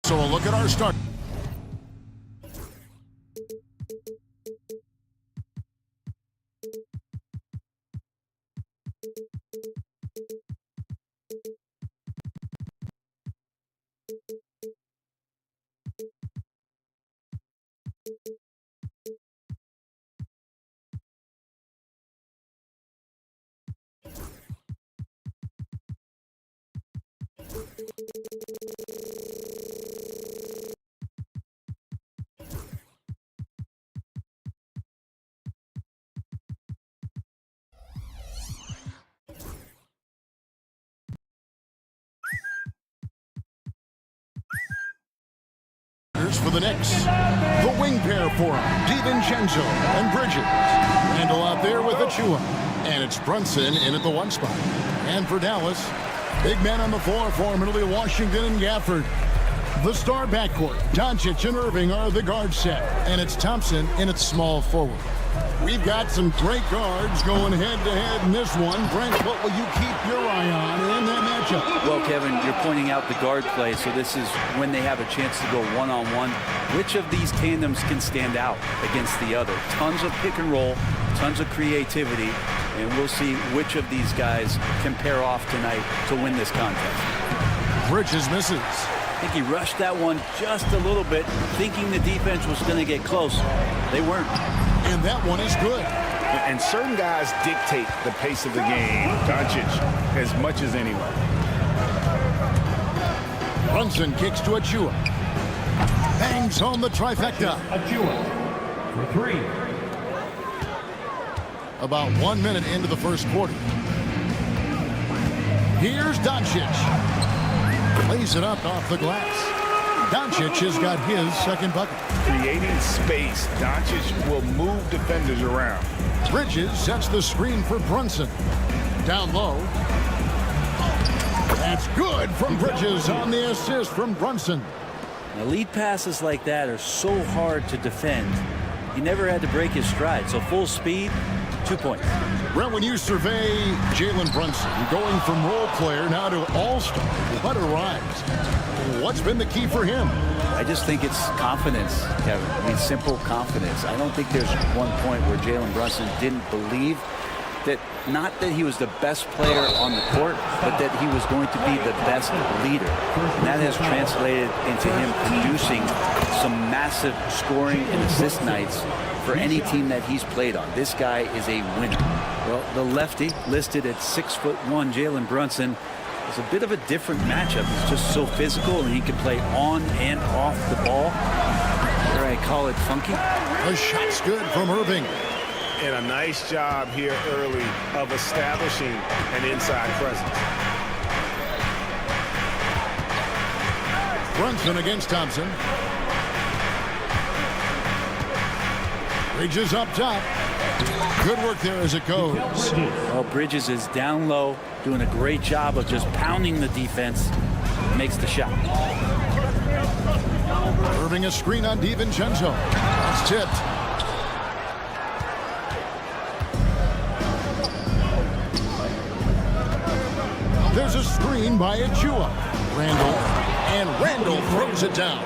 So a look at our start. For the Knicks, the wing pair for him, DiVincenzo and Bridges. Handle out there with Achua. And it's Brunson in at the 1 spot. And for Dallas, big man on the floor for him, it'll be Washington and Gafford. The star backcourt, Tonci and Irving are the guard set. And it's Thompson in at small forward. We've got some great guards going head-to-head in this one. Brent, what will you keep your eye on in that matchup? Well, Kevin, you're pointing out the guard play, so this is when they have a chance to go one-on-one. Which of these tandems can stand out against the other? Tons of pick and roll, tons of creativity, and we'll see which of these guys can pair off tonight to win this contest. Bridges misses. I think he rushed that one just a little bit, thinking the defense was going to get close. They weren't. And that one is good. And certain guys dictate the pace of the game. Tonci as much as anyone. Brunson kicks to Achua. Bangs home the trifecta. Achua for 3. About 1 minute into the first quarter. Here's Doncic. Plays it up off the glass. Doncic has got his second bucket. Creating space, Doncic will move defenders around. Bridges sets the screen for Brunson. Down low. That's good from Bridges on the assist from Brunson. Now, lead passes like that are so hard to defend. He never had to break his stride, so full speed, 2 points. Brent, when you survey Jalen Brunson, going from role player now to all-star, what a rise. What's been the key for him? I just think it's confidence, Kevin. I mean, simple confidence. I don't think there's one point where Jalen Brunson didn't believe that, not that he was the best player on the court, but that he was going to be the best leader. And that has translated into him producing some massive scoring and assist nights for any team that he's played on. This guy is a winner. Well, the lefty listed at 6'1", Jalen Brunson, is a bit of a different matchup. He's just so physical, and he can play on and off the ball. Or I call it funky. The shot's good from Irving. And a nice job here early of establishing an inside presence. Brunson against Thompson. Bridges up top. Good work there as it goes. Well, Bridges is down low, doing a great job of just pounding the defense. Makes the shot. Irving a screen on DiVincenzo. That's tipped. There's a screen by Achua. Randall throws it down.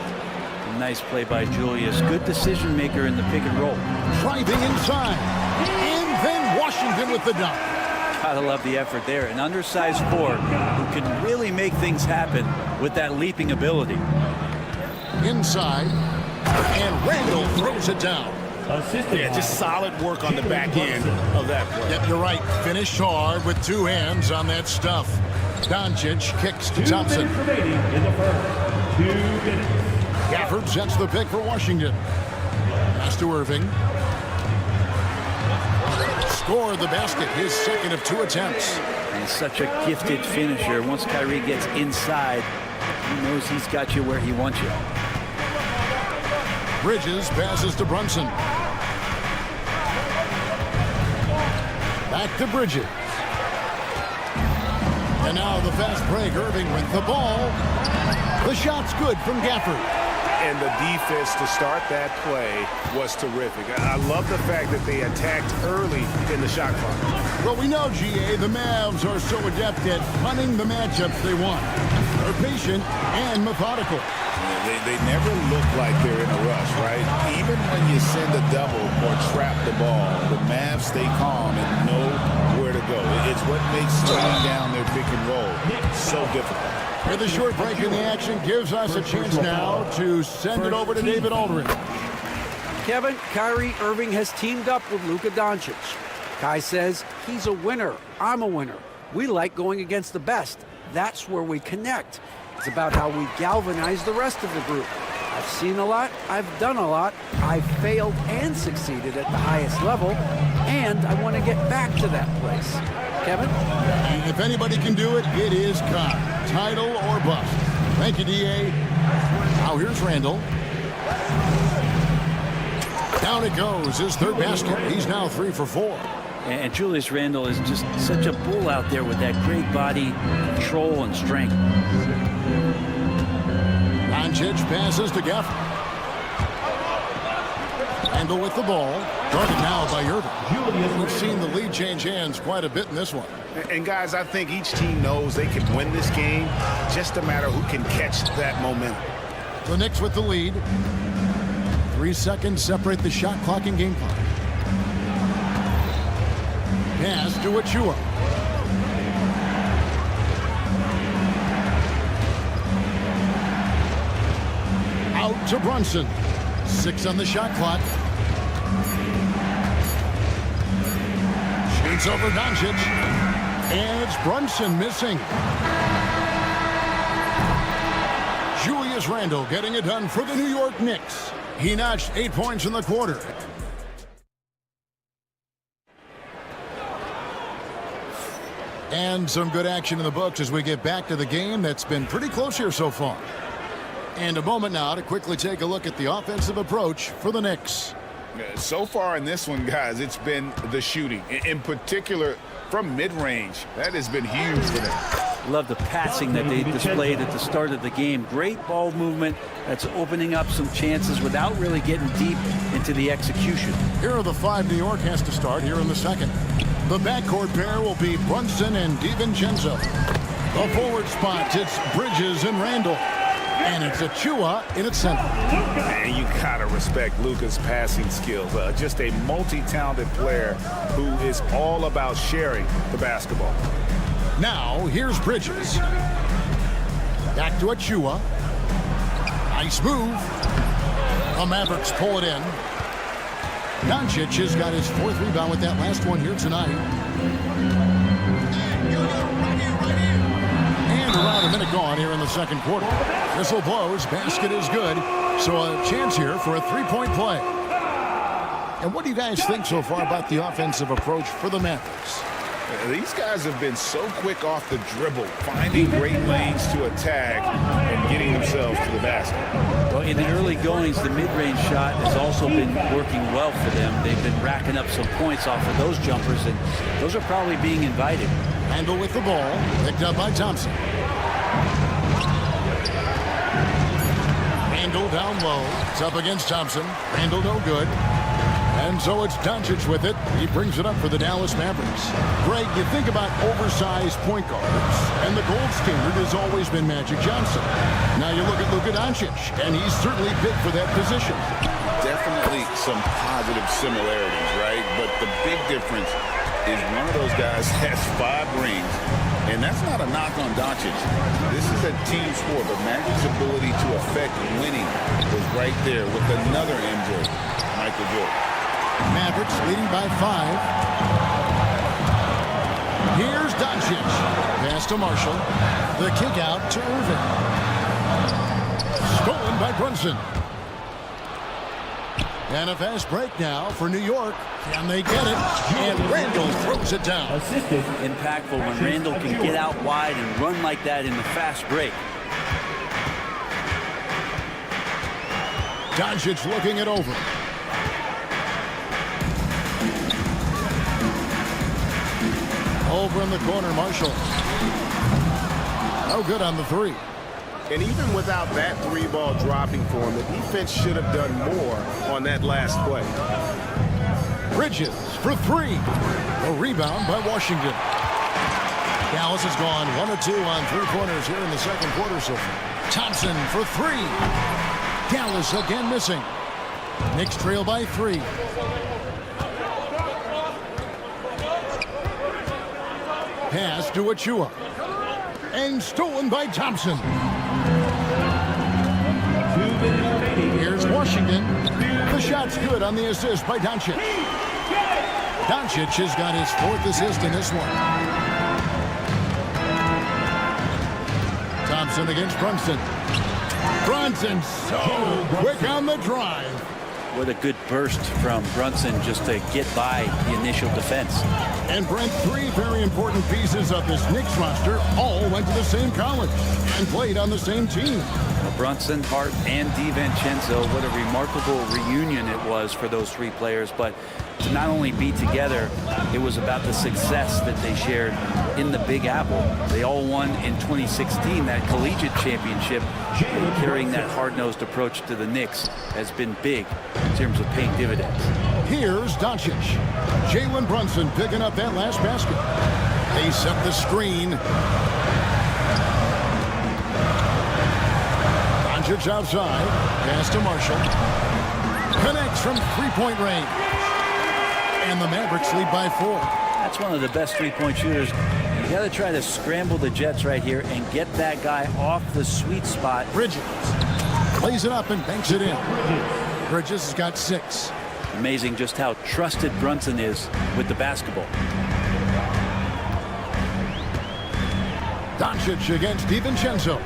Nice play by Julius. Good decision maker in the pick and roll. Driving inside. And then Washington with the dunk. Gotta love the effort there. An undersized forward who can really make things happen with that leaping ability. Inside. And Randall throws it down. Yeah, just solid work on the back end of that play. Yep, you're right. Finished hard with 2 hands on that stuff. Doncic kicks to Thompson. 2 minutes remaining in the first. 2 minutes. Gafford sets the pick for Washington. Pass to Irving. Scored the basket, his second of 2 attempts. And such a gifted finisher. Once Kyrie gets inside, he knows he's got you where he wants you. Bridges passes to Brunson. Back to Bridges. And now the fast break. Irving with the ball. The shot's good from Gafford. And the defense to start that play was terrific. I love the fact that they attacked early in the shot clock. Well, we know, GA, the Mavs are so adept at punting the matchups they want. They're patient and methodical. They never look like they're in a rush, right? Even when you send a double or trap the ball, the Mavs stay calm and know where to go. It's what makes slowing down their pick and roll so difficult. With a short break in the action gives us a chance now to send it over to David Aldridge. Kevin, Kyrie Irving has teamed up with Luka Doncic. Kai says he's a winner. I'm a winner. We like going against the best. That's where we connect. It's about how we galvanize the rest of the group. I've seen a lot. I've done a lot. I've failed and succeeded at the highest level. And I want to get back to that place. Kevin? And if anybody can do it, it is Kai. Title or bust. Thank you, D.A. Now here's Randall. Down it goes, his third basket. He's now 3 for 4. And Julius Randle is just such a bull out there with that great body control and strength. Doncic passes to Geff. Randle with the ball. Guarded now by Irving. We've seen the lead change hands quite a bit in this one. And guys, I think each team knows they can win this game. Just a matter who can catch that momentum. The Knicks with the lead. 3 seconds separate the shot clock and game clock. Pass to Achua. Out to Brunson. 6 on the shot clock. Shoots over Doncic. And it's Brunson missing. Julius Randle getting it done for the New York Knicks. He notched 8 points in the quarter. And some good action in the books as we get back to the game that's been pretty close here so far. And a moment now to quickly take a look at the offensive approach for the Knicks. So far in this one, guys, it's been the shooting. In particular, from mid-range. That has been huge for them. Love the passing that they displayed at the start of the game. Great ball movement that's opening up some chances without really getting deep into the execution. Here are the 5 New York has to start here in the second. The backcourt pair will be Brunson and DiVincenzo. The forward spots, it's Bridges and Randle. And it's Achua in its center. And you gotta respect Luka's passing skills. Just a multi-talented player who is all about sharing the basketball. Now, here's Bridges. Back to Achua. Nice move. The Mavericks pull it in. Doncic has got his 4th rebound with that last one here tonight. And around a minute gone here in the second quarter. Whistle blows. Basket is good. So a chance here for a 3-point play. And what do you guys think so far about the offensive approach for the Mavericks? These guys have been so quick off the dribble, finding great lanes to attack and getting themselves to the basket. Well, in the early goings, the mid-range shot has also been working well for them. They've been racking up some points off of those jumpers, and those are probably being invited. Randle with the ball, picked up by Thompson. Randle down low. It's up against Thompson. Randle no good. And so it's Doncic with it. He brings it up for the Dallas Mavericks. Greg, you think about oversized point guards, and the gold standard has always been Magic Johnson. Now you look at Luka Doncic, and he's certainly big for that position. Definitely some positive similarities, right? But the big difference is one of those guys has 5 rings, and that's not a knock on Doncic. This is a team sport, but Magic's ability to affect winning was right there with another MJ, Michael Jordan. Mavericks leading by 5. Here's Doncic. Pass to Marshall. The kick out to Irving. Stolen by Brunson. And a fast break now for New York. Can they get it? And Randle throws it down. Impactful when Randle can get out wide and run like that in the fast break. Doncic looking it over. Over in the corner, Marshall. No good on the 3. And even without that 3-ball dropping for him, the defense should have done more on that last play. Bridges for three. A rebound by Washington. Dallas has gone 1 of 2 on three-pointers here in the second quarter so far. Thompson for three. Dallas again missing. Knicks trail by 3. Pass to Achua. And stolen by Thompson. 2 minutes remaining. Here's Washington. The shot's good on the assist by Doncic. Doncic has got his 4th assist in this one. Thompson against Brunson. Brunson so quick on the drive. What a good burst from Brunson just to get by the initial defense. And Brent, 3 very important pieces of this Knicks roster all went to the same college and played on the same team. Brunson, Hart, and DiVincenzo, what a remarkable reunion it was for those 3 players. But to not only be together, it was about the success that they shared in the Big Apple. They all won in 2016, that collegiate championship. And carrying that hard-nosed approach to the Knicks has been big in terms of paying dividends. Here's Doncic. Jalen Brunson picking up that last basket. They set the screen. Doncic outside. Pass to Marshall. Connects from three-point range. And the Mavericks lead by 4. That's one of the best three-point shooters. You got to try to scramble the Jets right here and get that guy off the sweet spot. Bridges plays it up and banks it in. Bridges has got 6. Amazing just how trusted Brunson is with the basketball. Doncic against DiVincenzo.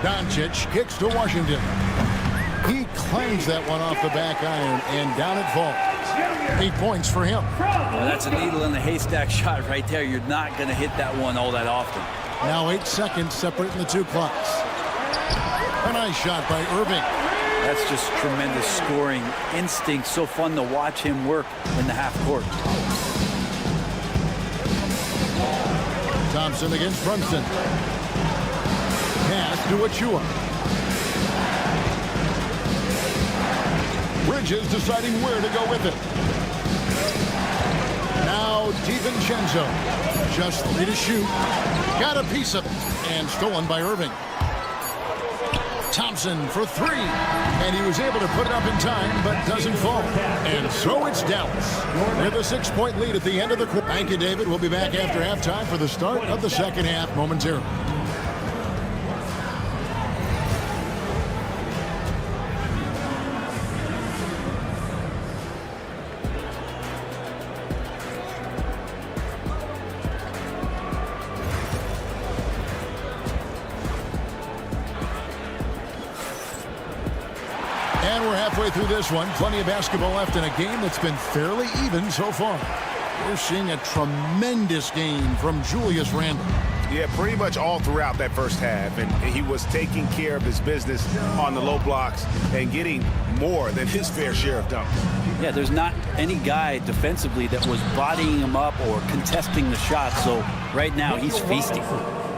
Doncic kicks to Washington. He clangs that one off the back iron, and down it falls. 8 points for him. Well, that's a needle in the haystack shot right there. You're not going to hit that one all that often. Now 8 seconds separating the 2 clocks. A nice shot by Irving. That's just tremendous scoring instinct. So fun to watch him work in the half court. Thompson against Brunson. Pass to Achua. Bridges deciding where to go with it. Now DiVincenzo. Just 3 to shoot. Got a piece of it. And stolen by Irving. Thompson for 3. And he was able to put it up in time, but doesn't fall. And so it's Dallas with a 6-point lead at the end of the quarter. Thank you, David. We'll be back after halftime for the start of the second half momentarily. Through this one, plenty of basketball left in a game that's been fairly even so far. We're seeing a tremendous game from Julius Randle. Yeah, pretty much all throughout that first half, and he was taking care of his business on the low blocks and getting more than his fair share of dunks. Yeah, there's not any guy defensively that was bodying him up or contesting the shot, so right now he's feasting.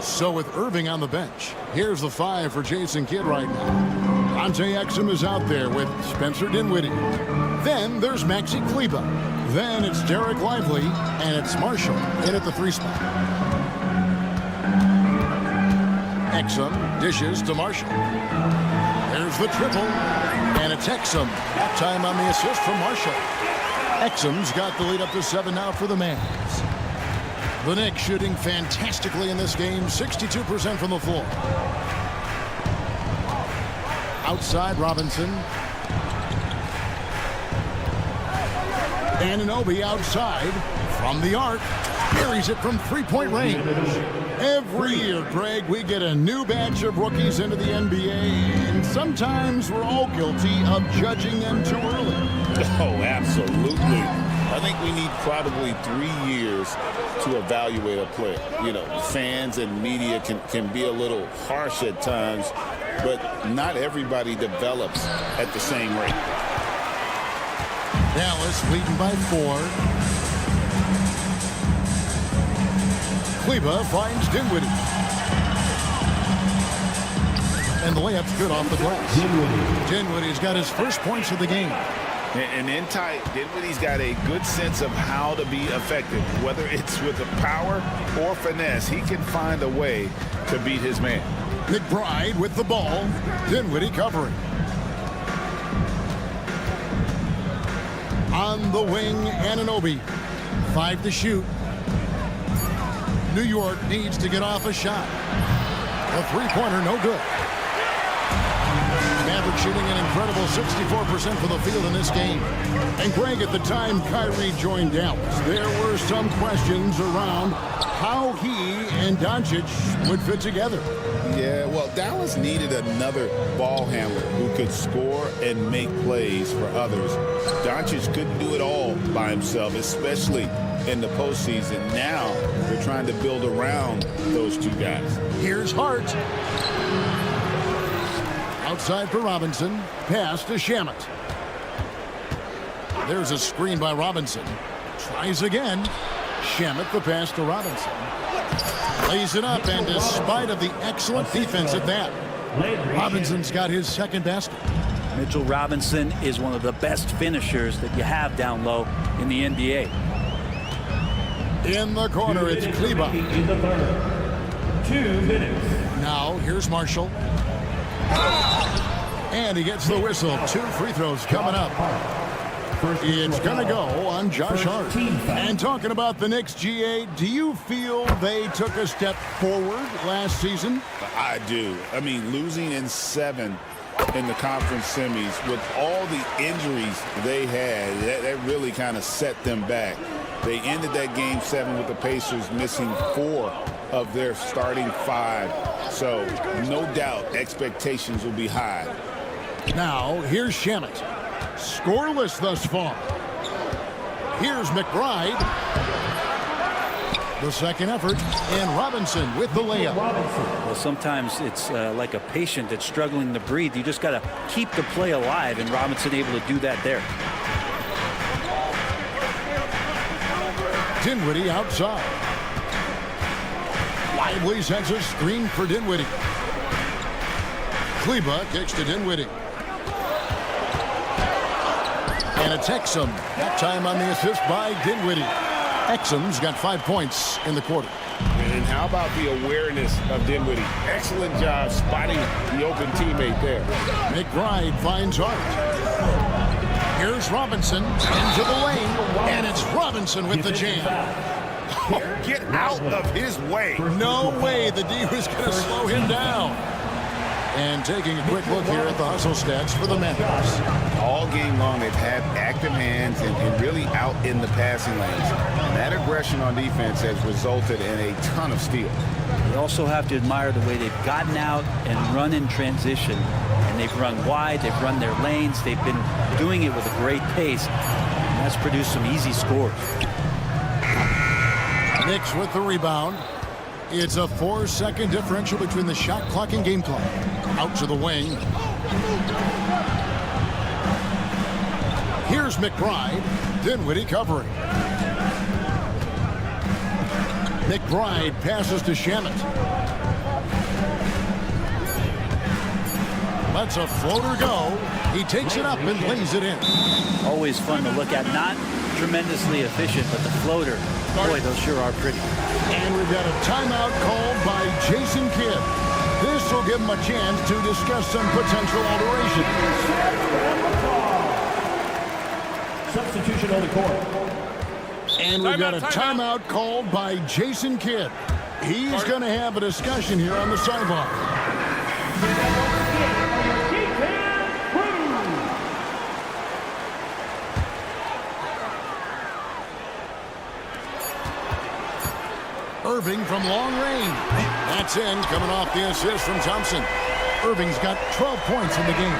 So with Irving on the bench, here's the 5 for Jason Kidd right now. Dante Exum is out there with Spencer Dinwiddie. Then there's Maxi Kleber. Then it's Derek Lively, and it's Marshall in at the 3 spot. Exum dishes to Marshall. There's the triple, and it's Exum. Halftime on the assist from Marshall. Exum's got the lead up to 7 now for the Mavs. The Knicks shooting fantastically in this game, 62% from the floor. Outside Robinson. Anunoby outside from the arc. Carries it from three-point range. Every year, Greg, we get a new batch of rookies into the NBA, and sometimes we're all guilty of judging them too early. Oh, absolutely. I think we need probably 3 years to evaluate a player. You know, fans and media can be a little harsh at times, but not everybody develops at the same rate. Dallas leading by 4. Kleber finds Dinwiddie. And the layup's good off the glass. Dinwiddie's got his first points of the game. And in tight, Dinwiddie's got a good sense of how to be effective. Whether it's with the power or finesse, he can find a way to beat his man. McBride with the ball. Dinwiddie covering. On the wing, Anunoby. 5 to shoot. New York needs to get off a shot. A three-pointer, no good. Mavericks shooting an incredible 64% for the field in this game. And Greg, at the time Kyrie joined Dallas, there were some questions around how he and Doncic would fit together. Yeah, well, Dallas needed another ball handler who could score and make plays for others. Doncic couldn't do it all by himself, especially in the postseason. Now they're trying to build around those two guys. Here's Hart. Outside for Robinson. Pass to Shamet. There's a screen by Robinson. Tries again. Shamet the pass to Robinson. Lays it up, and despite of the excellent defense at that, Robinson's got his second basket. Mitchell Robinson is one of the best finishers that you have down low in the NBA. In the corner, it's Kleber. In the third. 2 minutes. Now, here's Marshall. And he gets the whistle. 2 free throws coming up. It's going to go on Josh Hart. And talking about the Knicks, GA, do you feel they took a step forward last season? I do. I mean, losing in 7 in the conference semis with all the injuries they had, that really kind of set them back. They ended that game 7 with the Pacers missing 4 of their starting 5. So no doubt expectations will be high. Now, here's Shamet. Scoreless thus far. Here's McBride. The second effort, and Robinson with the layup. Well, sometimes it's like a patient that's struggling to breathe. You just got to keep the play alive, and Robinson able to do that there. Dinwiddie outside. Lively sends a screen for Dinwiddie. Kleber kicks to Dinwiddie. And it's Exum. That time on the assist by Dinwiddie. Exum's got 5 points in the quarter. And how about the awareness of Dinwiddie? Excellent job spotting the open teammate there. McBride finds Hart. Here's Robinson into the lane, and it's Robinson with the jam. Oh, get out of his way. No way the D was going to slow him down. And taking a quick look here at the hustle stats for the Mavericks. All game long, they've had active hands and really out in the passing lanes. And that aggression on defense has resulted in a ton of steals. You also have to admire the way they've gotten out and run in transition. And they've run wide, they've run their lanes, they've been doing it with a great pace. And that's produced some easy scores. Knicks with the rebound. It's a 4-second differential between the shot clock and game clock. Out to the wing. Here's McBride. Dinwiddie covering. McBride passes to Shamet. Lets a floater go. He takes it up and lays it in. Always fun to look at. Not tremendously efficient, but the floater, boy, those sure are pretty. And we've got a timeout called by Jason Kidd. This will give him a chance to discuss some potential alterations. Substitution on the court. And we've got a timeout called by Jason Kidd. He's going to have a discussion here on the sideline. Irving from long range. That's in, coming off the assist from Thompson. Irving's got 12 points in the game.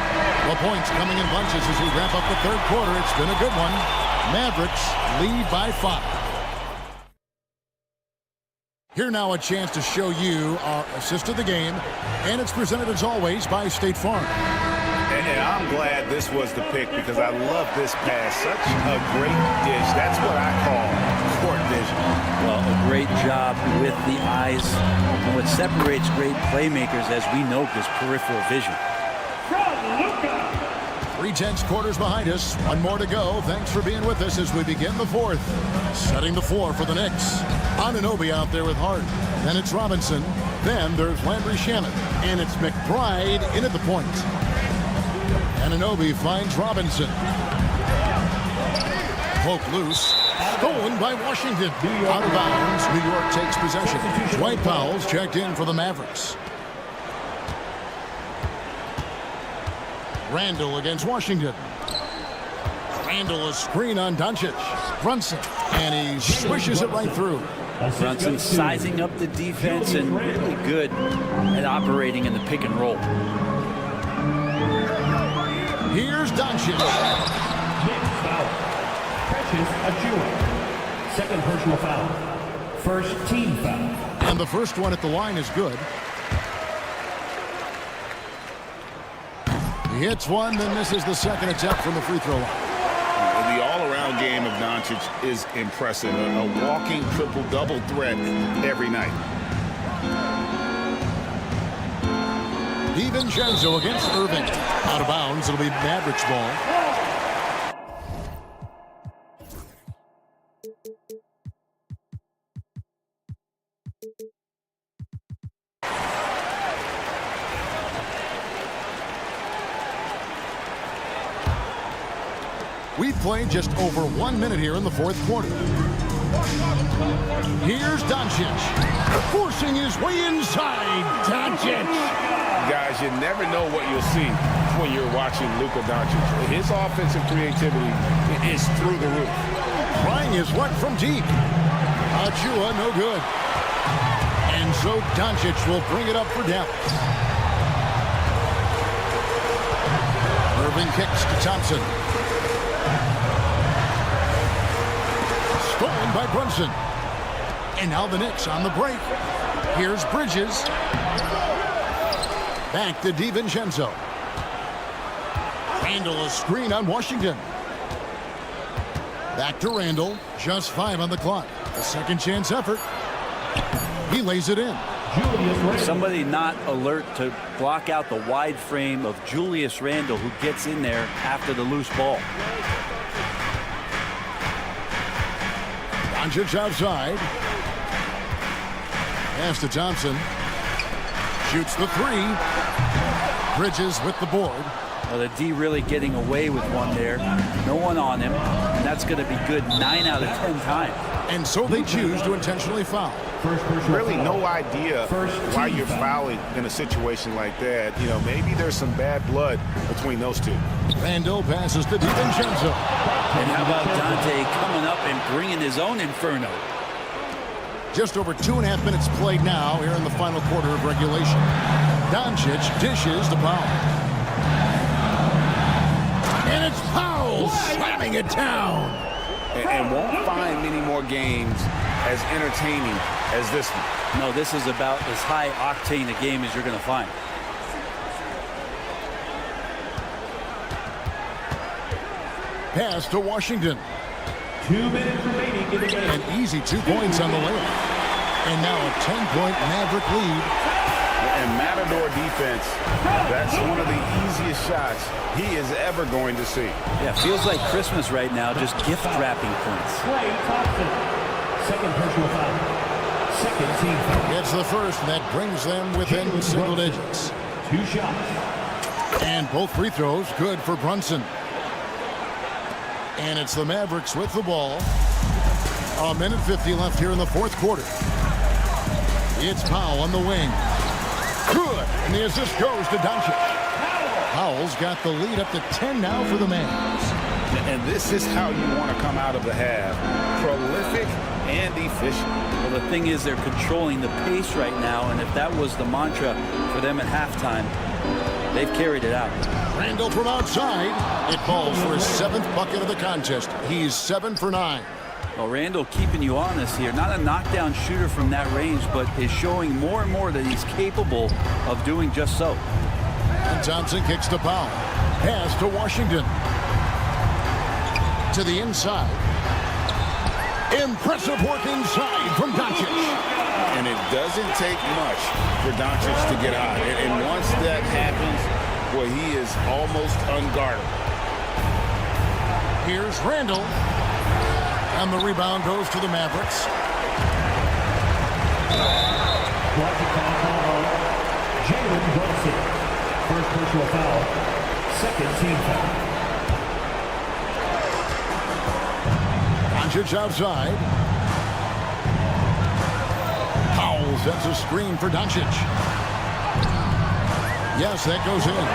The points coming in bunches as we wrap up the third quarter. It's been a good one. Mavericks lead by 5. Here now a chance to show you our assist of the game. And it's presented as always by State Farm. And I'm glad this was the pick because I love this pass. Such a great dish. That's what I call court vision. Well, a great job with the eyes. And what separates great playmakers, as we know, is peripheral vision. 3/10 quarters behind us. One more to go. Thanks for being with us as we begin the fourth. Setting the floor for the Knicks. Anunoby out there with Hart. Then it's Robinson. Then there's Landry Shamet. And it's McBride in at the point. Anunoby finds Robinson. Poke loose. Stolen by Washington. Out of bounds. New York takes possession. Dwight Powell's checked in for the Mavericks. Randall against Washington. Randall a screen on Doncic. Brunson. And he swishes it right through. Brunson sizing up the defense and really good at operating in the pick and roll. Here's Doncic. Precious Achiuwa. Second personal foul. First team foul. And the first one at the line is good. He hits one, then misses the second attempt from the free throw line. The all-around game of Doncic is impressive. A walking triple-double threat every night. DiVincenzo against Irving. Out of bounds. It'll be Mavericks ball. We've played just over 1 minute here in the fourth quarter. Here's Doncic. Forcing his way inside. Doncic. Guys, you never know what you'll see when you're watching Luka Doncic. His offensive creativity is through the roof. Trying his luck from deep. Achiuwa no good. And so Doncic will bring it up for Dallas. Irving kicks to Thompson. Stolen by Brunson. And now the Knicks on the break. Here's Bridges. Back to DiVincenzo. Randall a screen on Washington. Back to Randall. Just 5 on the clock. A second chance effort. He lays it in. Somebody not alert to block out the wide frame of Julius Randle, who gets in there after the loose ball. Doncic outside. Pass to Thompson. Shoots the 3. Bridges with the board. Well, the D really getting away with one there. No one on him. And that's going to be good 9 out of 10 times. And so they choose to intentionally foul. Really no idea why you're fouling in a situation like that. You know, maybe there's some bad blood between those two. Randall passes to DiVincenzo. And how about Dante coming up and bringing his own inferno? Just over 2.5 minutes played now here in the final quarter of regulation. Doncic dishes to Powell. And it's Powell slamming it down. And won't find many more games as entertaining as this one. No, this is about as high octane a game as you're going to find. Pass to Washington. 2 minutes remaining in the game. An easy 2 points on the layup. And now a 10-point Maverick lead. And Matador defense, that's one of the easiest shots he is ever going to see. Yeah, feels like Christmas right now, just gift wrapping points. Klay Thompson. Second personal foul. Second team foul. Gets the first, and that brings them within single digits. 2 shots. And both free throws good for Brunson. And it's the Mavericks with the ball. 1:50 left here in the fourth quarter. It's Powell on the wing. Good. And the assist goes to Doncic. Powell's got the lead up to 10 now for the Mavs. And this is how you want to come out of the half. Prolific and efficient. Well, the thing is they're controlling the pace right now, and if that was the mantra for them at halftime, they've carried it out. Randall from outside. It falls for his 7th bucket of the contest. He's 7 for 9. Well, Randall keeping you honest here. Not a knockdown shooter from that range, but is showing more and more that he's capable of doing just so. And Thompson kicks to Powell. Pass to Washington. To the inside. Impressive work inside from Doncic. And it doesn't take much for Doncic to get hot. And once that happens, Boy, he is almost unguardable. Here's Randall. And the rebound goes to the Mavericks. Blocking foul on Jalen Brunson. First personal foul. Second team foul. Doncic outside. Powell sets a screen for Doncic. Yes, that goes in.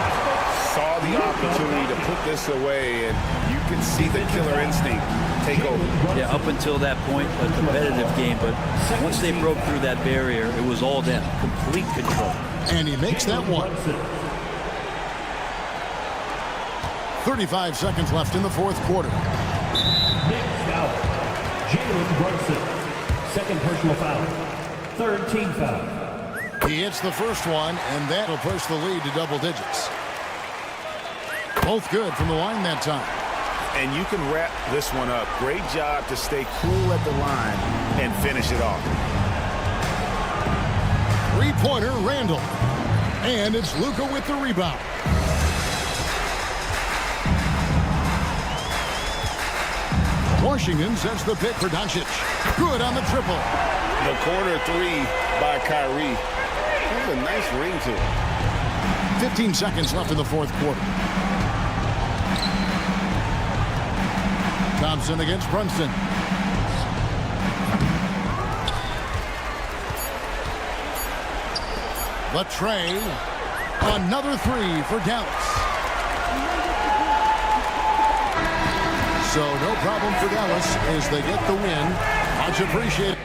Saw the opportunity to put this away, and you can see the killer instinct take over. Yeah, up until that point, a competitive game, but once they broke through that barrier, it was all them. Complete control. And he makes that one. 35 seconds left in the fourth quarter. Knicks foul. Jalen Brunson. Second personal foul. Third team foul. He hits the first one, and that'll push the lead to double digits. Both good from the line that time. And you can wrap this one up. Great job to stay cool at the line and finish it off. Three-pointer, Randall. And it's Luka with the rebound. Washington sets the pick for Doncic. Good on the triple. The corner three by Kyrie. That's a nice ring to it. 15 seconds left in the fourth quarter. Thompson against Brunson. Latrey. Another three for Dallas. So no problem for Dallas as they get the win. Much appreciated.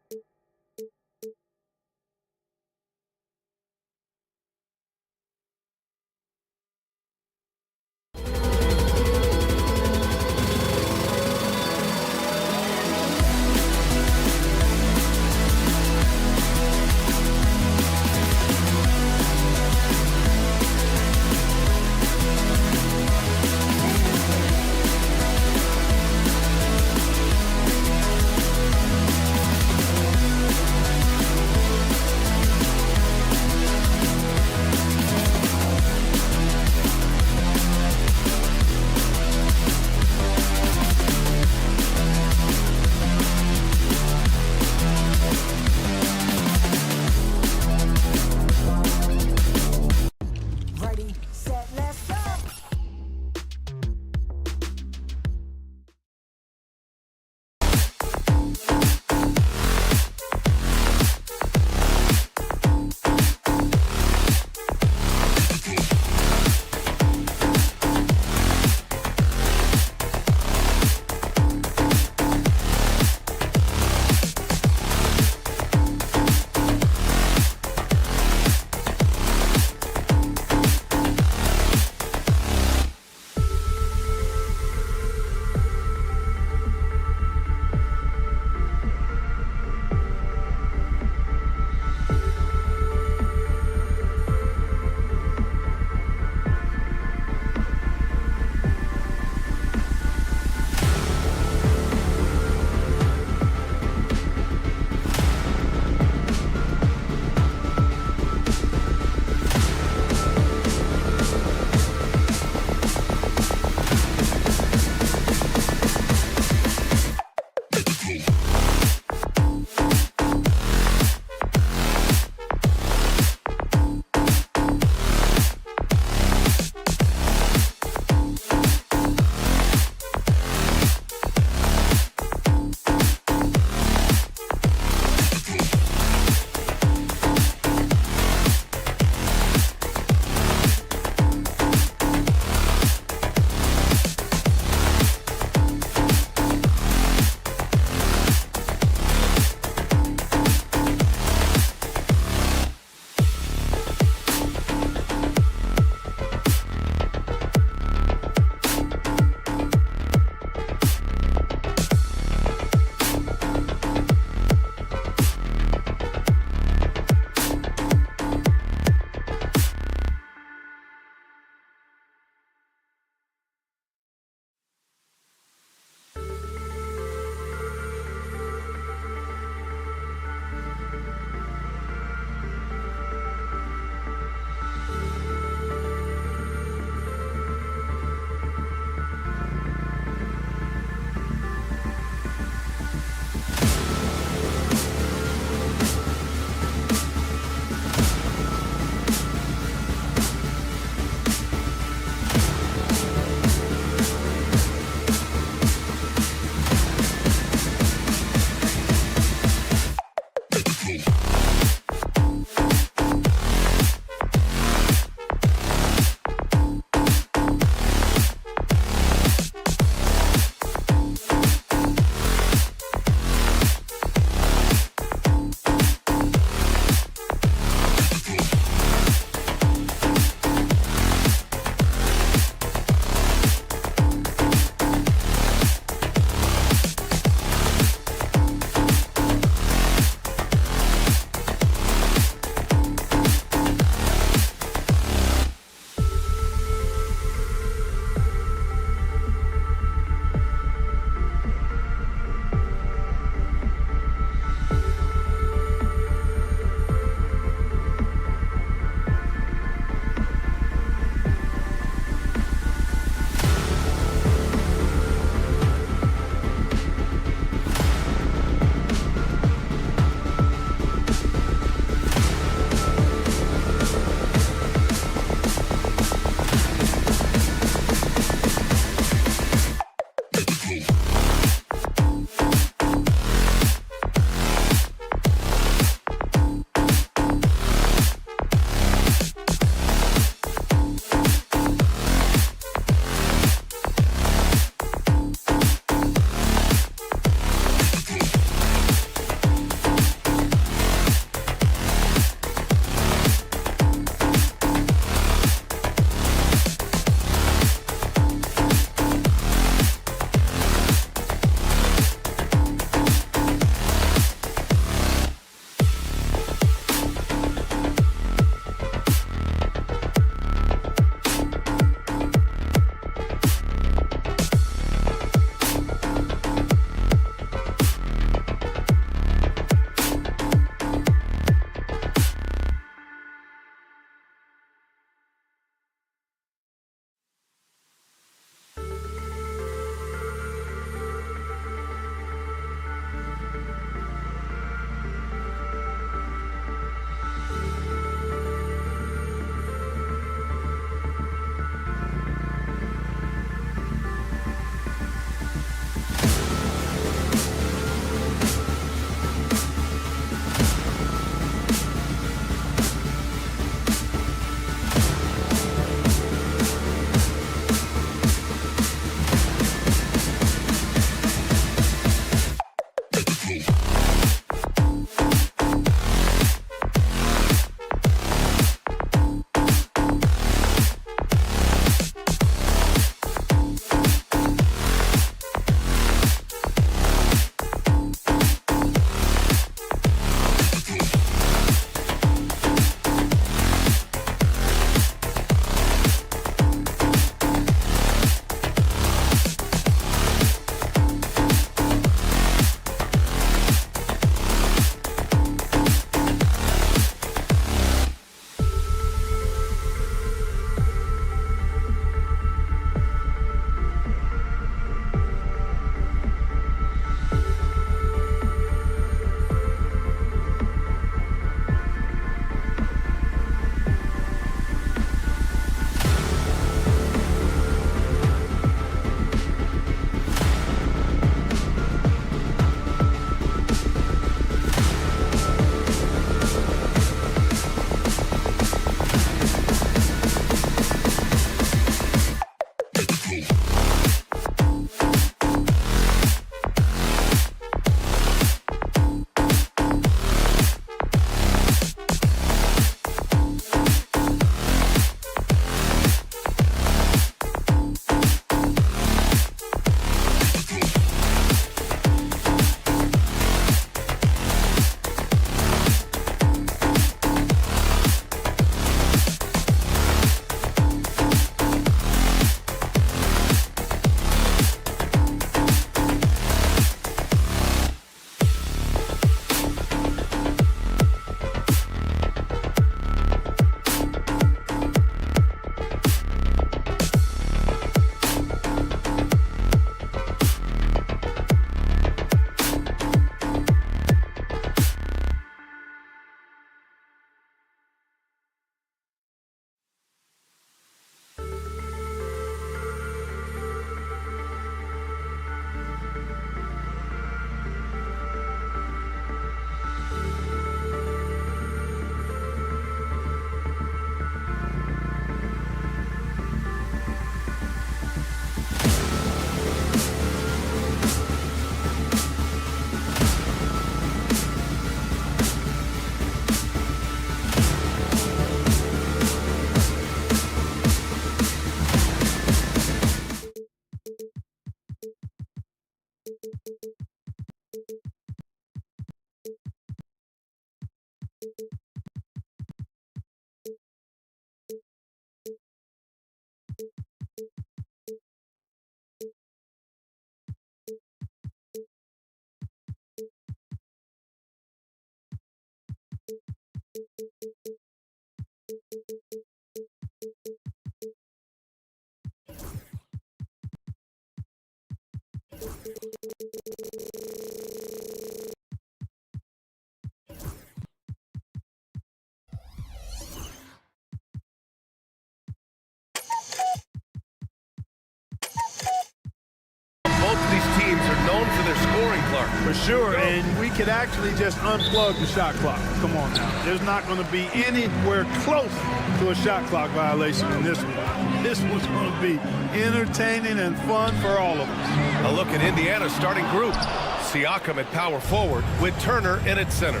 Both of these teams are known for their scoring, Clark. For sure, and we could actually just unplug the shot clock. Come on now. There's not going to be anywhere close to a shot clock violation in this one. This one's going to be entertaining and fun for all of us. A look at Indiana's starting group. Siakam at power forward with Turner in at center.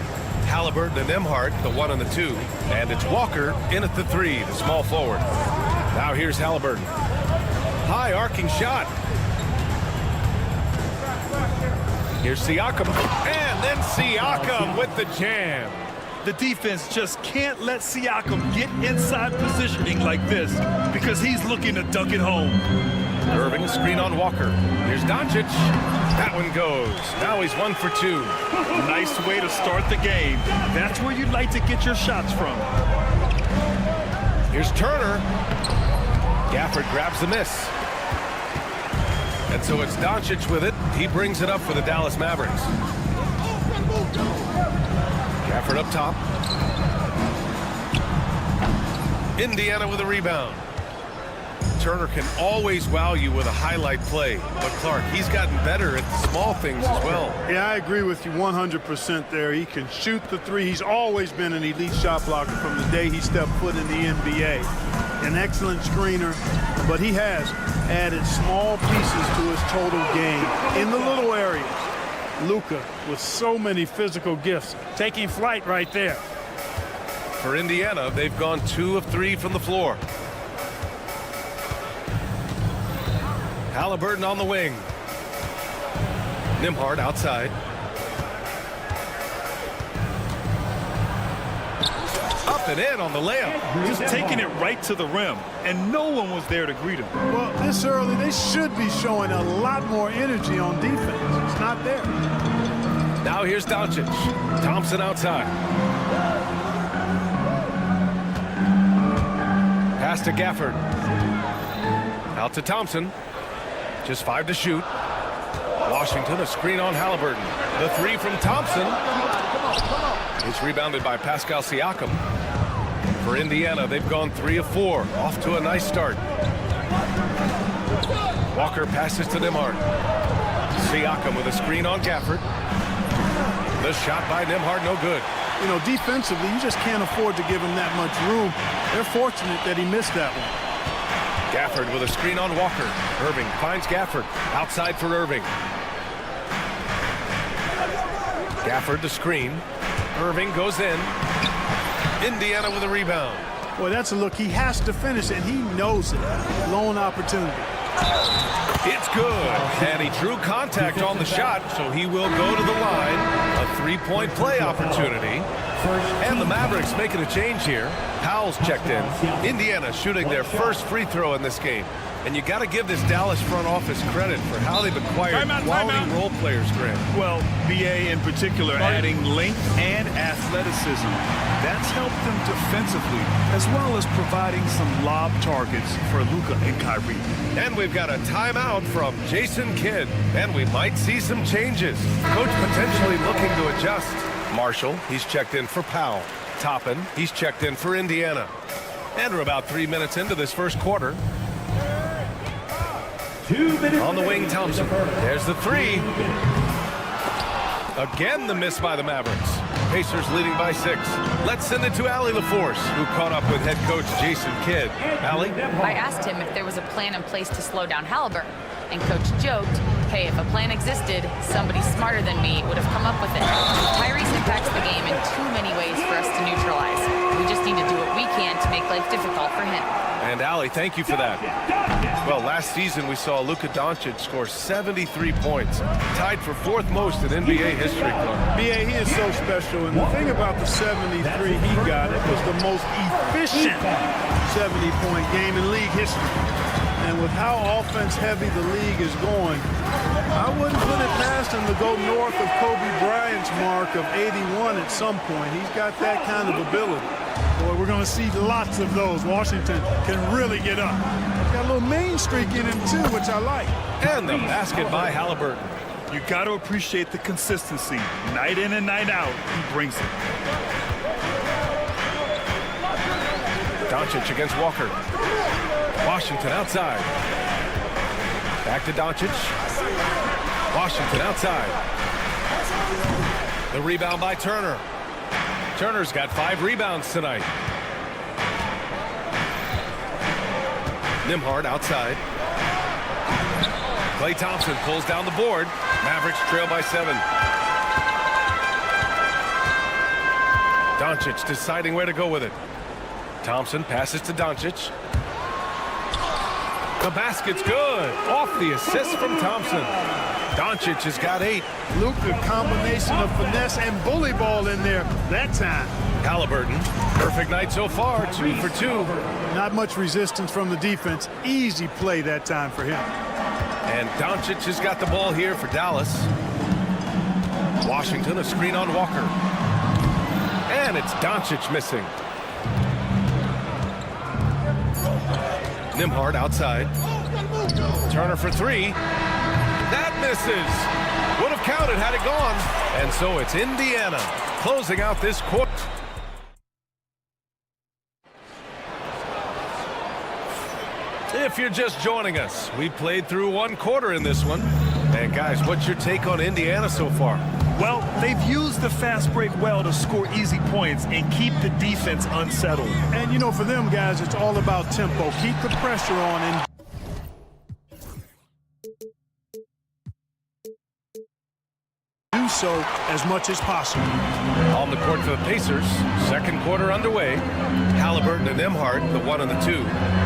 Halliburton and Nembhard, the 1 and the 2. And it's Walker in at the 3, the small forward. Now here's Halliburton. High arcing shot. Here's Siakam. And then Siakam with the jam. The defense just can't let Siakam get inside positioning like this because he's looking to dunk it home. Irving, a screen on Walker. Here's Doncic. That one goes. Now he's 1 for 2. Nice way to start the game. That's where you'd like to get your shots from. Here's Turner. Gafford grabs the miss. And so it's Doncic with it. He brings it up for the Dallas Mavericks. Gafford up top. Indiana with a rebound. Turner can always wow you with a highlight play. But Clark, he's gotten better at the small things as well. Yeah, I agree with you 100% there. He can shoot the 3. He's always been an elite shot blocker from the day he stepped foot in the NBA. An excellent screener, but he has added small pieces to his total game in the little areas. Luka with so many physical gifts, taking flight right there. For Indiana, they've gone 2 of 3 from the floor. Halliburton on the wing. Nembhard outside. Up and in on the layup. Just taking it right to the rim, and no one was there to greet him. Well, this early, they should be showing a lot more energy on defense. It's not there. Now here's Doncic. Thompson outside. Pass to Gafford. Out to Thompson. Just 5 to shoot. Washington, a screen on Halliburton. The 3 from Thompson. It's rebounded by Pascal Siakam. For Indiana, they've gone 3 of 4. Off to a nice start. Walker passes to Nembhard. Siakam with a screen on Gafford. The shot by Nembhard, no good. You know, defensively, you just can't afford to give him that much room. They're fortunate that he missed that one. Gafford with a screen on Walker. Irving finds Gafford. Outside for Irving. Gafford the screen. Irving goes in. Indiana with a rebound. Boy, that's a look. He has to finish, and he knows it. Lone opportunity. It's good. And he drew contact on the shot, so he will go to the line. A 3-point play opportunity. And the Mavericks making a change here. Powell's checked in. Indiana shooting their first free throw in this game. And you got to give this Dallas front office credit for how they've acquired quality role players, Grant. Well, BA in particular adding length and athleticism. That's helped them defensively, as well as providing some lob targets for Luka and Kyrie. And we've got a timeout from Jason Kidd. And we might see some changes. Coach potentially looking to adjust. Marshall, he's checked in for Powell. Toppin, he's checked in for Indiana. And we're about 3 minutes into this first quarter. 2 minutes On the wing, Thompson. There's the 3. Again, the miss by the Mavericks. Pacers leading by 6. Let's send it to Allie LaForce, who caught up with head coach Jason Kidd. Allie? I asked him if there was a plan in place to slow down Halliburton, and Coach joked, hey, if a plan existed, somebody smarter than me would have come up with it. Tyrese impacts the game in too many ways for us to neutralize. We just need to do what we can to make life life difficult for him. And Allie, thank you for that. Well, last season we saw Luka Doncic score 73 points, tied for 4th most in NBA history. BA, he is so special, and the thing about the 73 he got, it was the most efficient 70-point game in league history. And with how offense-heavy the league is going, I wouldn't put it past him to go north of Kobe Bryant's mark of 81 at some point. He's got that kind of ability. Boy, we're going to see lots of those. Washington can really get up. Got a little main streak in him, too, which I like. And the basket by Halliburton. You got to appreciate the consistency. Night in and night out, he brings it. Doncic against Walker. Washington outside. Back to Doncic. Washington outside. The rebound by Turner. Turner's got 5 rebounds tonight. Nembhard outside. Klay Thompson pulls down the board. Mavericks trail by 7. Doncic deciding where to go with it. Thompson passes to Doncic. The basket's good. Off the assist from Thompson. Doncic has got 8. Luka, combination of finesse and bully ball in there that time. Halliburton, perfect night so far, 2 for 2. Not much resistance from the defense. Easy play that time for him. And Doncic has got the ball here for Dallas. Washington, a screen on Walker. And it's Doncic missing. Nembhard outside. Turner for 3. That misses. Would have counted had it gone. And so it's Indiana closing out this quarter. If you're just joining us, we played through 1 quarter in this one. And guys, what's your take on Indiana so far? Well, they've used the fast break well to score easy points and keep the defense unsettled. And, you know, for them guys, it's all about tempo. Keep the pressure on and do so as much as possible. On the court for the Pacers, 2nd quarter underway. Halliburton and Nembhard, the 1 and the 2.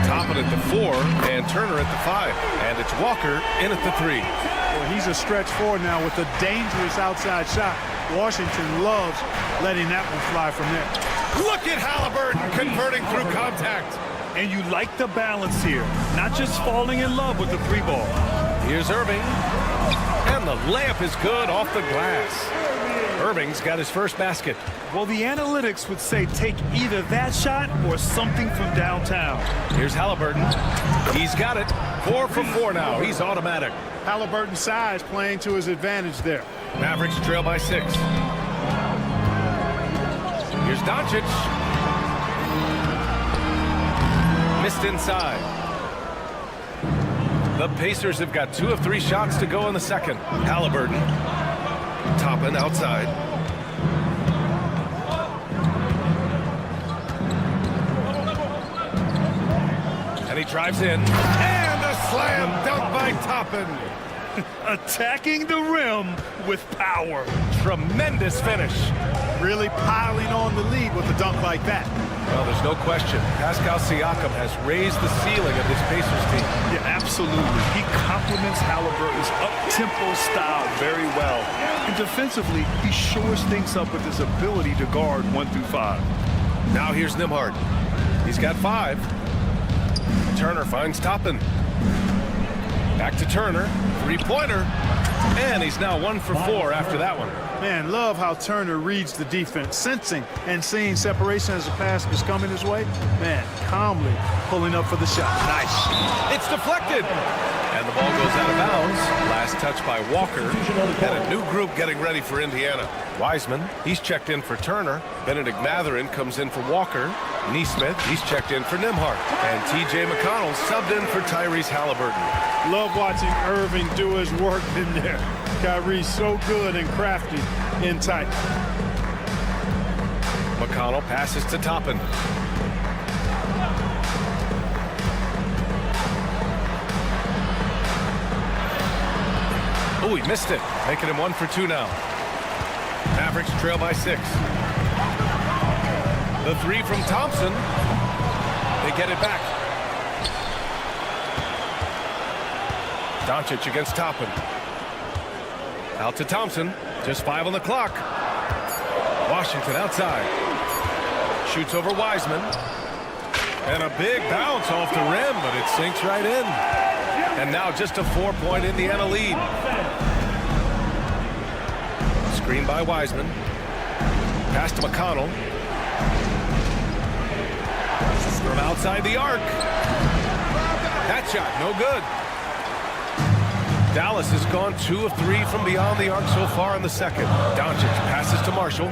Toppin at the 4 and Turner at the 5. And it's Walker in at the 3. Well, he's a stretch forward now with a dangerous outside shot. Washington loves letting that one fly from there. Look at Halliburton converting through contact. And you like the balance here, not just falling in love with the 3-ball. Here's Irving. And the layup is good off the glass. Irving's got his first basket. Well, the analytics would say take either that shot or something from downtown. Here's Halliburton. He's got it. 4 for 4 now. He's automatic. Halliburton's size playing to his advantage there. Mavericks trail by 6. Here's Doncic. Missed inside. The Pacers have got 2 of 3 shots to go in the second. Halliburton. Toppin outside. And he drives in. And a slam dunk by Toppin. Attacking the rim with power. Tremendous finish. Really piling on the lead with a dunk like that. Well, there's no question. Pascal Siakam has raised the ceiling of this Pacers team. Yeah, absolutely. He complements Halliburton's up-tempo style very well. And defensively, he shores things up with his ability to guard 1 through 5. Now here's Nembhard. He's got 5. Turner finds Toppin. Back to Turner. 3-pointer. And he's now 1 for 4 after that one. Man, love how Turner reads the defense, sensing and seeing separation as the pass is coming his way. Man, calmly pulling up for the shot. Nice. It's deflected. And the ball goes out of bounds. Last touch by Walker. And a new group getting ready for Indiana. Wiseman, he's checked in for Turner. Benedict Mathurin comes in for Walker. Neesmith, he's checked in for Nembhard. And T.J. McConnell subbed in for Tyrese Halliburton. Love watching Irving do his work in there. Kyrie's so good and crafty in tight. McConnell passes to Toppin. Oh, he missed it, making him 1 for 2 now. Mavericks trail by 6. The 3 from Thompson. get it back. Doncic against Toppin. Out to Thompson. Just 5 on the clock. Washington outside. Shoots over Wiseman. And a big bounce off the rim, but it sinks right in. And now just a 4-point Indiana lead. Screen by Wiseman. Pass to McConnell. From outside the arc. That shot, no good. Dallas has gone 2 of 3 from beyond the arc so far in the second. Doncic passes to Marshall.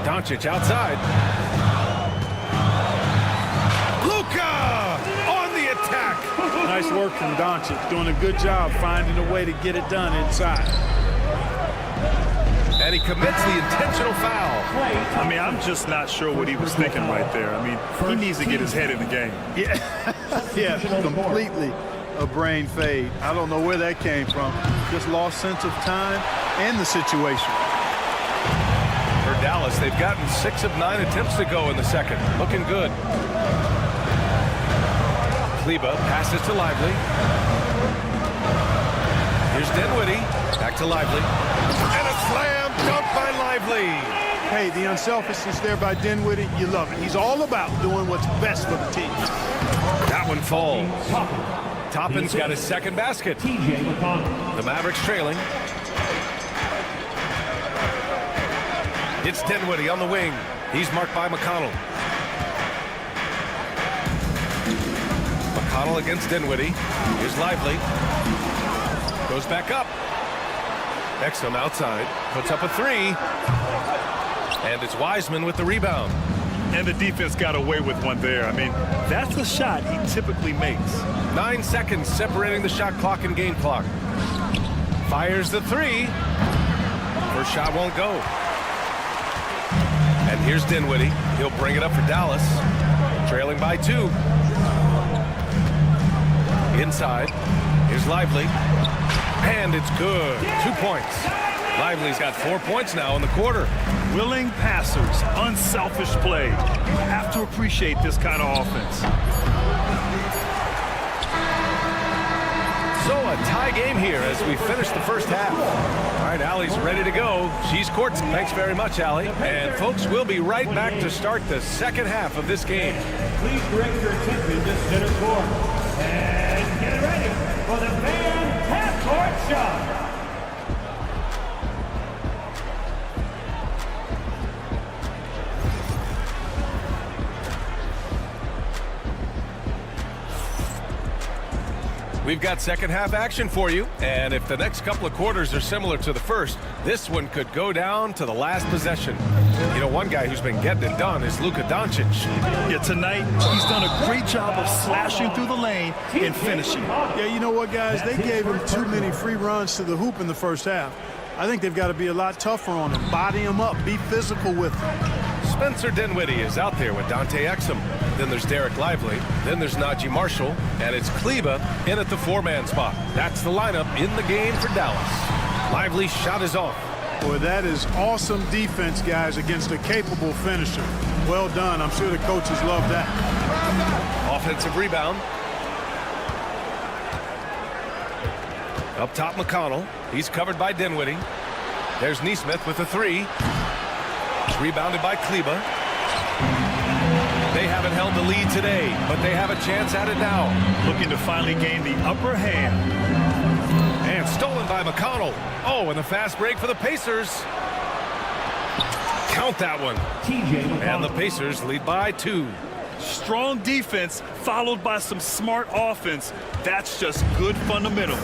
Doncic outside. Luka on the attack. Nice work from Doncic. Doing a good job finding a way to get it done inside. And he commits the intentional foul. I mean, I'm just not sure what he was thinking right there. I mean, he needs to get his head in the game. Yeah, completely a brain fade. I don't know where that came from. Just lost sense of time and the situation. For Dallas, they've gotten 6 of 9 attempts to go in the second. Looking good. Kleber passes to Lively. Here's Dinwiddie. Back to Lively. And a slam dunk by Lively. Hey, the unselfishness there by Dinwiddie, you love it. He's all about doing what's best for the team. That one falls. Toppin's got his second basket. The Mavericks trailing. It's Dinwiddie on the wing. He's marked by McConnell. McConnell against Dinwiddie. Here's Lively. Goes back up. Exum outside. Puts up a 3. And it's Wiseman with the rebound. And the defense got away with one there. I mean, that's a shot he typically makes. 9 seconds separating the shot clock and game clock. Fires the 3. First shot won't go. And here's Dinwiddie. He'll bring it up for Dallas. Trailing by 2. Inside. Here's Lively. And it's good. 2 points. Lively's got 4 points now in the quarter. Willing passers, unselfish play. You have to appreciate this kind of offense. So a tie game here as we finish the first half. All right, Allie's ready to go. She's court. Thanks very much, Allie. And folks, we'll be right back to start the second half of this game. Please direct your attention to center court. And get ready for the fan half-court shot. We've got second half action for you, and if the next couple of quarters are similar to the first, this one could go down to the last possession. You know, one guy who's been getting it done is Luka Doncic. Yeah, tonight he's done a great job of slashing through the lane and finishing. Yeah, you know what, guys? They gave him too many free runs to the hoop in the first half. I think they've got to be a lot tougher on him. Body him up. Be physical with him. Spencer Dinwiddie is out there with Dante Exum. Then there's Derek Lively. Then there's Najee Marshall. And it's Kleber in at the 4-man spot. That's the lineup in the game for Dallas. Lively's shot is off. Boy, that is awesome defense, guys, against a capable finisher. Well done. I'm sure the coaches love that. Offensive rebound. Up top, McConnell. He's covered by Dinwiddie. There's Nesmith with a 3. It's rebounded by Kleber. They haven't held the lead today, but they have a chance at it now. Looking to finally gain the upper hand. And stolen by McConnell. Oh, and the fast break for the Pacers. Count that one. And the Pacers lead by 2. Strong defense followed by some smart offense. That's just good fundamentals.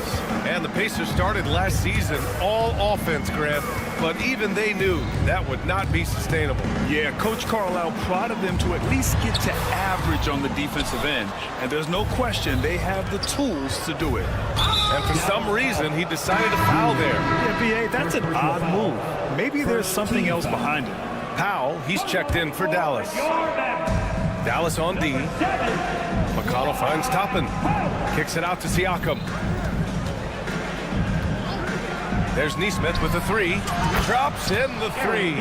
And the Pacers started last season all offense, Grant, but even they knew that would not be sustainable. Yeah, Coach Carlisle prodded them to at least get to average on the defensive end. And there's no question they have the tools to do it. And for some reason, he decided to foul there. Yeah, B.A., that's an odd move. Maybe there's something else behind it. Powell, he's checked in for Dallas. Dallas on D. McConnell finds Toppin. Kicks it out to Siakam. There's Nesmith with the 3. Drops in the 3.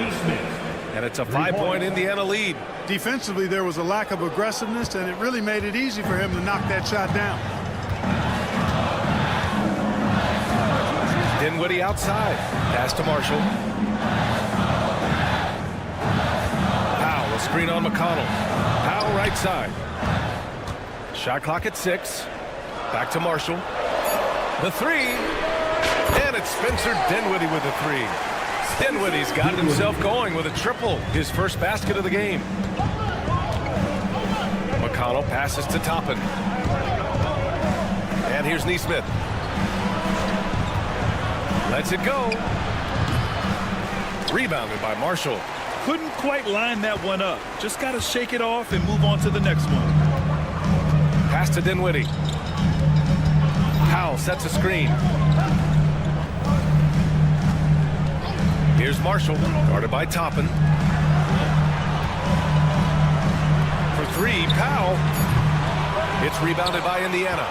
And it's a 5-point Indiana lead. Defensively, there was a lack of aggressiveness, and it really made it easy for him to knock that shot down. Dinwiddie outside. Pass to Marshall. Powell, a screen on McConnell. Powell right side. Shot clock at 6. Back to Marshall. The 3. And it's Spencer Dinwiddie with the 3. Dinwiddie's got himself going with a triple. His first basket of the game. McConnell passes to Toppin. And here's Nesmith. Lets it go. Rebounded by Marshall. Couldn't quite line that one up. Just got to shake it off and move on to the next one. Pass to Dinwiddie. Powell sets a screen. Here's Marshall, guarded by Toppin. For 3, Powell. It's rebounded by Indiana.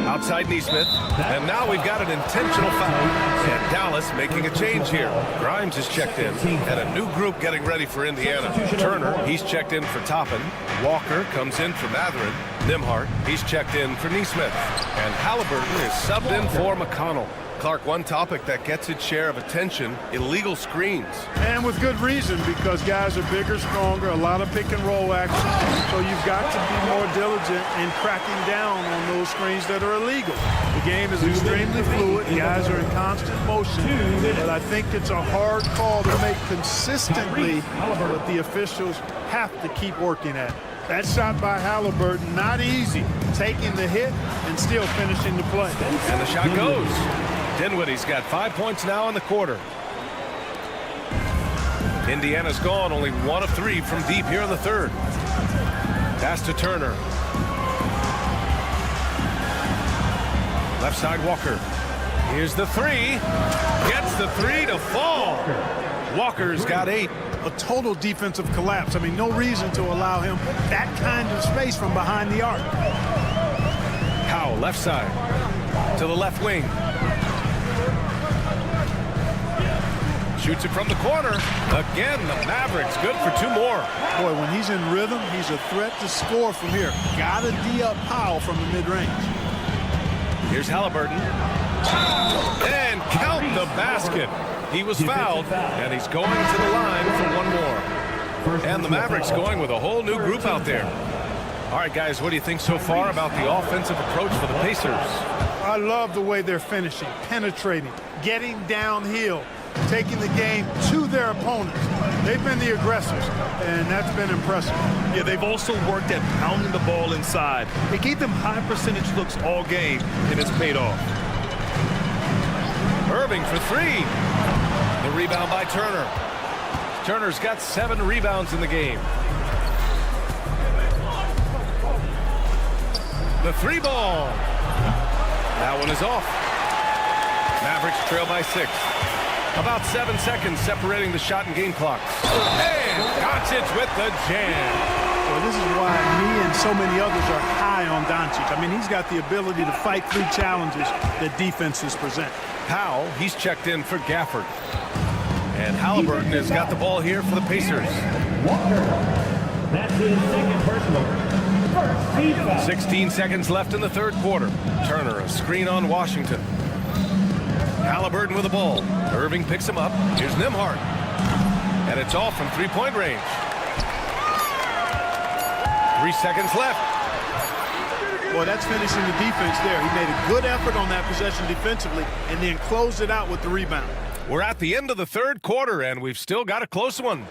Outside Nesmith. And now we've got an intentional foul. And Dallas making a change here. Grimes is checked in. And a new group getting ready for Indiana. Turner, he's checked in for Toppin. Walker comes in for Matherin. Nembhard, he's checked in for Nesmith. And Halliburton is subbed in for McConnell. Clark, one topic that gets its share of attention, illegal screens. And with good reason, because guys are bigger, stronger, a lot of pick and roll action. So you've got to be more diligent in cracking down on those screens that are illegal. The game is extremely fluid. Guys are in constant motion. But I think it's a hard call to make consistently, but the officials have to keep working at it. That shot by Halliburton, not easy. Taking the hit and still finishing the play. And the shot goes. Dinwiddie's got 5 points now in the quarter. Indiana's gone only 1 of 3 from deep here in the third. Pass to Turner. Left side Walker. Here's the 3. Gets the 3 to fall. Walker's got 8. A total defensive collapse. I mean, no reason to allow him that kind of space from behind the arc. Powell, left side. To the left wing. Shoots it from the corner. Again, the Mavericks good for 2 more. Boy, when he's in rhythm, he's a threat to score from here. Gotta D-up Powell from the mid-range. Here's Halliburton. And count the basket. He was fouled, and he's going to the line for 1 more. And the Mavericks going with a whole new group out there. All right, guys, what do you think so far about the offensive approach for the Pacers? I love the way they're finishing, penetrating, getting downhill, taking the game to their opponents. They've been the aggressors, and that's been impressive. Yeah, they've also worked at pounding the ball inside. They gave them high percentage looks all game, and it's paid off. Irving for 3. The rebound by Turner. Turner's got 7 rebounds in the game. The 3 ball. That one is off. Mavericks trail by 6. About 7 seconds separating the shot and game clocks. And Doncic with the jam. Well, this is why me and so many others are high on Doncic. I mean, he's got the ability to fight through challenges that defenses present. Powell, he's checked in for Gafford. And Halliburton has got the ball here for the Pacers. That's his second personal. 16 seconds left in the third quarter. Turner, a screen on Washington. Halliburton with the ball. Irving picks him up. Here's Nembhard. And it's off from 3-point range. 3 seconds left. Boy, that's finishing the defense there. He made a good effort on that possession defensively and then closed it out with the rebound. We're at the end of the third quarter, and we've still got a close one.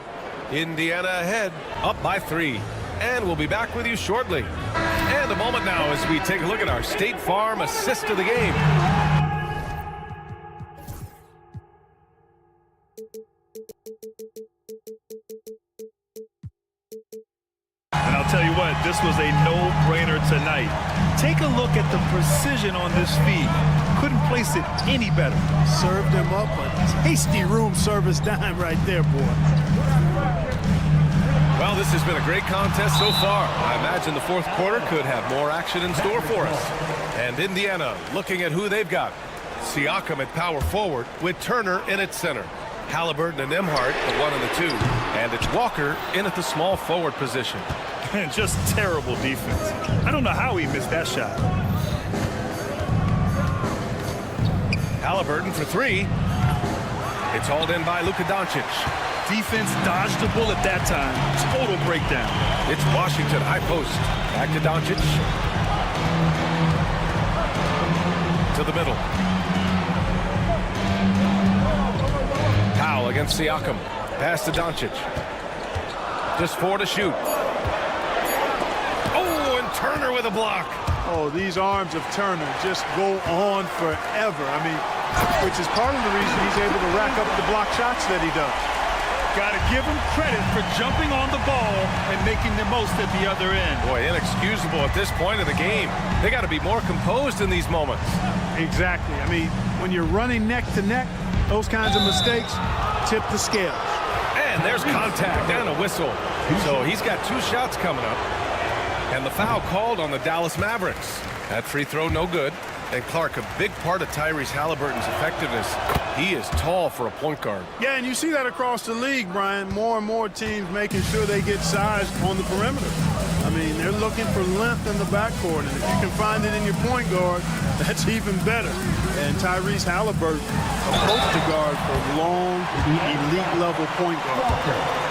Indiana ahead, up by 3. And we'll be back with you shortly. And a moment now as we take a look at our State Farm assist of the game. And I'll tell you what, this was a no-brainer tonight. Take a look at the precision on this feed. Couldn't place it any better. Served him up a tasty room service dime right there, boy. Well, this has been a great contest so far. I imagine the fourth quarter could have more action in store for us. And Indiana looking at who they've got. Siakam at power forward with Turner in at center. Halliburton and Nembhard, the 1 and the 2. And it's Walker in at the small forward position. And just terrible defense. I don't know how he missed that shot. Halliburton for 3. It's hauled in by Luka Doncic. Defense dodged the bullet that time. Total breakdown. It's Washington high post. Back to Doncic. To the middle. Powell against Siakam. Pass to Doncic. Just 4 to shoot. Oh, and Turner with a block. Oh, these arms of Turner just go on forever. I mean, which is part of the reason he's able to rack up the block shots that he does. Got to give him credit for jumping on the ball and making the most at the other end. Boy, inexcusable at this point of the game. They got to be more composed in these moments. Exactly. I mean, when you're running neck to neck, those kinds of mistakes tip the scales. And there's contact and a whistle. So he's got 2 shots coming up. And the foul called on the Dallas Mavericks. That free throw no good. And Clark, a big part of Tyrese Halliburton's effectiveness, he is tall for a point guard. Yeah, and you see that across the league, Brian. More and more teams making sure they get size on the perimeter. I mean, they're looking for length in the backcourt, and if you can find it in your point guard, that's even better. And Tyrese Halliburton approached the guard for long, elite-level point guard.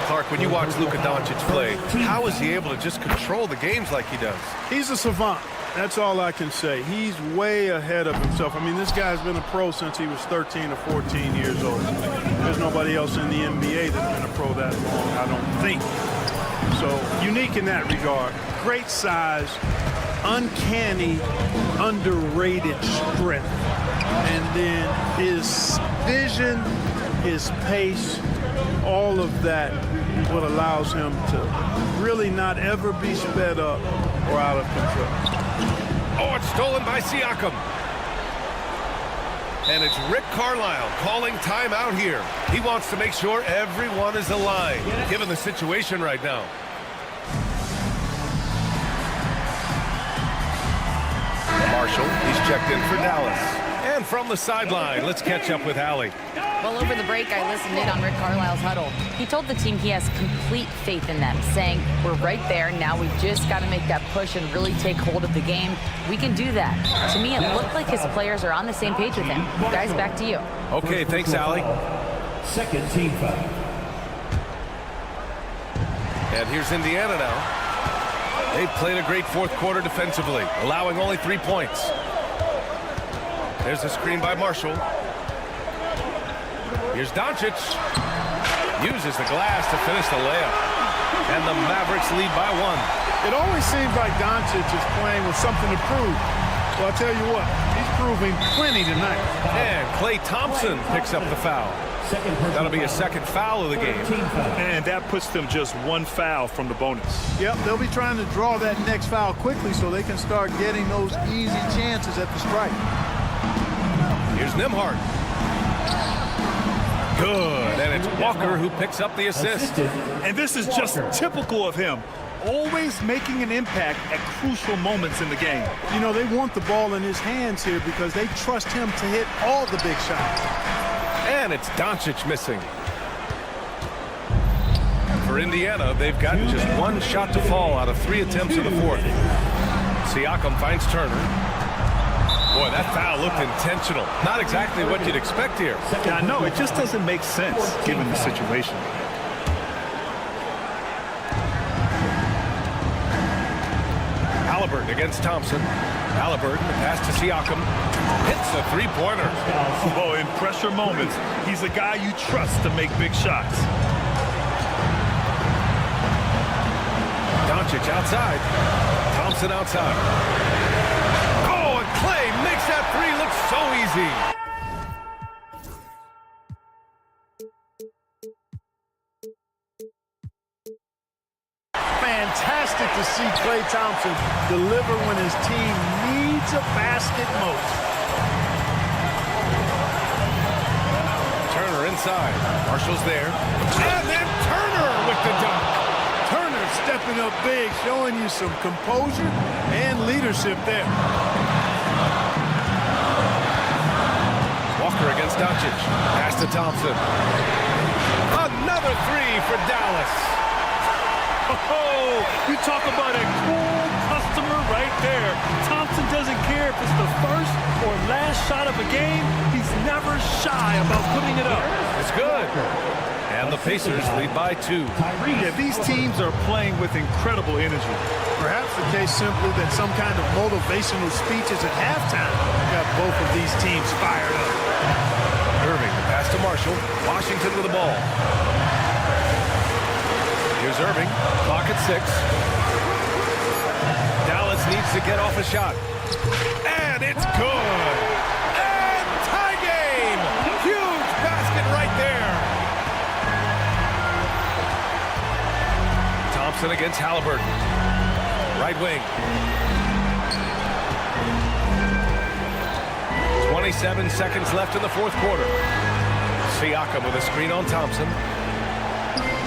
Clark, when you watch Luka Doncic play, how is he able to just control the games like he does? He's a savant. That's all I can say. He's way ahead of himself. I mean, this guy's been a pro since he was 13 or 14 years old. There's nobody else in the NBA that's been a pro that long, I don't think. So, unique in that regard. Great size, uncanny, underrated strength. And then his vision, his pace, all of that is what allows him to really not ever be sped up or out of control. Oh, it's stolen by Siakam. And it's Rick Carlisle calling timeout here. He wants to make sure everyone is aligned, given the situation right now. Marshall, he's checked in for Dallas. And from the sideline, let's catch up with Allie. Well, over the break, I listened in on Rick Carlisle's huddle. He told the team he has complete faith in them, saying, we're right there. Now we've just got to make that push and really take hold of the game. We can do that. To me, it looked like his players are on the same page with him. Guys, back to you. Okay, thanks, Allie. Second team foul. And here's Indiana now. They've played a great fourth quarter defensively, allowing only 3 points. There's a screen by Marshall. Here's Doncic. Uses the glass to finish the layup. And the Mavericks lead by 1. It always seems like Doncic is playing with something to prove. Well, I'll tell you what, he's proving plenty tonight. And Klay Thompson picks up the foul. That'll be a second foul of the game. And that puts them just 1 foul from the bonus. Yep, they'll be trying to draw that next foul quickly so they can start getting those easy chances at the strike. Here's Nembhard. Good, and it's Walker who picks up the assist. And this is just typical of him. Always making an impact at crucial moments in the game. You know, they want the ball in his hands here because they trust him to hit all the big shots. And it's Doncic missing. For Indiana, they've gotten just 1 shot to fall out of 3 attempts in the fourth. Siakam finds Turner. Boy, that foul looked intentional. Not exactly what you'd expect here. Yeah, I know. It just doesn't make sense given the situation. Halliburton against Thompson. Halliburton, the pass to Siakam. Hits a 3-pointer. Oh, in pressure moments, he's a guy you trust to make big shots. Doncic outside. Thompson outside. Klay makes that 3 look so easy. Fantastic to see Klay Thompson deliver when his team needs a basket most. Turner inside. Marshall's there. And then Turner with the dunk. Turner stepping up big, showing you some composure and leadership there. Walker against Doncic. Pass to Thompson. Another three for Dallas. Oh, you talk about a cool customer right there. Thompson doesn't care if it's the first or last shot of a game. He's never shy about putting it up. It's good. And the Pacers lead by 2. Yeah, these teams are playing with incredible energy. Perhaps the case simply that some kind of motivational speeches at halftime got both of these teams fired up. Irving, the pass to Marshall. Washington with the ball. Here's Irving. Clock at 6. Dallas needs to get off a shot. And it's good. And tie game. Huge basket right there. Thompson against Halliburton. Right wing. 27 seconds left in the fourth quarter. Siakam with a screen on Thompson.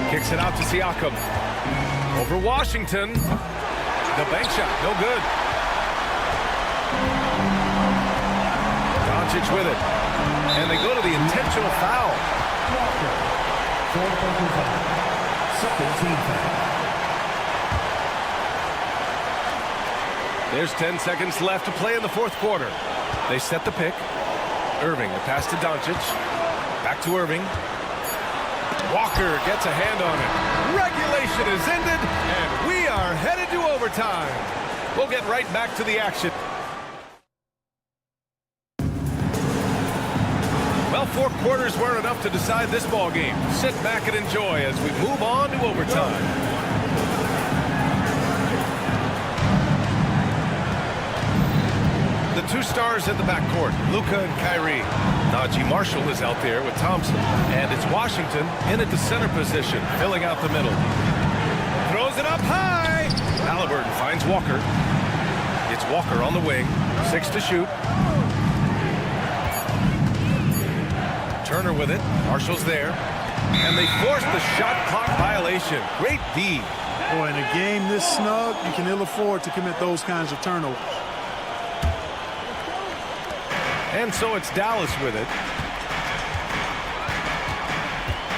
Kicks it out to Siakam. Over Washington. The bank shot, no good. Doncic with it. And they go to the intentional foul. Second team foul. There's 10 seconds left to play in the fourth quarter. They set the pick. Irving, the pass to Doncic. Back to Irving. Walker gets a hand on it. Regulation is ended, and we are headed to overtime. We'll get right back to the action. Well, 4 quarters weren't enough to decide this ball game. Sit back and enjoy as we move on to overtime. The 2 stars at the backcourt, Luka and Kyrie. Najee Marshall is out there with Thompson. And it's Washington in at the center position, filling out the middle. Throws it up high. Halliburton finds Walker. It's Walker on the wing. 6 to shoot. Turner with it. Marshall's there. And they force the shot clock violation. Great D. Boy, in a game this snug, you can ill afford to commit those kinds of turnovers. And so it's Dallas with it.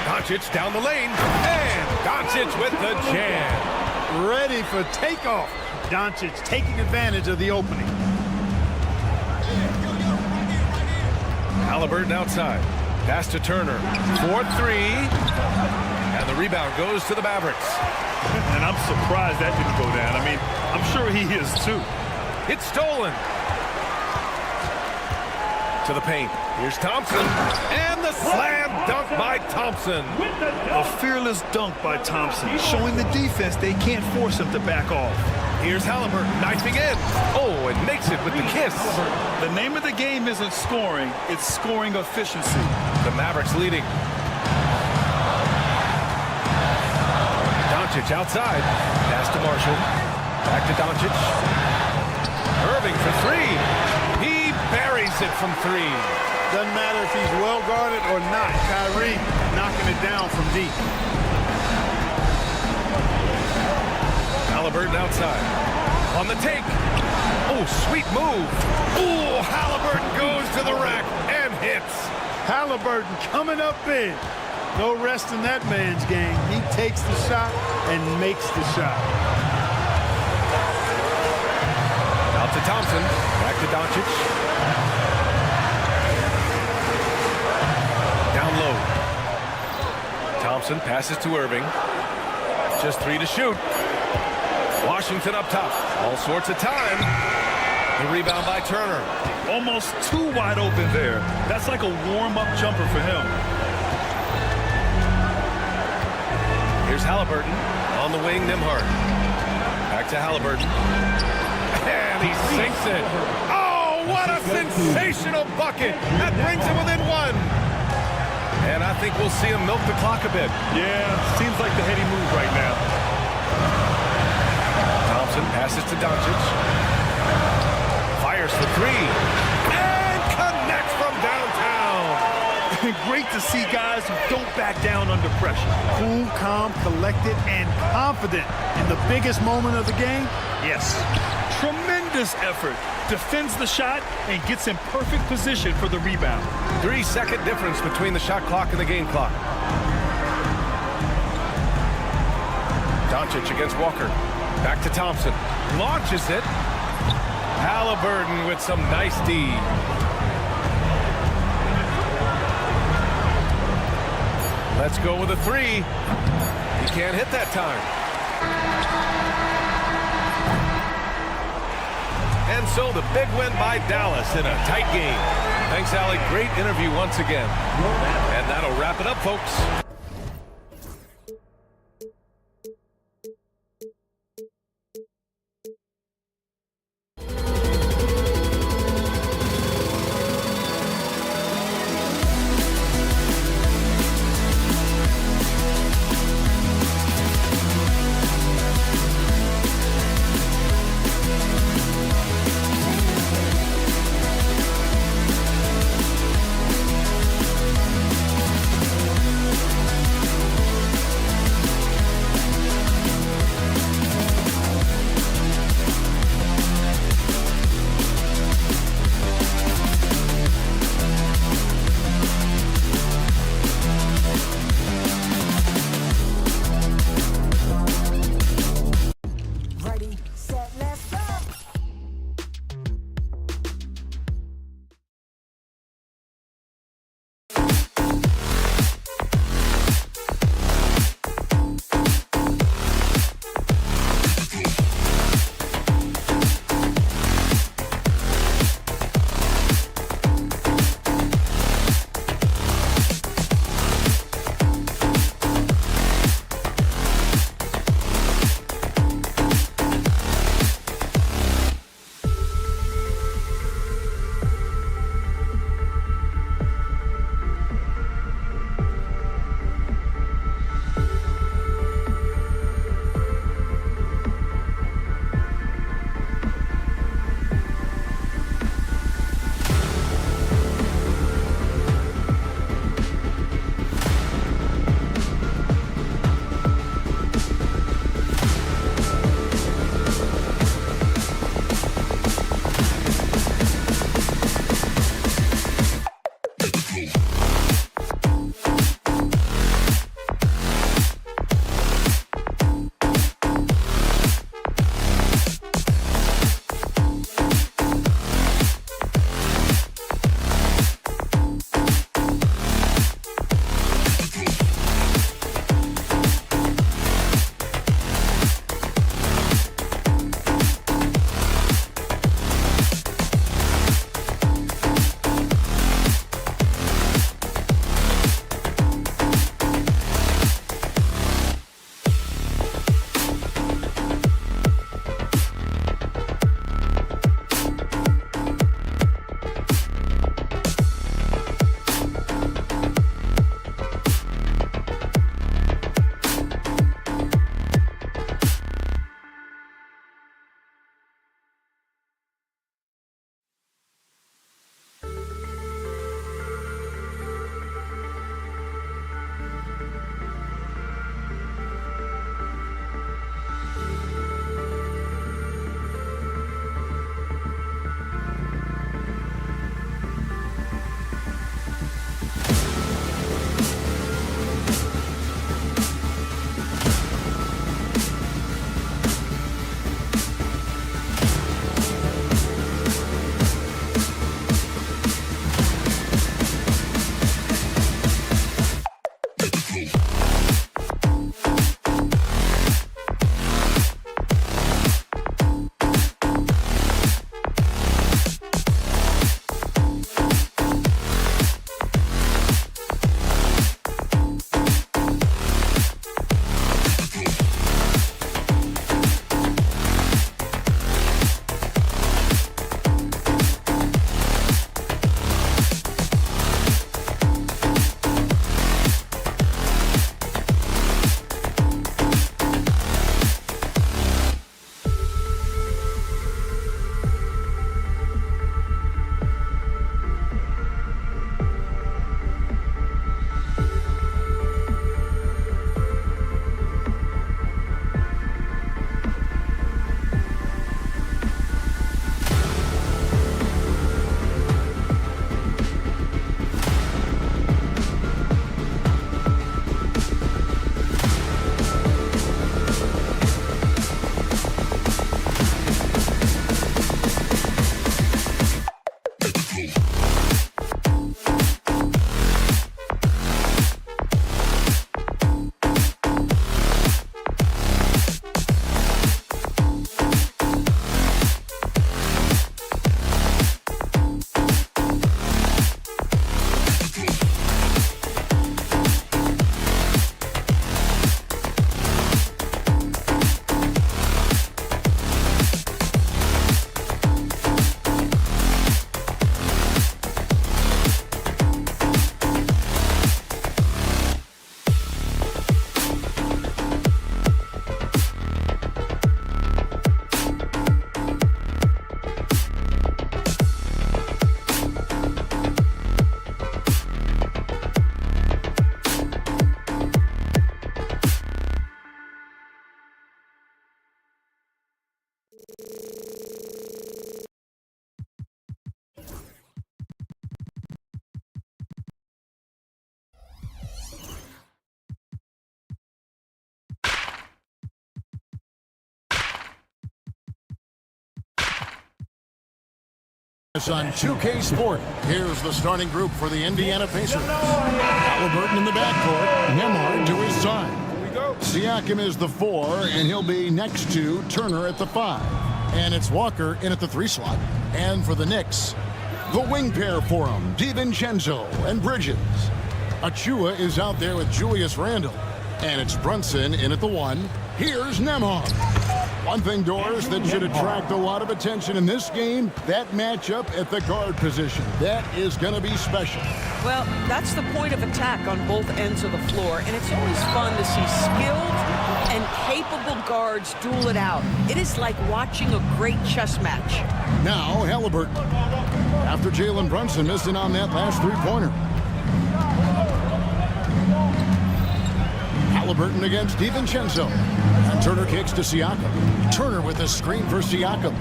Doncic down the lane. And Doncic with the jam. Ready for takeoff. Doncic taking advantage of the opening. Halliburton outside. Pass to Turner. 4-3. And the rebound goes to the Mavericks. And I'm surprised that didn't go down. I mean, I'm sure he is too. It's stolen. To the paint. Here's Thompson. And the slam dunk by Thompson. A fearless dunk by Thompson, showing the defense they can't force him to back off. Here's Halliburton knifing in. Oh, and makes it with the kiss. The name of the game isn't scoring, it's scoring efficiency. The Mavericks leading. Doncic outside. Pass to Marshall. Back to Doncic. Irving for 3. He buries it from 3. Doesn't matter if he's well guarded or not. Kyrie knocking it down from deep. Halliburton outside. On the take. Oh, sweet move. Oh, Halliburton goes to the rack and hits. Halliburton coming up big. No rest in that man's game. He takes the shot and makes the shot. Out to Thompson. Back to Doncic. Down low. Thompson passes to Irving. Just 3 to shoot. Washington up top. All sorts of time. The rebound by Turner. Almost too wide open there. That's like a warm-up jumper for him. Here's Halliburton. On the wing, Nembhard. Back to Halliburton. And he sinks it. Oh, what a sensational bucket. That brings him within 1. And I think we'll see him milk the clock a bit. Yeah, seems like the heady move right now. Thompson passes to Doncic. Fires for 3. And connects from downtown. Great to see guys who don't back down under pressure. Cool, calm, collected, and confident in the biggest moment of the game. Yes. Tremendous tremendous effort, defends the shot, and gets in perfect position for the rebound. 3-second difference between the shot clock and the game clock. Doncic against Walker. Back to Thompson. Launches it. Halliburton with some nice D. Let's go with a three. He can't hit that time. And so the big win by Dallas in a tight game. Thanks, Allie. Great interview once again. And that'll wrap it up, folks. On 2K Sport, here's the starting group for the Indiana Pacers. Halliburton in the backcourt, Nembhard to his side. Siakam is the 4, and he'll be next to Turner at the 5. And it's Walker in at the 3 slot. And for the Knicks, the wing pair for him, DiVincenzo and Bridges. Achua is out there with Julius Randle. And it's Brunson in at the 1. Here's Nembhard. One thing, Doris, that should attract a lot of attention in this game, that matchup at the guard position. That is going to be special. Well, that's the point of attack on both ends of the floor, and it's always fun to see skilled and capable guards duel it out. It is like watching a great chess match. Now, Halliburton. After Jalen Brunson missing on that last three-pointer. Halliburton against DiVincenzo. And Turner kicks to Siakam. Turner with a screen for Siakam.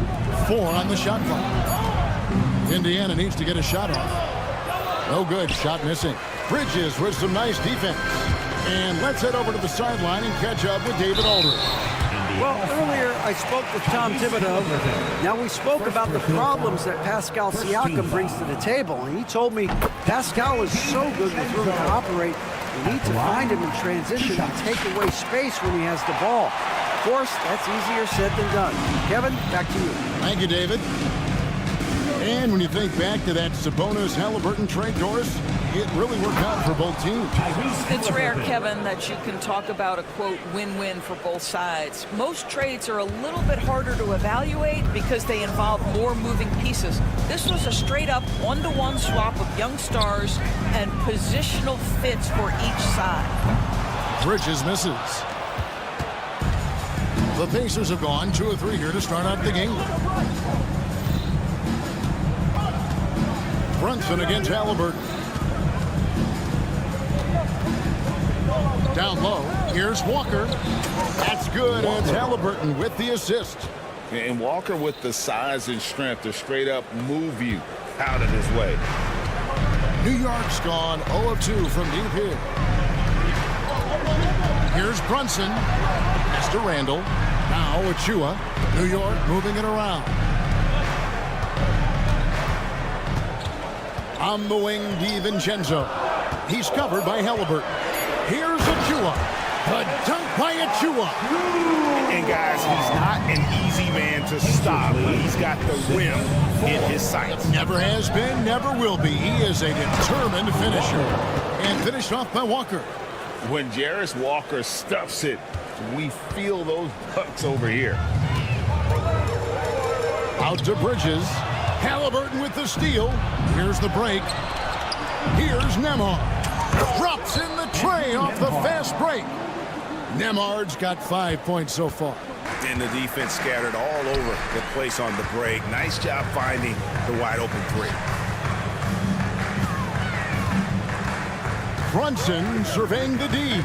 4 on the shot clock. Indiana needs to get a shot off. No good. Shot missing. Bridges with some nice defense. And let's head over to the sideline and catch up with David Aldridge. Well, earlier I spoke with Tom Thibodeau. Now we spoke about the problems that Pascal Siakam brings to the table. And he told me Pascal is so good with room to operate. You need to find him in transition and take away space when he has the ball. Of course, that's easier said than done. Kevin, back to you. Thank you, David. And when you think back to that Sabonis-Halliburton trade, Doris, it really worked out for both teams. It's rare, Kevin, that you can talk about a, quote, win-win for both sides. Most trades are a little bit harder to evaluate because they involve more moving pieces. This was a straight-up one-to-one swap of young stars and positional fits for each side. Bridges misses. The Pacers have gone 2 of 3 here to start out the game. Brunson against Halliburton. Down low, here's Walker. That's good, and it's Halliburton with the assist. And Walker with the size and strength to straight up move you out of his way. New York's gone 0 of 2 from deep here. Here's Brunson. Mr. Randall. Now Achua. New York moving it around. On the wing, DiVincenzo. He's covered by Halliburton. Here's Achua. The dunk by Achua. And guys, he's not an easy man to stop when he's got the rim in his sights. Never has been, never will be. He is a determined finisher. And finished off by Walker. When Jarris Walker stuffs it, we feel those bucks over here. Out to Bridges. Halliburton with the steal. Here's the break. Here's Nembhard. Drops in the tray off the fast break. Nembhard's got 5 points so far. And the defense scattered all over the place on the break. Nice job finding the wide open 3. Brunson surveying the D.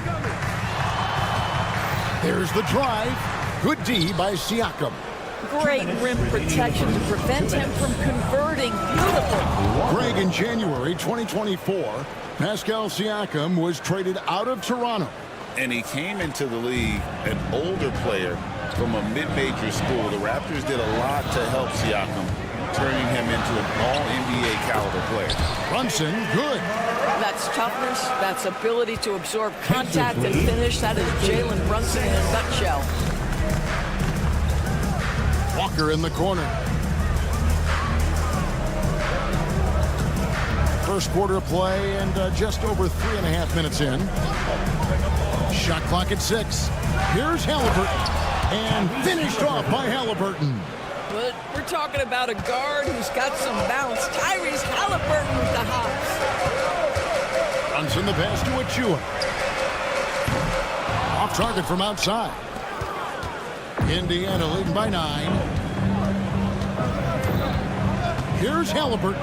There's the drive. Good D by Siakam. Great rim protection to prevent him from converting. Beautiful. Greg, in January 2024, Pascal Siakam was traded out of Toronto. And he came into the league an older player from a mid-major school. The Raptors did a lot to help Siakam, turning him into an all-NBA caliber player. Brunson, good. That's toughness. That's ability to absorb contact and finish. That is Jalen Brunson in a nutshell. Walker in the corner. First quarter of play and just over 3.5 minutes in. Shot clock at 6. Here's Halliburton. And finished off by Halliburton. But we're talking about a guard who's got some bounce. Tyrese Halliburton with the hops. Runs in the pass to Achua. Off target from outside. Indiana leading by 9. Here's Halliburton.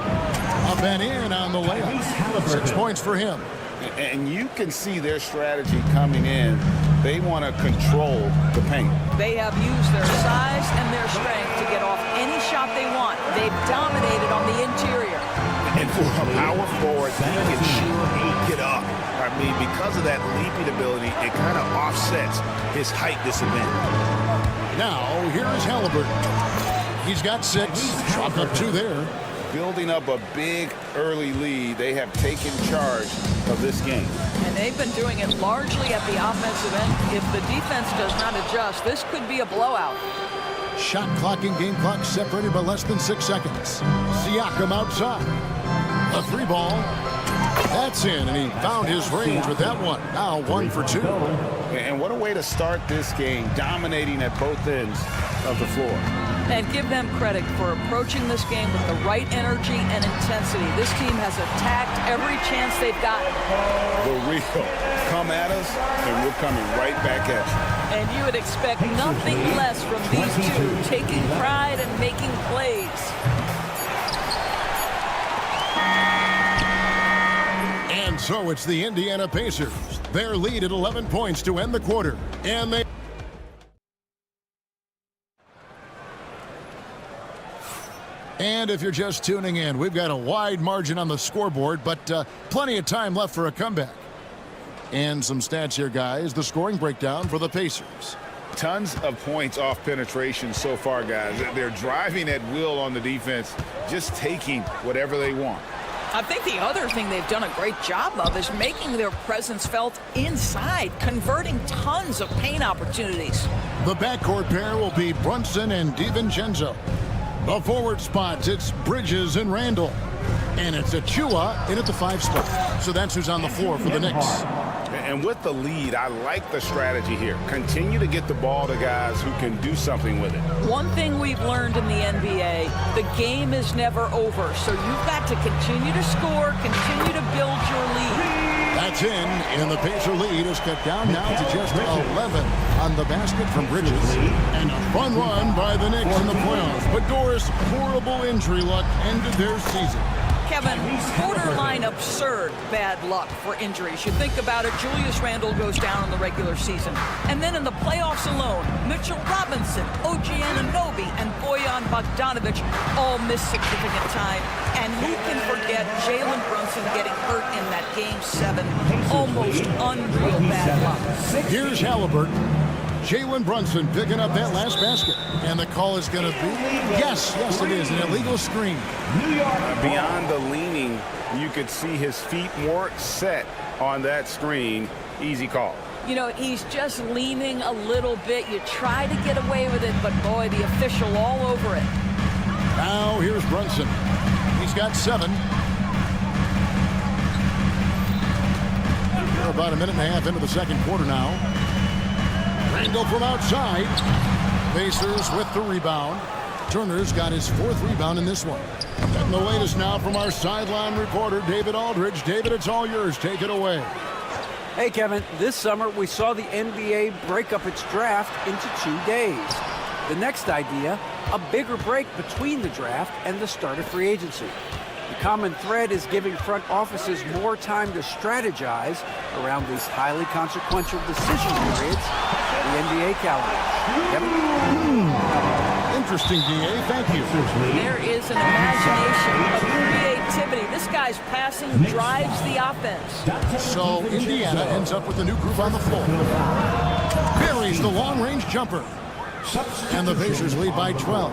Up and in on the layup. 6 points for him. And you can see their strategy coming in. They want to control the paint. They have used their size and their strength to get off any shot they want. They've dominated on the interior. And for a power forward, he can sure get up. I mean, because of that leaping ability, it kind of offsets his height disadvantage. Now, here is Halliburton. He's got 6. Chopped up 2 there. building up a big early lead. They have taken charge of this game. And they've been doing it largely at the offensive end. If the defense does not adjust, this could be a blowout. Shot clock and game clock separated by less than 6 seconds. Siakam outside. A 3 ball. That's in, and he found his range with that one. Now 1 for 2. And what a way to start this game, dominating at both ends of the floor. And give them credit for approaching this game with the right energy and intensity. This team has attacked every chance they've gotten. The real come at us, and we're coming right back at you. And you would expect nothing less from these two, taking pride and making plays. And so it's the Indiana Pacers. Their lead at 11 points to end the quarter. And they... And if you're just tuning in, we've got a wide margin on the scoreboard, but plenty of time left for a comeback. And some stats here, guys. The scoring breakdown for the Pacers. Tons of points off penetration so far, guys. They're driving at will on the defense, just taking whatever they want. I think the other thing they've done a great job of is making their presence felt inside, converting tons of paint opportunities. The backcourt pair will be Brunson and DiVincenzo. The forward spots, it's Bridges and Randall. And it's Achua in at the 5 spot. So that's who's on the floor for the Knicks. And with the lead, I like the strategy here. Continue to get the ball to guys who can do something with it. One thing we've learned in the NBA, the game is never over. So you've got to continue to score, continue to build your lead. That's in, and the Pacer lead is cut down now to just 11 on the basket from Bridges. And a fun run by the Knicks in the playoffs. But Doris, horrible injury luck ended their season. Kevin, borderline absurd bad luck for injuries. You think about it, Julius Randle goes down in the regular season. And then in the playoffs alone, Mitchell Robinson, OG Anunoby, and Bojan Bogdanovic all miss significant time. And who can forget Jalen Brunson getting hurt in that Game 7? Almost unreal bad luck. Here's Halliburton. Jalen Brunson picking up that last basket. And the call is going to be, yes, it is, an illegal screen. Beyond the leaning, you could see his feet more set on that screen. Easy call. You know, he's just leaning a little bit. You try to get away with it, but boy, the official all over it. Now here's Brunson. He's got 7. We're about a minute and a half into the second quarter now. Randall from outside. Pacers with the rebound. Turner's got his 4th rebound in this one. And the latest now from our sideline reporter, David Aldridge. David, it's all yours. Take it away. Hey, Kevin, this summer we saw the NBA break up its draft into 2 days. The next idea, a bigger break between the draft and the start of free agency. The common thread is giving front offices more time to strategize around these highly consequential decision periods, the NBA calendar. Kevin? Interesting, DA. Thank you. There is an imagination of creativity. This guy's passing drives the offense. So Indiana ends up with a new group on the floor. Buries the long-range jumper. And the Pacers lead by 12.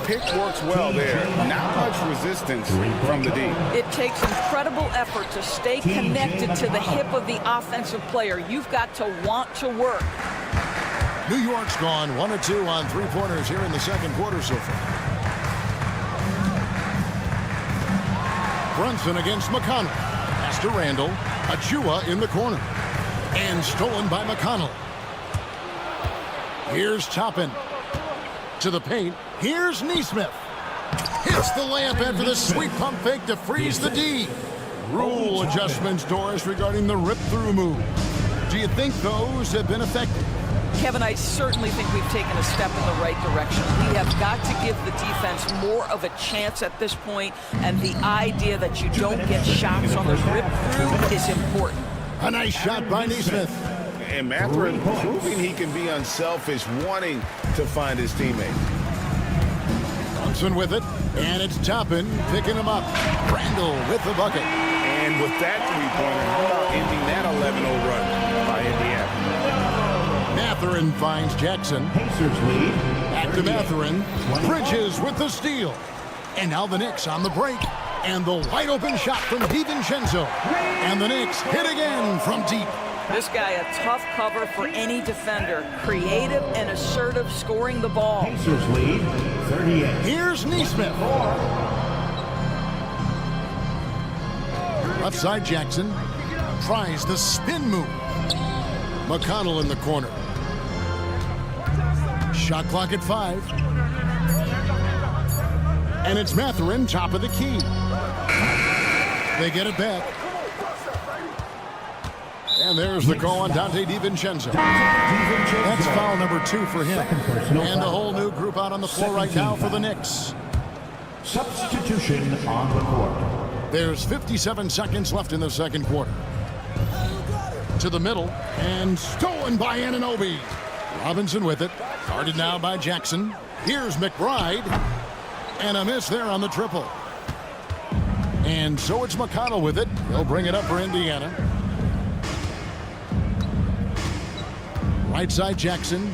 Pick works well there. Not much resistance from the D. It takes incredible effort to stay connected to the hip of the offensive player. You've got to want to work. New York's gone 1 of 2 on 3-pointers here in the second quarter so far. Brunson against McConnell. Pass to Randall. Achua in the corner. And stolen by McConnell. Here's Toppin. To the paint. Here's Nesmith. Hits the layup after the sweet pump fake to freeze the D. Rule adjustments, Doris, regarding the rip-through move. Do you think those have been effective? Kevin, I certainly think we've taken a step in the right direction. We have got to give the defense more of a chance at this point, and the idea that you don't get shots on the rip-through is important. A nice shot by Nesmith. And Mathurin proving he can be unselfish, wanting to find his teammate. Brunson with it, and it's Toppin picking him up. Randall with the bucket. And with that three-pointer, how about ending that 11-0 run by Indiana? Mathurin finds Jackson. Pacers lead. Back to Mathurin. Bridges with the steal. And now the Knicks on the break. And the wide open shot from DiVincenzo. And the Knicks hit again from deep. This guy, a tough cover for any defender. Creative and assertive scoring the ball. Pacers lead 38. Here's Nesmith. Left side Jackson tries the spin move. McConnell in the corner. Shot clock at 5. And it's Mathurin, top of the key. They get it back. And there's the call on Dante DiVincenzo. That's foul number 2 for him. And a whole new group out on the floor right now for the Knicks. Substitution on the court. There's 57 seconds left in the second quarter. To the middle, and stolen by Anunoby. Robinson with it. Guarded now by Jackson. Here's McBride. And a miss there on the triple. And so it's McConnell with it. He'll bring it up for Indiana. Right side Jackson.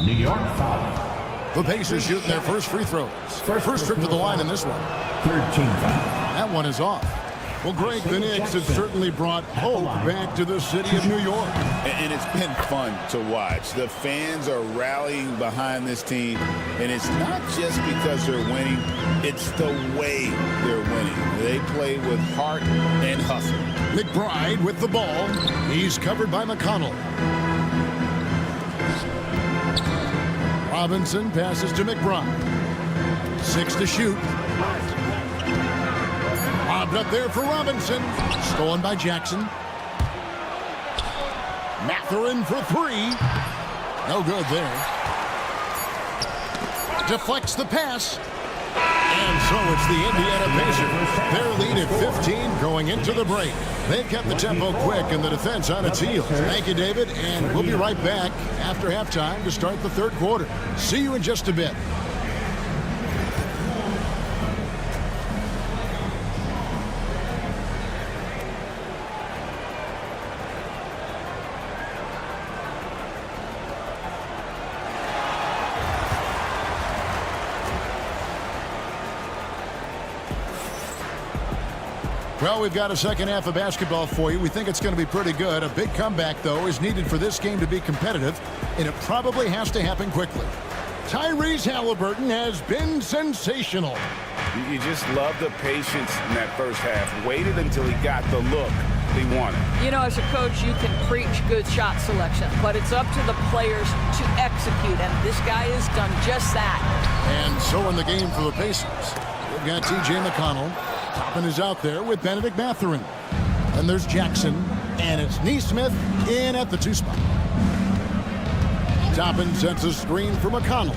New York foul. The Pacers shooting their first free throws. First trip to the line in this one. 13 foul. That one is off. Well, Greg, the Knicks have certainly brought hope back to the city of New York. And it's been fun to watch. The fans are rallying behind this team, and it's not just because they're winning, it's the way they're winning. They play with heart and hustle. McBride with the ball. He's covered by McConnell. Robinson passes to McBride. 6 to shoot. Lobbed up there for Robinson. Stolen by Jackson. Mathurin for 3. No good there. Deflects the pass. And so it's the Indiana Pacers. Their lead at 15 going into the break. They've kept the tempo quick and the defense on its heels. Thank you, David, and we'll be right back after halftime to start the third quarter. See you in just a bit. Well, we've got a second half of basketball for you. We think it's going to be pretty good. A big comeback, though, is needed for this game to be competitive, and it probably has to happen quickly. Tyrese Halliburton has been sensational. You just love the patience in that first half. Waited until he got the look he wanted. You know, as a coach, you can preach good shot selection, but it's up to the players to execute, and this guy has done just that. And so in the game for the Pacers, we've got T.J. McConnell. Toppin is out there with Benedict Mathurin. And there's Jackson, and it's Nesmith in at the 2 spot. Toppin sets a screen for McConnell.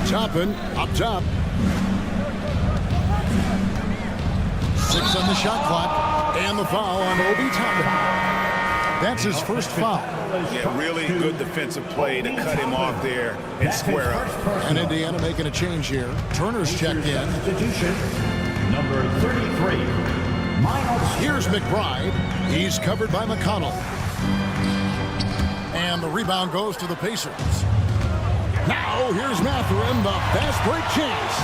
Toppin up top. 6 on the shot clock, and the foul on Obi Toppin. That's his first foul. Yeah, really good defensive play to cut him off there and square up. And Indiana making a change here. Turner's checked in. Number 33. Here's McBride. He's covered by McConnell. And the rebound goes to the Pacers. Now here's Mathurin, the fast break chance.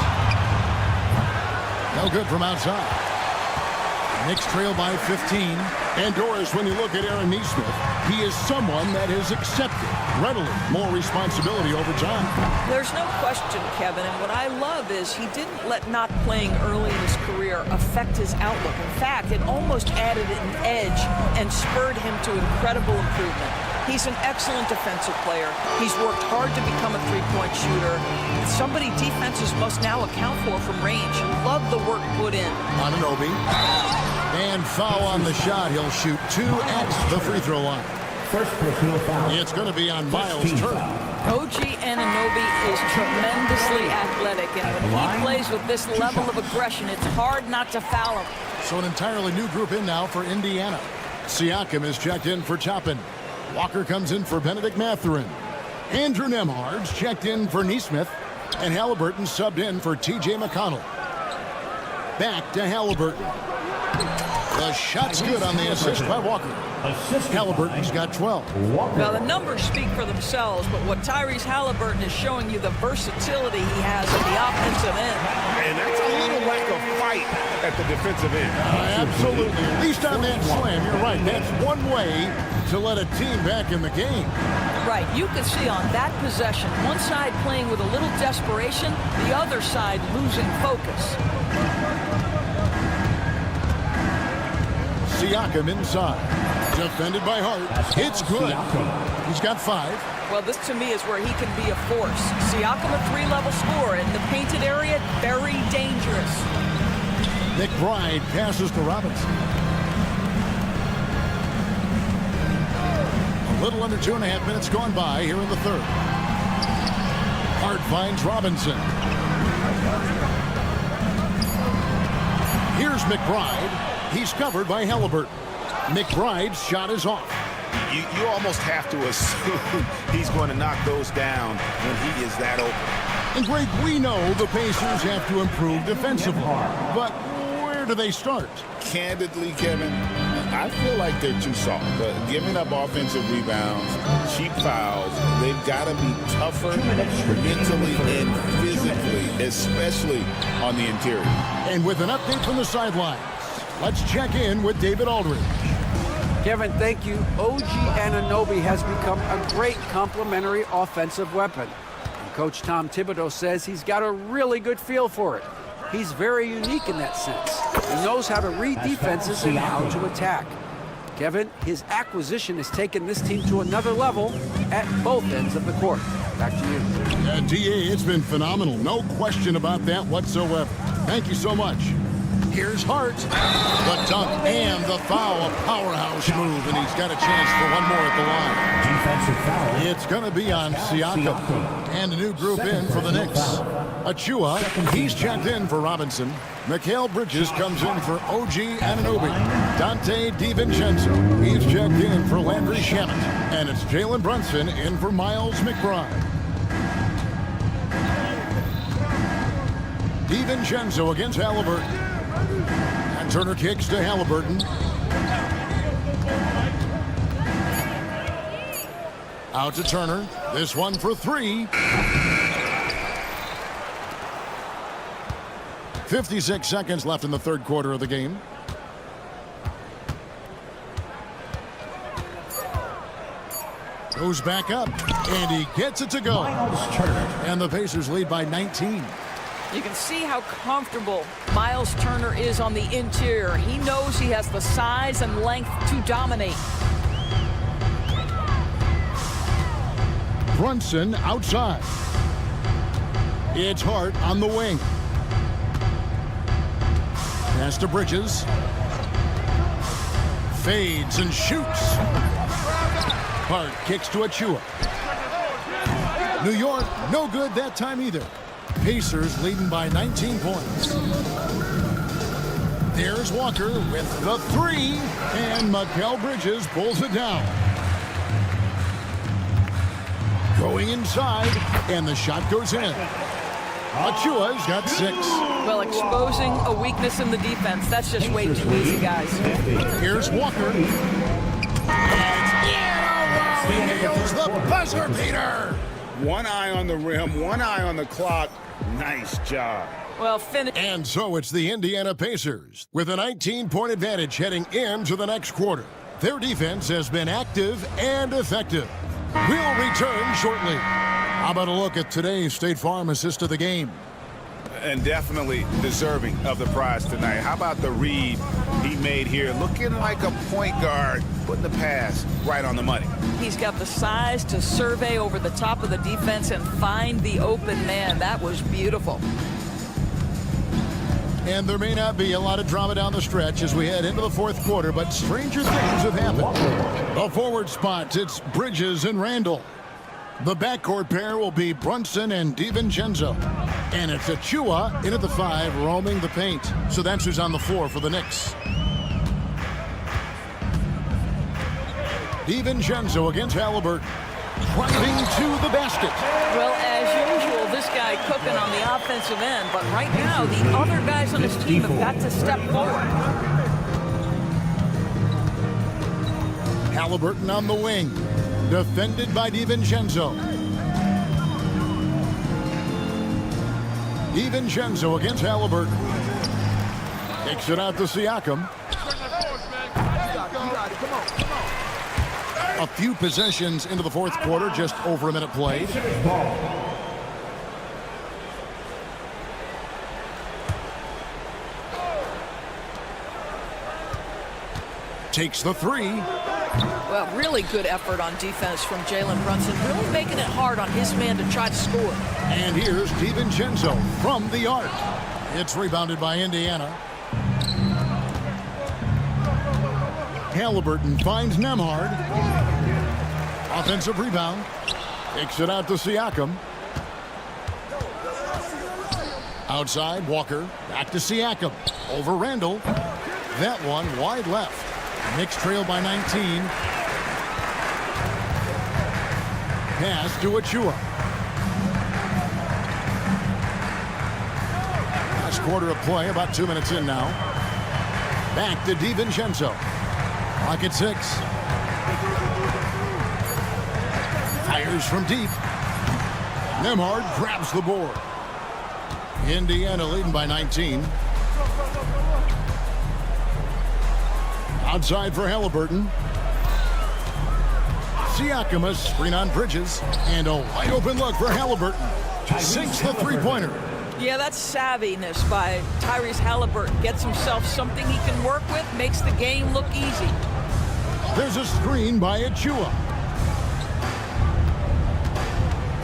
No good from outside. Knicks trail by 15. And Doris, when you look at Aaron Nesmith, he is someone that has accepted readily more responsibility over time. There's no question, Kevin, and what I love is he didn't let not playing early in his career affect his outlook. In fact, it almost added an edge and spurred him to incredible improvement. He's an excellent defensive player. He's worked hard to become a three-point shooter. It's somebody defenses must now account for from range. Love the work put in. Anunoby. And foul on the shot. He'll shoot 2 at the free throw line. First personal foul. It's going to be on Miles Turner. OG Anunoby is tremendously athletic, and when he plays with this level of aggression, it's hard not to foul him. So an entirely new group in now for Indiana. Siakam is checked in for Toppin. Walker comes in for Benedict Mathurin. Andrew Nembhard's checked in for Nesmith. And Halliburton subbed in for T.J. McConnell. Back to Halliburton. The shot's good on the assist by Walker. Halliburton's got 12. Well, the numbers speak for themselves, but what Tyrese Halliburton is showing you the versatility he has at the offensive end. And that's a little lack of fight at the defensive end. Absolutely. At least on that slam, you're right. That's one way to let a team back in the game. Right. You can see on that possession, one side playing with a little desperation, the other side losing focus. Siakam inside. Defended by Hart. It's good. He's got 5. Well, this to me is where he can be a force. Siakam, a 3-level scorer in the painted area, very dangerous. McBride passes to Robinson. A little under 2.5 minutes gone by here in the third. Hart finds Robinson. Here's McBride. He's covered by Halliburton. McBride's shot is off. You almost have to assume he's going to knock those down when he is that open. And Greg, we know the Pacers have to improve defensively. But where do they start? Candidly, Kevin, I feel like they're too soft. Giving up offensive rebounds, cheap fouls, they've got to be tougher mentally and physically, especially on the interior. And with an update from the sidelines, let's check in with David Aldridge. Kevin, thank you. OG Anunoby has become a great complementary offensive weapon. And Coach Tom Thibodeau says he's got a really good feel for it. He's very unique in that sense. He knows how to read defenses and how to attack. Kevin, his acquisition has taken this team to another level at both ends of the court. Back to you. DA, it's been phenomenal. No question about that whatsoever. Thank you so much. Here's Hart. The dunk and the foul. A powerhouse move, and he's got a chance for one more at the line. Defensive foul. It's going to be on Siakam. And a new group in for the Knicks. Achua, he's checked in for Robinson. Mikal Bridges comes in for OG Anunoby. Dante DiVincenzo, he's checked in for Landry Shamet. And it's Jalen Brunson in for Miles McBride. DiVincenzo against Halliburton. And Turner kicks to Halliburton. Out to Turner. This one for 3. 56 seconds left in the third quarter of the game. Goes back up, and he gets it to go. And the Pacers lead by 19. You can see how comfortable Miles Turner is on the interior. He knows he has the size and length to dominate. Brunson outside. It's Hart on the wing. Pass to Bridges. Fades and shoots. Hart kicks to Achua. New York, no good that time either. Pacers leading by 19 points. There's Walker with the 3, and Mikal Bridges pulls it down. Going inside, and the shot goes in. Achua's got 6. Well, exposing a weakness in the defense, that's just way too easy, guys. Here's Walker. And he nails the buzzer beater. One eye on the rim, one eye on the clock. Nice job. Well, finish. And so it's the Indiana Pacers with a 19-point advantage heading into the next quarter. Their defense has been active and effective. We'll return shortly. How about a look at today's State Farm assist of the game? And definitely deserving of the prize tonight. How about the read he made here? Looking like a point guard, putting the pass right on the money. He's got the size to survey over the top of the defense and find the open man. That was beautiful. And there may not be a lot of drama down the stretch as we head into the fourth quarter, but stranger things have happened. The forward spots, it's Bridges and Randall. The backcourt pair will be Brunson and DiVincenzo. And it's Achua in at the 5, roaming the paint. So that's who's on the floor for the Knicks. DiVincenzo against Halliburton. Driving to the basket. Well, as usual, this guy cooking on the offensive end. But right now, the other guys on his team have got to step forward. Halliburton on the wing. Defended by DiVincenzo. DiVincenzo against Halliburton. Takes it out to Siakam. A few possessions into the fourth quarter, just over a minute played. Takes the three. Well, really good effort on defense from Jalen Brunson, really making it hard on his man to try to score. And here's DiVincenzo from the arc. It's rebounded by Indiana. Halliburton finds Nembhard. Offensive rebound. Takes it out to Siakam. Outside, Walker. Back to Siakam. Over Randall. That one wide left. Knicks trail by 19. Pass to Achua. Last quarter of play, about 2 minutes in now. Back to DiVincenzo. Clock at 6. Fires from deep. Nembhard grabs the board. Indiana leading by 19. Outside for Halliburton. Siakam, a screen on Bridges. And a wide open look for Halliburton. Sinks the three-pointer. Yeah, that's savviness by Tyrese Halliburton. Gets himself something he can work with, makes the game look easy. There's a screen by Achua.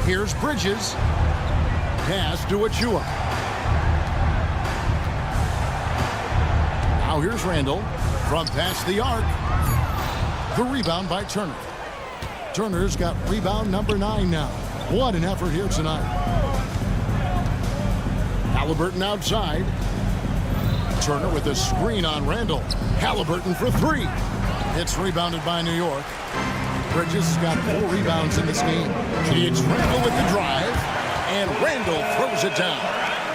Here's Bridges. Pass to Achua. Now here's Randall. From past the arc. The rebound by Turner. Turner's got rebound number 9 now. What an effort here tonight. Halliburton outside. Turner with a screen on Randall. Halliburton for 3. It's rebounded by New York. Bridges has got 4 rebounds in this game. It's Randall with the drive. And Randall throws it down.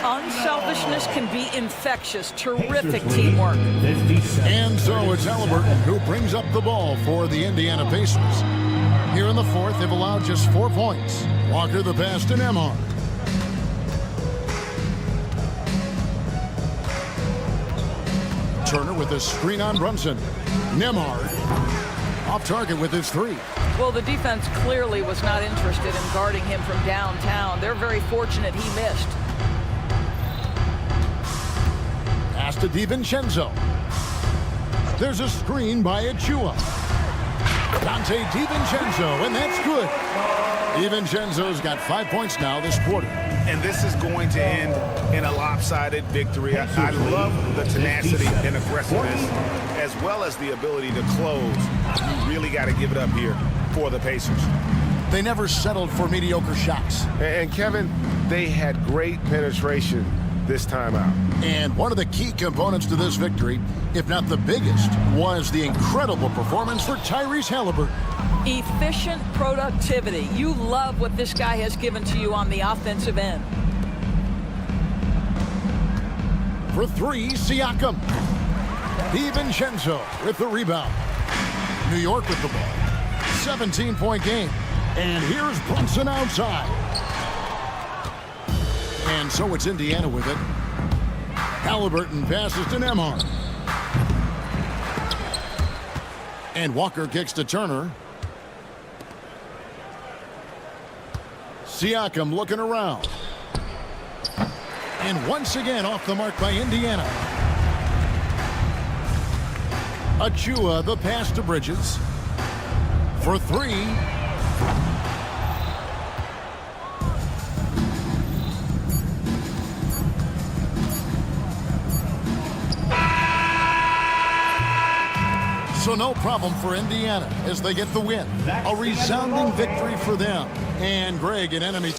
Unselfishness can be infectious. Terrific teamwork. And so it's Halliburton who brings up the ball for the Indiana Pacers. Here in the fourth, they've allowed just 4 points. Walker the pass to Nembhard. Turner with a screen on Brunson. Nembhard off target with his 3. Well, the defense clearly was not interested in guarding him from downtown. They're very fortunate he missed. Pass to DiVincenzo. There's a screen by Achua. Dante DiVincenzo, and that's good. DiVincenzo's got 5 points now this quarter. And this is going to end in a lopsided victory. I love the tenacity and aggressiveness, as well as the ability to close. You really got to give it up here for the Pacers. They never settled for mediocre shots. And Kevin, they had great penetration this time out. And one of the key components to this victory, if not the biggest, was the incredible performance for Tyrese Halliburton. Efficient productivity. You love what this guy has given to you on the offensive end. For 3, Siakam. DiVincenzo with the rebound. New York with the ball. 17-point game. And here's Brunson outside. And so it's Indiana with it. Halliburton passes to Nembhard. And Walker kicks to Turner. Siakam looking around. And once again off the mark by Indiana. Achua the pass to Bridges. For 3. So no problem for Indiana as they get the win. A resounding victory for them. And Greg, an enemy.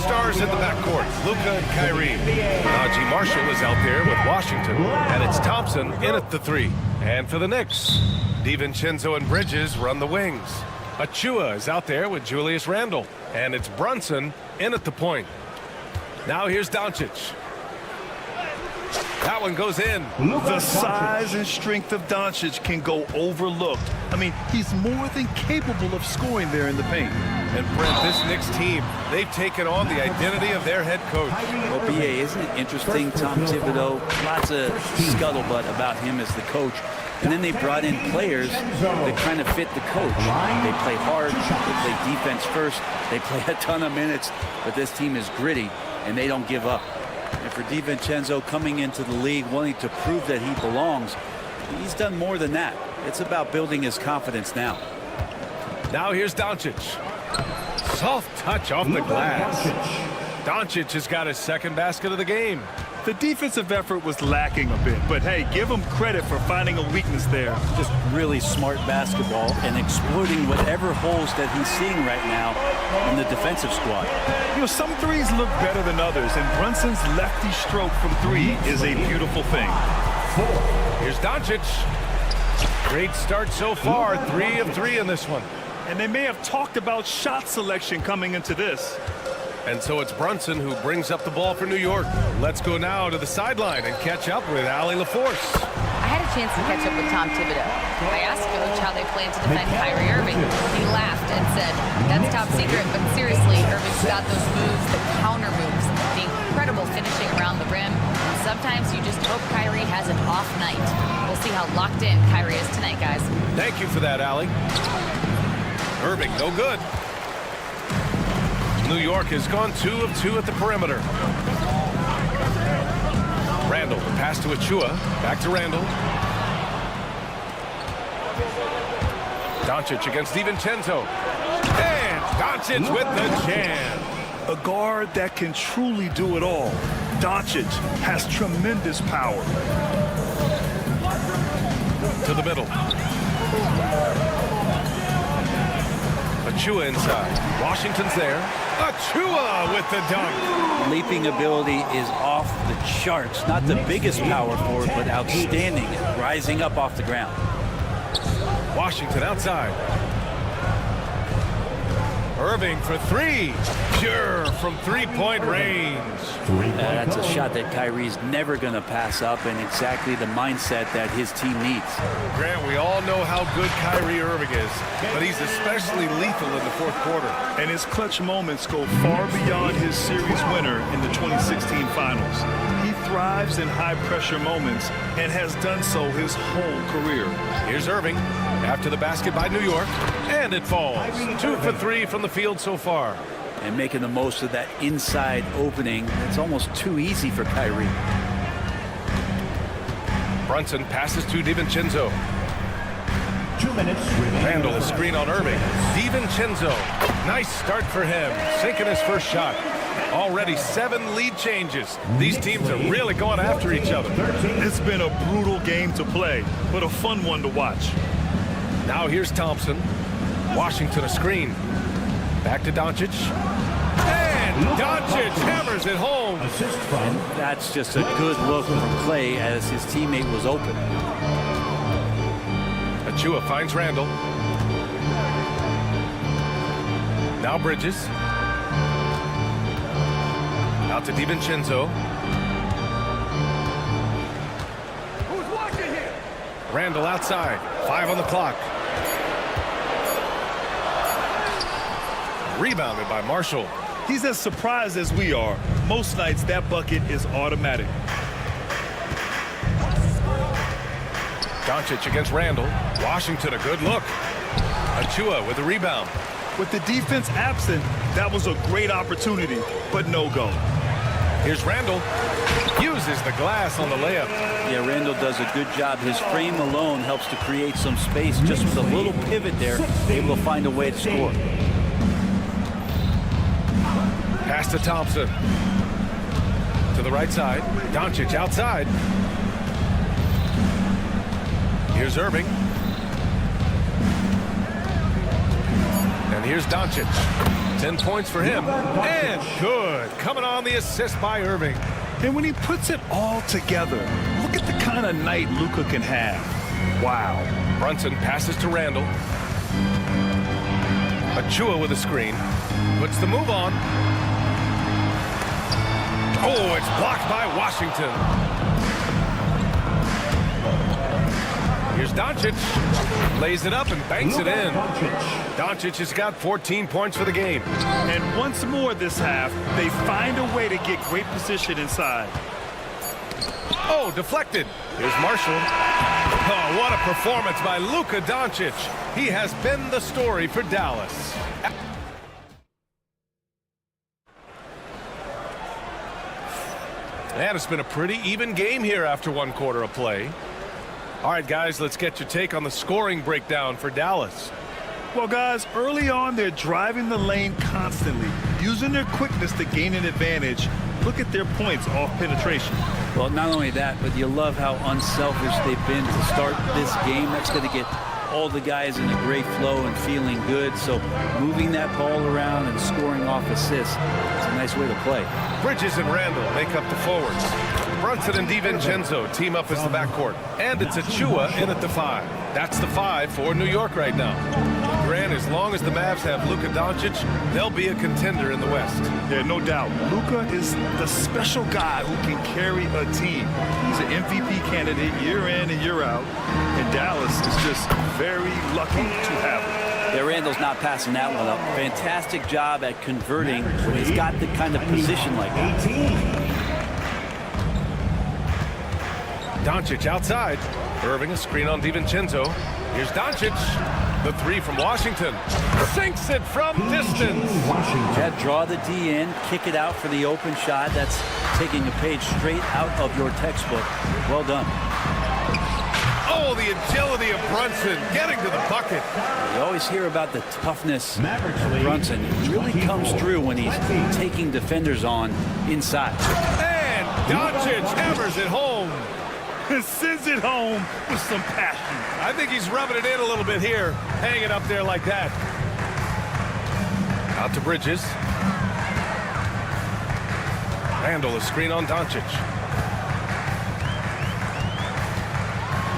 stars in the backcourt, Luka and Kyrie. Najee Marshall is out there with Washington, and it's Thompson in at the 3. And for the Knicks, DiVincenzo and Bridges run the wings. Achua is out there with Julius Randle, and it's Brunson in at the point. Now here's Doncic. That one goes in. The size and strength of Doncic can go overlooked. I mean, he's more than capable of scoring there in the paint. And Brent, this Knicks team, they've taken on the identity of their head coach. Well, B.A., isn't it interesting? Tom Thibodeau, lots of scuttlebutt about him as the coach. And then they brought in players that kind of fit the coach. They play hard, they play defense first, they play a ton of minutes, but this team is gritty, and they don't give up. And for DiVincenzo coming into the league wanting to prove that he belongs, he's done more than that. It's about building his confidence now. Now here's Doncic. Soft touch off the glass. Doncic has got his second basket of the game. The defensive effort was lacking a bit, but hey, give him credit for finding a weakness there. Just really smart basketball and exploiting whatever holes that he's seeing right now in the defensive squad. You know, some threes look better than others, and Brunson's lefty stroke from 3 is a beautiful thing. Here's Doncic. Great start so far, 3 of 3 in this one. And they may have talked about shot selection coming into this. And so it's Brunson who brings up the ball for New York. Let's go now to the sideline and catch up with Allie LaForce. I had a chance to catch up with Tom Thibodeau. I asked Coach how they plan to defend Kyrie Irving. He laughed and said, "That's top secret, but seriously, Irving's got those moves, the counter moves, the incredible finishing around the rim. And sometimes you just hope Kyrie has an off night." We'll see how locked in Kyrie is tonight, guys. Thank you for that, Allie. Irving, no good. New York has gone 2 of 2 at the perimeter. Randle, pass to Achua. Back to Randle. Doncic against DiVincenzo. And Doncic with the jam. A guard that can truly do it all. Doncic has tremendous power. To the middle. Achua inside. Washington's there. Achua with the dunk. Leaping ability is off the charts. Not the biggest power forward, but outstanding, rising up off the ground. Washington outside. Irving for 3. Pure from 3-point range. That's a shot that Kyrie's never going to pass up, and exactly the mindset that his team needs. Grant, we all know how good Kyrie Irving is, but he's especially lethal in the fourth quarter. And his clutch moments go far beyond his series winner in the 2016 finals. He thrives in high-pressure moments and has done so his whole career. Here's Irving after the basket by New York, and it falls. 2 for 3 from the field so far. And making the most of that inside opening. It's almost too easy for Kyrie. Brunson passes to DiVincenzo. 2 minutes remaining. Randle, a screen on Irving. DiVincenzo, nice start for him, sinking his first shot. Already 7 lead changes. These teams are really going after each other. It's been a brutal game to play, but a fun one to watch. Now here's Thompson. Washington a screen. Back to Doncic. And Doncic hammers it home. And that's just a good look from Clay as his teammate was open. Achua finds Randle. Now Bridges. Out to DiVincenzo. Who's watching here? Randle outside. 5 on the clock. Rebounded by Marshall. He's as surprised as we are. Most nights that bucket is automatic. Doncic against Randle. Washington a good look. Achua with the rebound. With the defense absent, that was a great opportunity, but no go. Here's Randle. Uses the glass on the layup. Yeah, Randle does a good job. His frame alone helps to create some space. Just with a little pivot there, able to find a way to score. Pass to Thompson. To the right side. Doncic outside. Here's Irving. And here's Doncic. 10 points for him. And good. Coming on the assist by Irving. And when he puts it all together, look at the kind of night Luka can have. Wow. Brunson passes to Randall. Achua with a screen. Puts the move on. Oh, it's blocked by Washington. Here's Doncic. Lays it up and banks it in. Doncic has got 14 points for the game. And once more this half, they find a way to get great position inside. Oh, deflected. Here's Marshall. Oh, what a performance by Luka Doncic. He has been the story for Dallas. And it's been a pretty even game here after one quarter of play. All right, guys, let's get your take on the scoring breakdown for Dallas. Well, guys, early on, they're driving the lane constantly, using their quickness to gain an advantage. Look at their points off penetration. Well, not only that, but you love how unselfish they've been to start this game. That's going to get all the guys in a great flow and feeling good. So moving that ball around and scoring off assists, it's a nice way to play. Bridges and Randall make up the forwards. Brunson and DiVincenzo team up as the backcourt. And it's Achua in at the 5. That's the 5 for New York right now. Grant, as long as the Mavs have Luka Doncic, they'll be a contender in the West. Yeah, no doubt. Luka is the special guy who can carry a team. He's an MVP candidate year in and year out. And Dallas is just very lucky to have him. Yeah, Randall's not passing that one up. Fantastic job at converting when he's got the kind of position like that. Doncic outside. Irving a screen on DiVincenzo. Here's Doncic. The 3 from Washington. Sinks it from distance. Yeah, draw the D in, kick it out for the open shot. That's taking a page straight out of your textbook. Well done. Oh, the agility of Brunson getting to the bucket. You always hear about the toughness of Brunson. It really comes through when he's taking defenders on inside. And Doncic hammers it home. Sends it home with some passion. I think he's rubbing it in a little bit here. Hang it up there like that. Out to Bridges. Randall a screen on Doncic.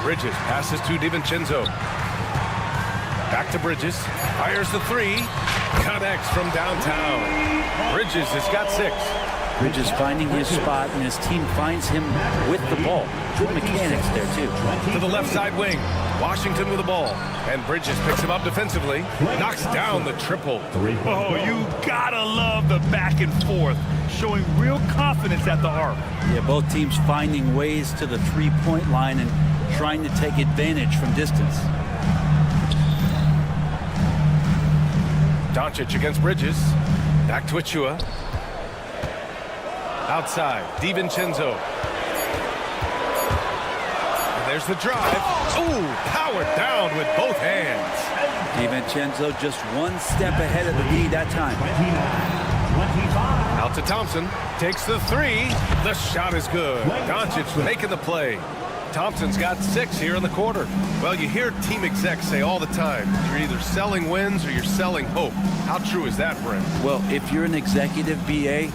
Bridges passes to DiVincenzo. Back to Bridges. Fires the 3. Connects from downtown. Bridges has got 6. Bridges finding his spot, and his team finds him with the ball. Good mechanics there, too. To the left side wing. Washington with the ball. And Bridges picks him up defensively. Knocks down the triple. Oh, you gotta love the back and forth. Showing real confidence at the arc. Yeah, both teams finding ways to the three-point line and trying to take advantage from distance. Doncic against Bridges. Back to Achua. Outside, DiVincenzo. And there's the drive. Ooh, powered down with both hands. DiVincenzo just one step ahead of the D that time. Out to Thompson. Takes the 3. The shot is good. Doncic making the play. Thompson's got 6 here in the quarter. Well, you hear team execs say all the time, you're either selling wins or you're selling hope. How true is that, Brent? Well, if you're an executive BA,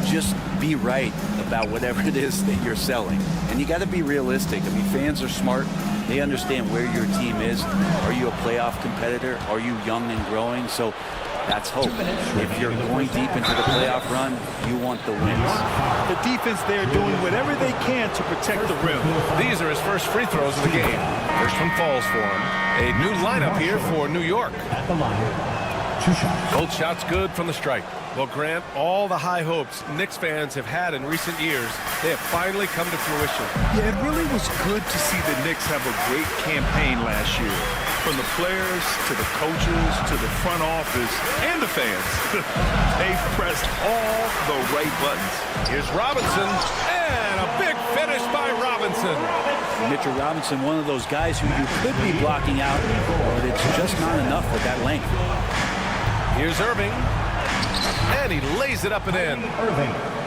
just be right about whatever it is that you're selling. And you got to be realistic. I mean, fans are smart. They understand where your team is. Are you a playoff competitor? Are you young and growing? So that's hope. If you're going deep into the playoff run, you want the wins. The defense there doing whatever they can to protect the rim. These are his first free throws of the game. First one falls for him. A new lineup here for New York. At the line, 2 shots. Both shots good from the stripe. Well, Grant, all the high hopes Knicks fans have had in recent years, they have finally come to fruition. Yeah, it really was good to see the Knicks have a great campaign last year. From the players to the coaches to the front office and the fans. They've pressed all the right buttons. Here's Robinson, and a big finish by Robinson. Mitchell Robinson, one of those guys who you could be blocking out, but it's just not enough with that length. Here's Irving, and he lays it up and in.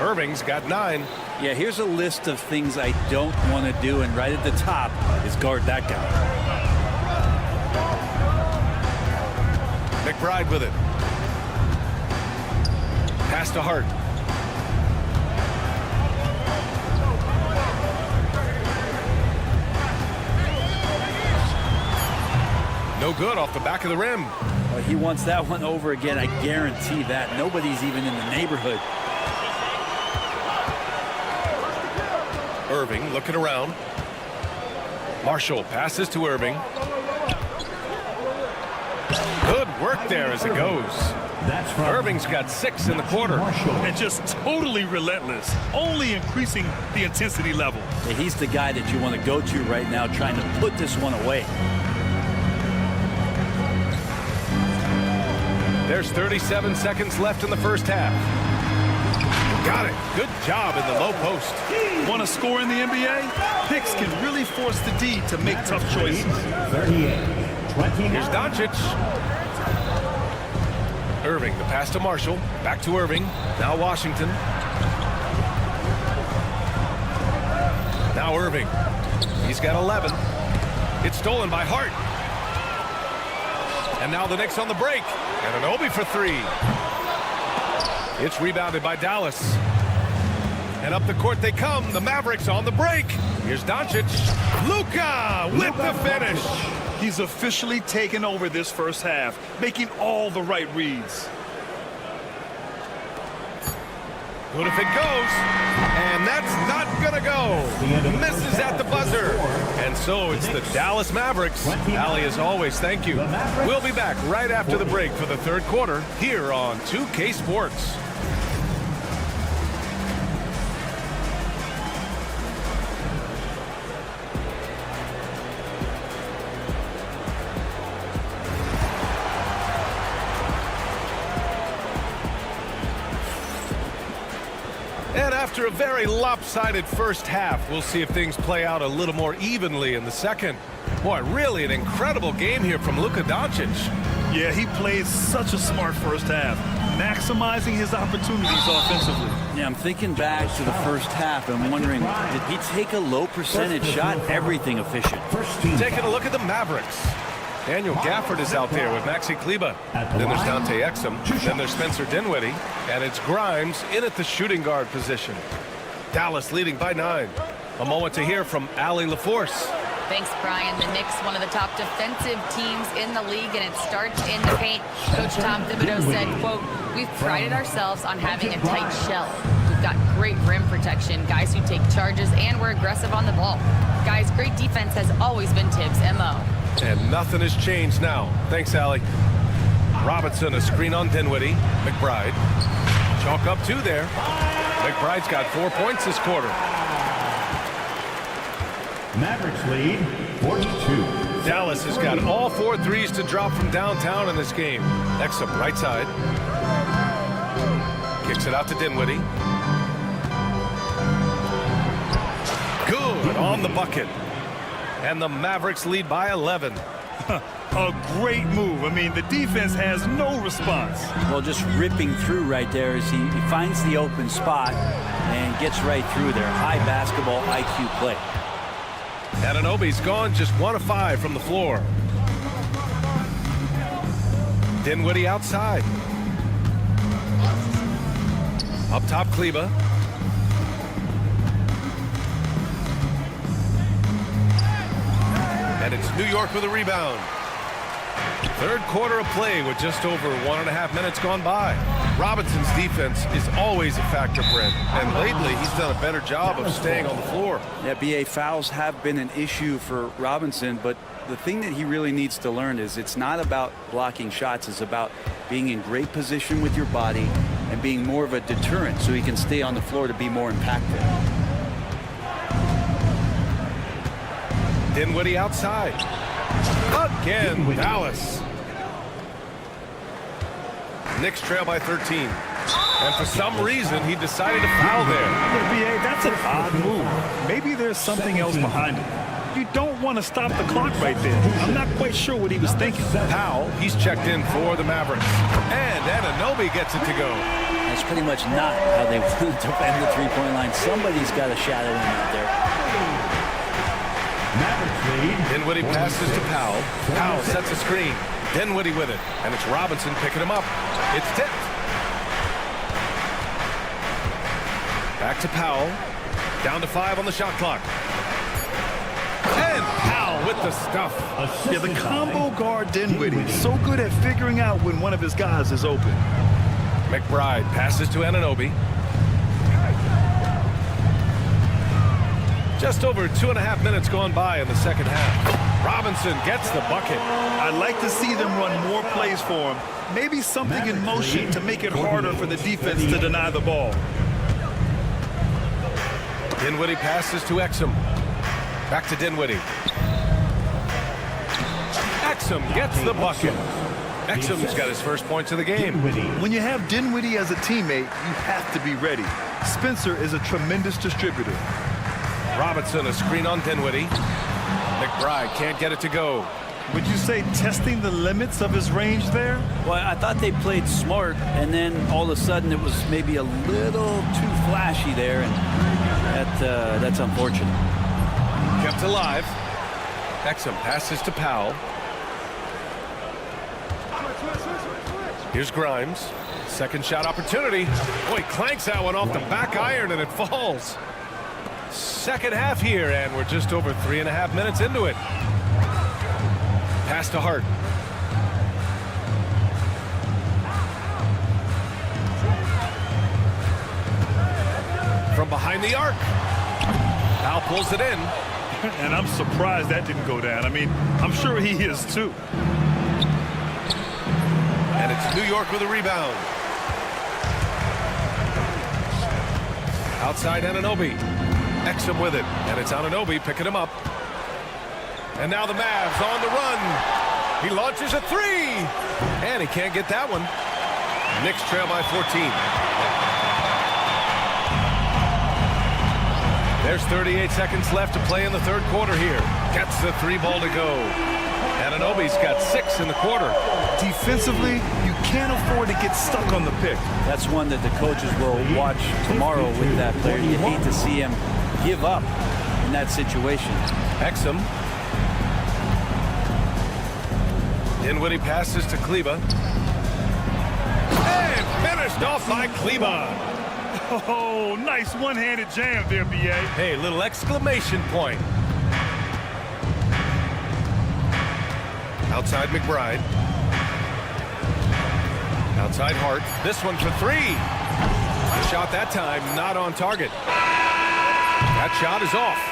Irving's got 9. Yeah, here's a list of things I don't want to do, and right at the top is guard that guy. McBride with it. Pass to Hart. No good off the back of the rim. Well, he wants that one over again. I guarantee that. Nobody's even in the neighborhood. Irving looking around. Marshall passes to Irving. Good work there as it goes. Irving's got 6 in the quarter. And just totally relentless, only increasing the intensity level. Yeah, he's the guy that you want to go to right now, trying to put this one away. There's 37 seconds left in the first half. Got it. Good job in the low post. Want to score in the NBA? Picks can really force the D to make tough choices. 38. Here's Doncic. Irving, the pass to Marshall. Back to Irving. Now Washington. Now Irving. He's got 11. It's stolen by Hart. And now the Knicks on the break. And an Obi for 3. It's rebounded by Dallas. And up the court they come. The Mavericks on the break. Here's Doncic. Luka with the finish. He's officially taken over this first half, making all the right reads. Good if it goes. And that's not going to go. Misses at the buzzer. And so it's the Dallas Mavericks. Allie, as always, thank you. We'll be back right after the break for the third quarter here on 2K Sports. And after a very lopsided first half, we'll see if things play out a little more evenly in the second. Boy, really an incredible game here from Luka Doncic. Yeah, he played such a smart first half, maximizing his opportunities offensively. Yeah, I'm thinking back to the first half. I'm wondering, did he take a low percentage shot? Everything efficient. Taking a look at the Mavericks. Daniel Gafford is out there with Maxi Kleber. Then there's Dante Exum. Then there's Spencer Dinwiddie. And it's Grimes in at the shooting guard position. Dallas leading by 9. A moment to hear from Allie LaForce. Thanks, Brian. The Knicks, one of the top defensive teams in the league, and it starts in the paint. Coach Tom Thibodeau said, quote, "We've prided ourselves on having a tight shell. We've got great rim protection, guys who take charges, and we're aggressive on the ball. Guys, great defense has always been Tibbs' MO." And nothing has changed now. Thanks, Allie. Robinson, a screen on Dinwiddie. McBride. Chalk up 2 there. McBride's got 4 points this quarter. Mavericks lead 42. Dallas has got all 4 threes to drop from downtown in this game. Exum, right side. Kicks it out to Dinwiddie. Good on the bucket. And the Mavericks lead by 11. A great move. I mean, the defense has no response. Well, just ripping through right there as he finds the open spot and gets right through there. High basketball IQ play. Anunoby's gone just 1 of 5 from the floor. Dinwiddie outside. Up top, Kleber. And it's New York with a rebound. Third quarter of play with just over 1.5 minutes gone by. Robinson's defense is always a factor, Brent. And lately, he's done a better job of staying on the floor. Yeah, BA, fouls have been an issue for Robinson, but the thing that he really needs to learn is it's not about blocking shots. It's about being in great position with your body and being more of a deterrent so he can stay on the floor to be more impactful. Dinwiddie outside. Again, Dallas. Knicks trail by 13. And for some reason, he decided to foul there. Yeah, BA, that's an odd move. Maybe there's something else behind it. You don't want to stop the clock right there. I'm not quite sure what he was thinking. Powell, he's checked in for the Mavericks. And Anunoby gets it to go. That's pretty much not how they want to defend the three-point line. Somebody's got to shadow him out there. Dinwiddie passes to Powell. Powell sets a screen. Dinwiddie with it. And it's Robinson picking him up. It's tipped. Back to Powell. Down to 5 on the shot clock. And Powell with the stuff. Yeah, the combo guard Dinwiddie, so good at figuring out when one of his guys is open. McBride passes to Anunoby. Just over 2.5 minutes gone by in the second half. Robinson gets the bucket. I'd like to see them run more plays for him. Maybe something in motion to make it harder for the defense to deny the ball. Dinwiddie passes to Exum. Back to Dinwiddie. Exum gets the bucket. Exum's got his first points of the game. When you have Dinwiddie as a teammate, you have to be ready. Spencer is a tremendous distributor. Robinson, a screen on Dinwiddie. McBride can't get it to go. Would you say testing the limits of his range there? Well, I thought they played smart, and then all of a sudden it was maybe a little too flashy there, and that's unfortunate. Kept alive. Exum passes to Powell. Here's Grimes. Second shot opportunity. Boy, clanks that one off the back iron, and it falls. Second half here, and we're just over 3.5 minutes into it. Pass to Hart. From behind the arc. Powell pulls it in. And I'm surprised that didn't go down. I mean, I'm sure he is too. And it's New York with a rebound. Outside Anunoby. Exum with it. And it's Anunoby picking him up. And now the Mavs on the run. He launches a three. And he can't get that one. Knicks trail by 14. There's 38 seconds left to play in the third quarter here. Gets the 3 ball to go. Anunoby's got 6 in the quarter. Defensively, you can't afford to get stuck on the pick. That's one that the coaches will watch tomorrow with that player. You hate to see him give up in that situation. Exum. Dinwiddie passes to Kleba. And finished off by Kleba. Oh, nice one-handed jam there, B.A. Hey, little exclamation point. Outside McBride. Outside Hart. This one for 3. Shot that time, not on target. That shot is off.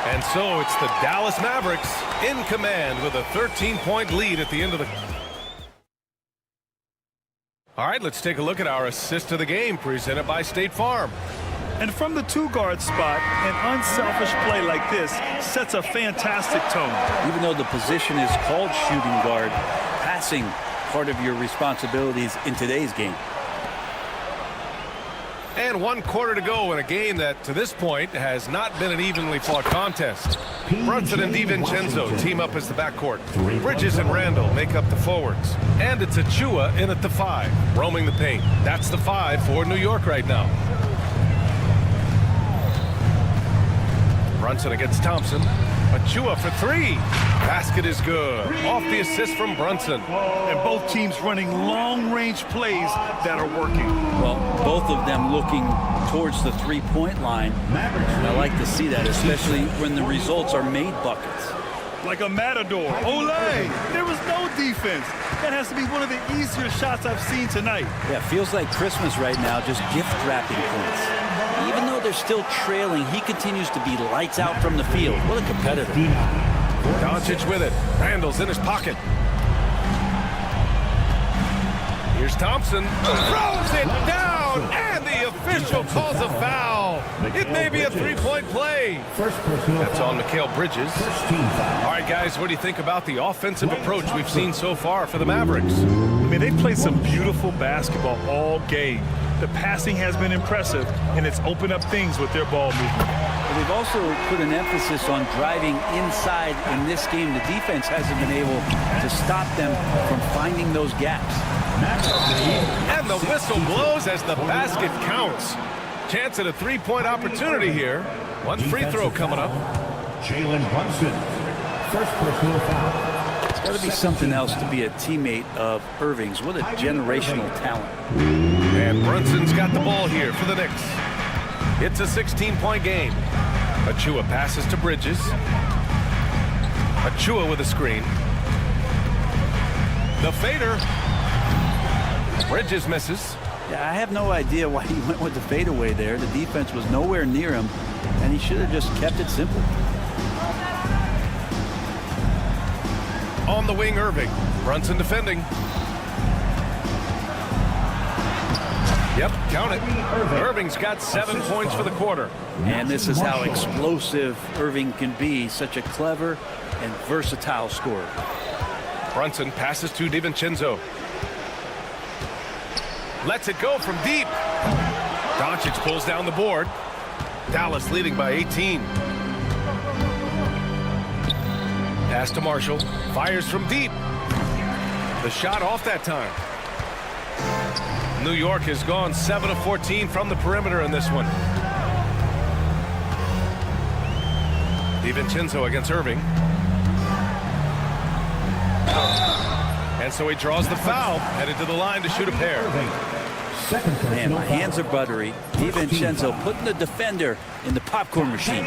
And so it's the Dallas Mavericks in command with a 13-point lead at the end of the... All right, let's take a look at our assist of the game presented by State Farm. And from the 2-guard spot, an unselfish play like this sets a fantastic tone. Even though the position is called shooting guard, passing part of your responsibilities in today's game. And 1 quarter to go in a game that, to this point, has not been an evenly fought contest. Brunson and DiVincenzo team up as the backcourt. Bridges and Randall make up the forwards. And it's Achua in at the 5, roaming the paint. That's the 5 for New York right now. Brunson against Thompson. Achua for 3. Basket is good. Off the assist from Brunson. And both teams running long-range plays that are working. Well, both of them looking towards the 3-point line. And I like to see that, especially when the results are made buckets. Like a matador. Olay! There was no defense. That has to be one of the easier shots I've seen tonight. Yeah, feels like Christmas right now, just gift wrapping points. Even though they're still trailing, he continues to be lights out from the field. What a competitor. Tonci with it. Randall's in his pocket. Here's Thompson. Throws it down, and the official calls a foul. It may be a 3-point play. That's on Mikal Bridges. All right, guys, what do you think about the offensive approach we've seen so far for the Mavericks? I mean, they've played some beautiful basketball all game. The passing has been impressive, and it's opened up things with their ball movement. They've also put an emphasis on driving inside in this game. The defense hasn't been able to stop them from finding those gaps. And the whistle blows as the basket counts. Chance at a 3-point opportunity here. 1 free throw coming up. Jalen Brunson, first personal foul. It's got to be something else to be a teammate of Irving's. What a generational talent. And Brunson's got the ball here for the Knicks. It's a 16-point game. Achua passes to Bridges. Achua with a screen. The fader. Bridges misses. Yeah, I have no idea why he went with the fadeaway there. The defense was nowhere near him, and he should have just kept it simple. On the wing, Irving. Brunson defending. Yep, count it. Irving's got 7 points for the quarter. And this is how explosive Irving can be. Such a clever and versatile scorer. Brunson passes to DiVincenzo. Lets it go from deep. Doncic pulls down the board. Dallas leading by 18. Pass to Marshall. Fires from deep. The shot off that time. New York has gone 7 of 14 from the perimeter in this one. DiVincenzo against Irving. And so he draws the foul, headed to the line to shoot a pair. Man, my hands are buttery. DiVincenzo putting the defender in the popcorn machine.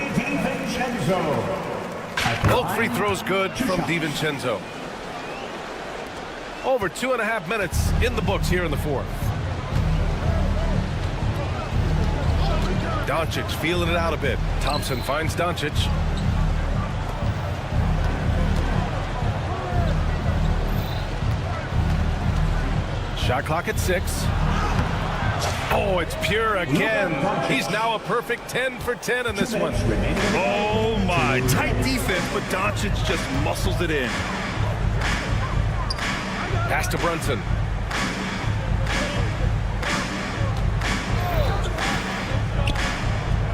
Both free throws good from DiVincenzo. Over 2.5 minutes in the books here in the fourth. Doncic feeling it out a bit. Thompson finds Doncic. Shot clock at 6. Oh, it's pure again. He's now a perfect 10 for 10 in this one. Oh, my. Tight defense, but Doncic just muscles it in. Pass to Brunson.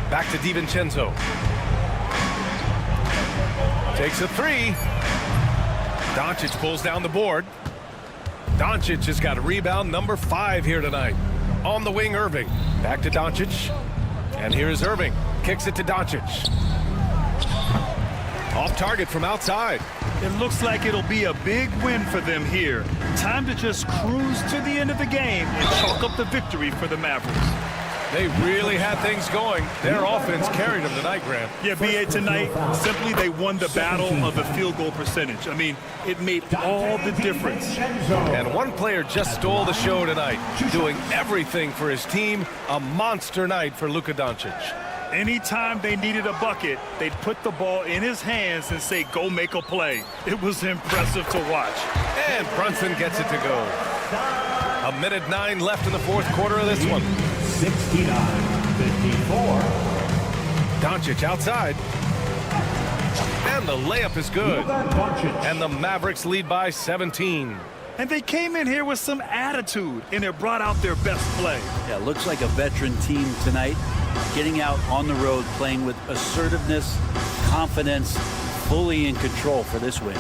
Back to DiVincenzo. Takes a 3. Doncic pulls down the board. Doncic has got rebound number 5 here tonight. On the wing, Irving. Back to Doncic. And here is Irving. Kicks it to Doncic. Off target from outside. It looks like it'll be a big win for them here. Time to just cruise to the end of the game and chalk up the victory for the Mavericks. They really had things going. Their offense carried them tonight, Grant. Yeah, B.A., tonight, simply they won the battle of the field goal percentage. I mean, it made all the difference. And one player just stole the show tonight, doing everything for his team. A monster night for Luka Doncic. Anytime they needed a bucket, they'd put the ball in his hands and say, go make a play. It was impressive to watch. And Brunson gets it to go. 1:09 left in the fourth quarter of this one. 69-54. Doncic outside. And the layup is good. And the Mavericks lead by 17. And they came in here with some attitude, and it brought out their best play. Yeah, looks like a veteran team tonight. Getting out on the road, playing with assertiveness, confidence, fully in control for this win.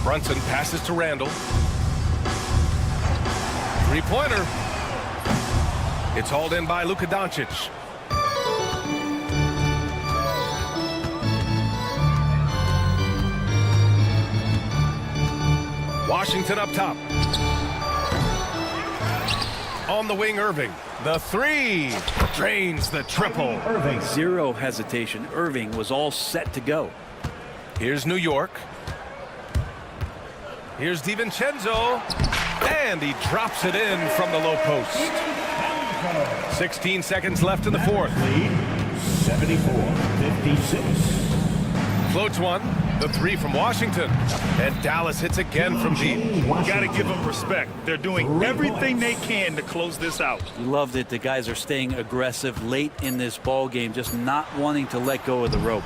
Brunson passes to Randall. Three-pointer. It's hauled in by Luka Doncic. Washington up top. On the wing, Irving. The 3 drains the triple. Irving. Zero hesitation. Irving was all set to go. Here's New York. Here's DiVincenzo. And he drops it in from the low post. 16 seconds left in the fourth. 74-56. Floats one. The 3 from Washington. And Dallas hits again from deep. Got to give them respect. They're doing everything they can to close this out. Love that the guys are staying aggressive late in this ball game, just not wanting to let go of the rope.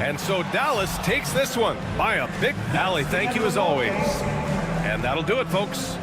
And so Dallas takes this one by a big Allie. Thank you as always. And that'll do it, folks.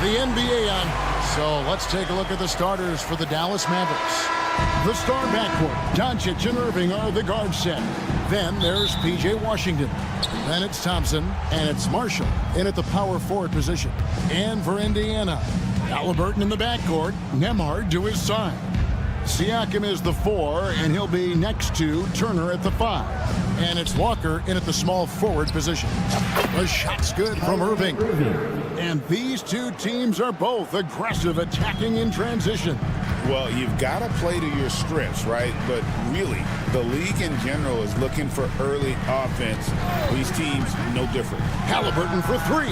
The NBA on. So let's take a look at the starters for the Dallas Mavericks. The star backcourt, Doncic and Irving are the guard set. Then there's P.J. Washington. Then it's Thompson, and it's Marshall in at the power forward position. And for Indiana, Halliburton in the backcourt, Nembhard to his side. Siakam is the 4, and he'll be next to Turner at the 5. And it's Walker in at the small forward position. The shot's good from Irving. And these two teams are both aggressive, attacking in transition. Well, you've got to play to your strengths, right? But really, the league in general is looking for early offense. These teams, no different. Halliburton for 3.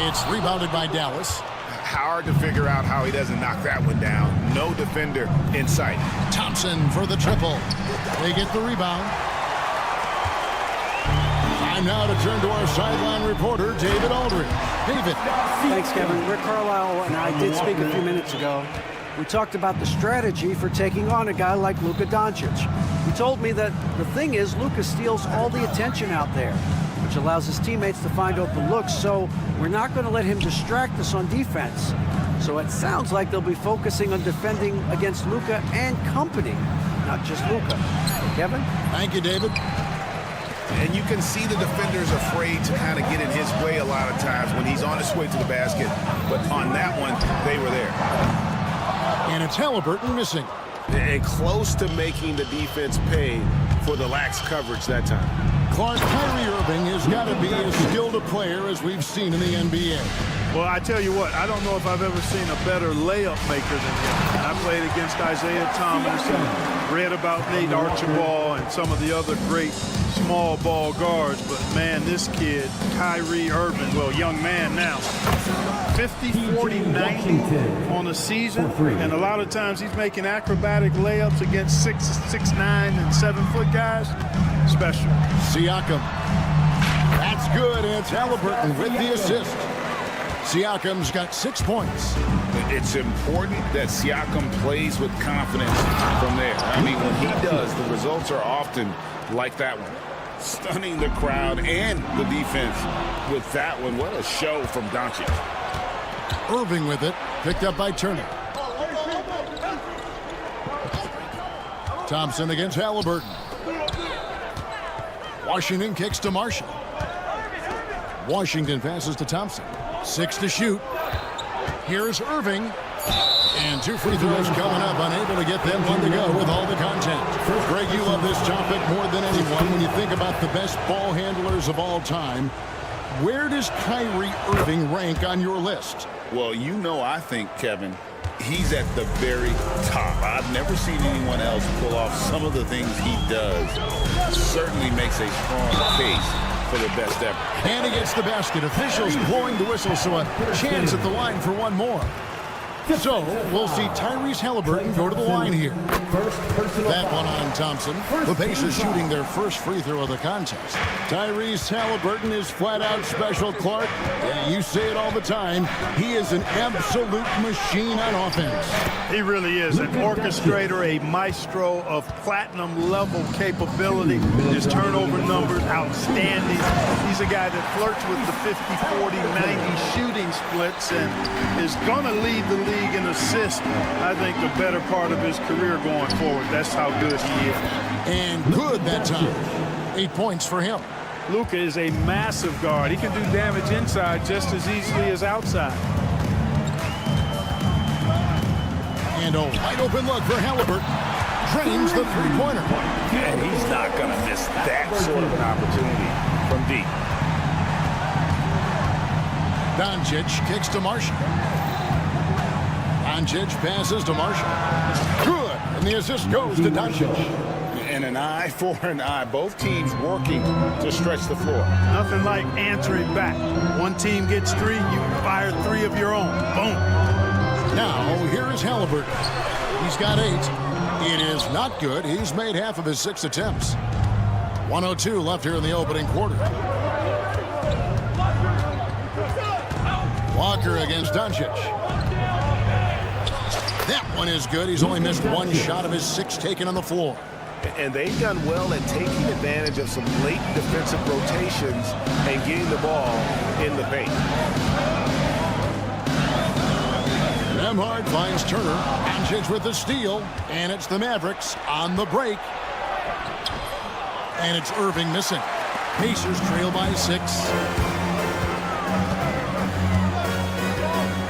It's rebounded by Dallas. Hard to figure out how he doesn't knock that one down. No defender in sight. Thompson for the triple. They get the rebound. Time now to turn to our sideline reporter, David Aldridge. David. Thanks, Kevin. Rick Carlisle and I did speak a few minutes ago. We talked about the strategy for taking on a guy like Luka Doncic. He told me that the thing is Luka steals all the attention out there, which allows his teammates to find open looks, so we're not going to let him distract us on defense. So it sounds like they'll be focusing on defending against Luka and company, not just Luka. Kevin? Thank you, David. And you can see the defenders afraid to kind of get in his way a lot of times when he's on his way to the basket. But on that one, they were there. And it's Halliburton missing. And close to making the defense pay for the lax coverage that time. Kyrie Irving has got to be as skilled a player as we've seen in the NBA. Well, I tell you what, I don't know if I've ever seen a better layup maker than him. I played against Isaiah Thomas and read about Nate Archibald and some of the other great small ball guards. But, man, this kid, Kyrie Irving, well, young man now, 50, 40, 90 on a season. And a lot of times he's making acrobatic layups against 6'9", and 7-foot guys. Special. Siakam. That's good. And it's Halliburton with the assist. Siakam's got 6 points. It's important that Siakam plays with confidence from there. I mean, when he does, the results are often like that one. Stunning the crowd and the defense with that one. What a show from Doncic. Irving with it. Picked up by Turner. Thompson against Halliburton. Washington kicks to Marshall. Washington passes to Thompson. 6 to shoot. Here's Irving. And 2 free throws coming up. Unable to get them one to go with all the contact. Greg, you love this topic more than anyone. When you think about the best ball handlers of all time, where does Kyrie Irving rank on your list? Well, you know, I think, Kevin, he's at the very top. I've never seen anyone else pull off some of the things he does. Certainly makes a strong case for the best ever. And he gets the basket. Officials blowing the whistle, so a chance at the line for one more. So we'll see Tyrese Halliburton go to the line here. That one on Thompson. The Pacers shooting their first free throw of the contest. Tyrese Halliburton is flat out special, Clark. Yeah, you say it all the time. He is an absolute machine on offense. He really is an orchestrator, a maestro of platinum level capability. His turnover numbers outstanding. He's a guy that flirts with the 50, 40, 90 shooting splits and is going to lead the league in assists, I think, the better part of his career going forward. That's how good he is. And good that time. 8 points for him. Luka is a massive guard. He can do damage inside just as easily as outside. And a wide open look for Halliburton. Drains the three-pointer. And he's not going to miss that sort of an opportunity from deep. Doncic kicks to Marshall. Doncic passes to Marshall. Good. And the assist goes to Doncic. And an eye for an eye. Both teams working to stretch the floor. Nothing like answering back. One team gets 3, you fire 3 of your own. Boom. Now, here is Halliburton. He's got 8. It is not good. He's made half of his 6 attempts. 1:02 left here in the opening quarter. Walker against Doncic. That one is good. He's only missed 1 shot of his 6 taken on the floor. And they've done well at taking advantage of some late defensive rotations and getting the ball in the paint. Nembhard finds Turner. Doncic with the steal. And it's the Mavericks on the break. And it's Irving missing. Pacers trail by 6.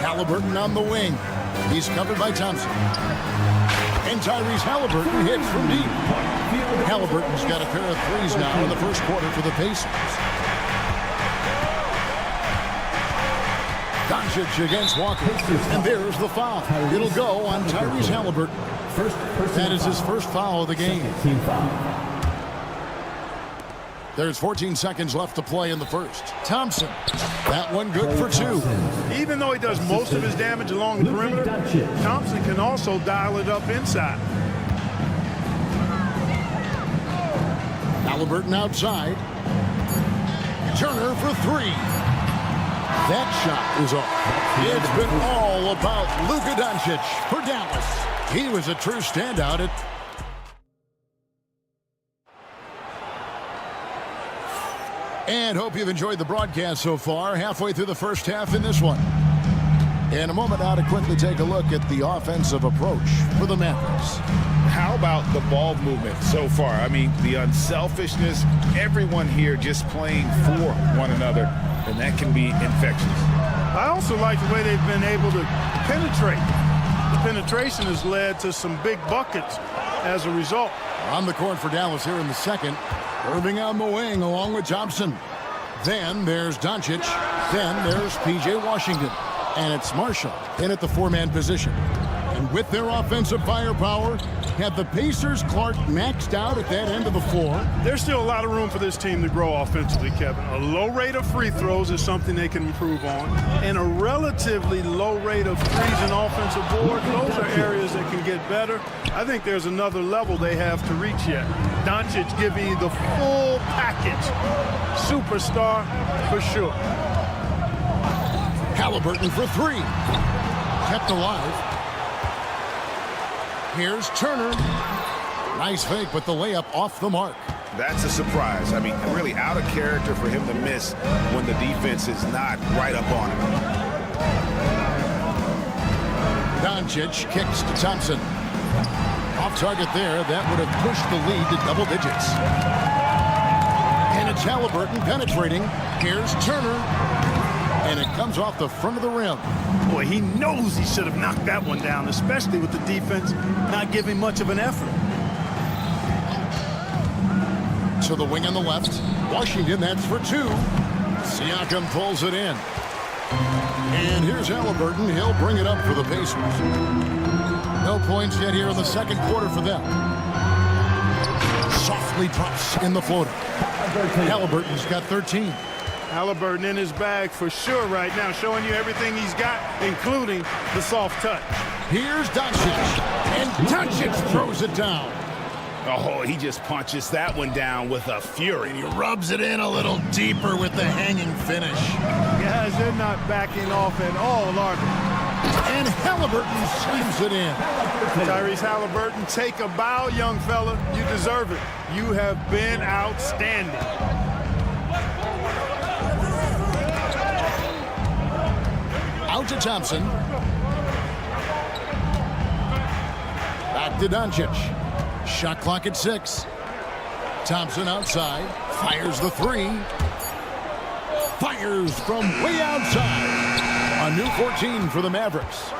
Halliburton on the wing. He's covered by Thompson. And Tyrese Halliburton hits from deep. Halliburton's got a pair of threes now in the first quarter for the Pacers. Doncic against Walker. And there's the foul. It'll go on Tyrese Halliburton. That is his first foul of the game. There's 14 seconds left to play in the first. Thompson. That one good for 2. Even though he does most of his damage along the perimeter, Thompson can also dial it up inside. Halliburton outside. Turner for 3. That shot is off. It's been all about Luka Doncic for Dallas. He was a true standout at And hope you've enjoyed the broadcast so far. Halfway through the first half in this one. In a moment now to quickly take a look at the offensive approach for the Mavericks. How about the ball movement so far? I mean, the unselfishness, everyone here just playing for one another, and that can be infectious. I also like the way they've been able to penetrate. The penetration has led to some big buckets as a result. On the court for Dallas here in the second. Irving on the wing along with Thompson. Then there's Doncic. Then there's P.J. Washington. And it's Marshall in at the 4-man position. And with their offensive firepower, have the Pacers Clark maxed out at that end of the floor? There's still a lot of room for this team to grow offensively, Kevin. A low rate of free throws is something they can improve on. And a relatively low rate of threes and offensive boards, those are areas that can get better. I think there's another level they have to reach yet. Doncic giving you the full package. Superstar for sure. Halliburton for 3. Kept alive. Here's Turner. Nice fake, but the layup off the mark. That's a surprise. I mean, really out of character for him to miss when the defense is not right up on him. Doncic kicks to Thompson. Off target there. That would have pushed the lead to double digits. And it's Halliburton penetrating. Here's Turner. And it comes off the front of the rim. Boy, he knows he should have knocked that one down, especially with the defense not giving much of an effort. To the wing on the left. Washington, that's for 2. Siakam pulls it in. And here's Halliburton. He'll bring it up for the Pacers. No points yet here in the second quarter for them. Softly drops in the floater. Halliburton's got 13. Halliburton in his bag for sure right now, showing you everything he's got, including the soft touch. Here's Doncic, and Doncic throws it down. Oh, he just punches that one down with a fury. He rubs it in a little deeper with the hanging finish. Guys, they're not backing off at all, are they? And Halliburton slams it in. Tyrese Halliburton, take a bow, young fella. You deserve it. You have been outstanding. Out to Thompson. Back to Doncic. Shot clock at 6. Thompson outside. Fires the 3. Fires from way outside. A new 14 for the Mavericks.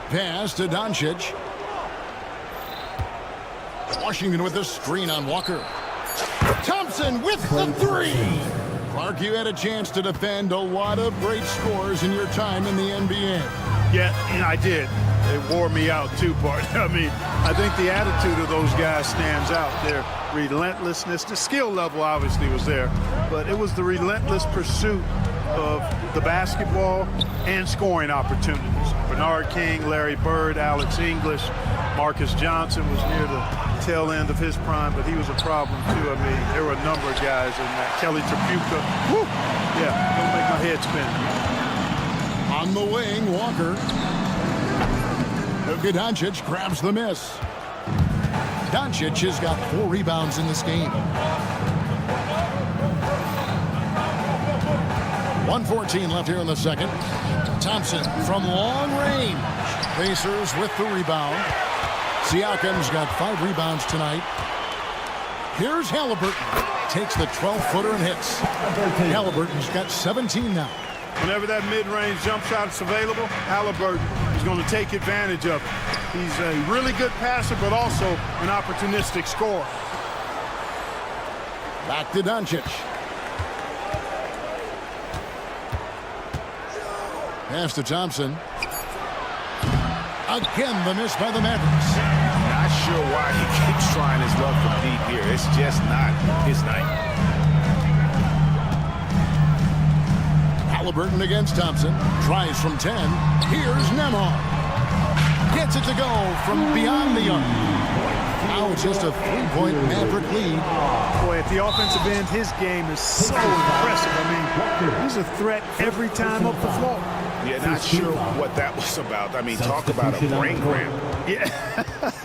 Pass to Doncic. Washington with the screen on Walker. Thompson with the 3. Clark, you had a chance to defend a lot of great scores in your time in the NBA. Yeah, and I did. It wore me out too, Bart. I mean, I think the attitude of those guys stands out. Their relentlessness, the skill level obviously was there, but it was the relentless pursuit of the basketball and scoring opportunities. Bernard King, Larry Bird, Alex English, Marcus Johnson was near the tail end of his prime, but he was a problem too. I mean, there were a number of guys in that. Kelly Tripucka, whoo, yeah, don't make my head spin. On the wing, Walker. Luka Doncic grabs the miss. Doncic has got 4 rebounds in this game. 1:14 left here in the second. Thompson from long range. Pacers with the rebound. Siakam's got 5 rebounds tonight. Here's Halliburton. Takes the 12-footer and hits. Halliburton's got 17 now. Whenever that mid-range jump shot is available, Halliburton is going to take advantage of it. He's a really good passer, but also an opportunistic scorer. Back to Doncic. Pass to Thompson. Again, the miss by the Mavericks. Not sure why he keeps trying his luck from deep here. It's just not his night. Halliburton against Thompson. Tries from 10. Here's Nemhard. Gets it to go from beyond the arc. Now it's just a 3-point Maverick lead. Boy, at the offensive end, his game is so impressive. I mean, he's a threat every time up the floor. Yeah, not sure what that was about. I mean, talk about a brain cramp. Yeah,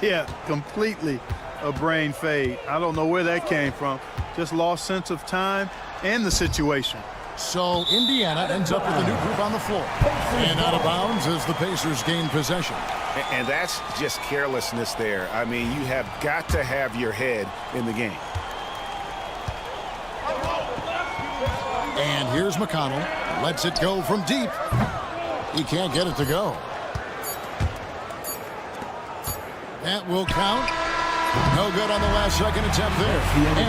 yeah, completely a brain fade. I don't know where that came from. Just lost sense of time and the situation. So Indiana ends up with a new group on the floor. And out of bounds as the Pacers gain possession. And that's just carelessness there. I mean, you have got to have your head in the game. And here's McConnell. Lets it go from deep. He can't get it to go. That will count. No good on the last second attempt there.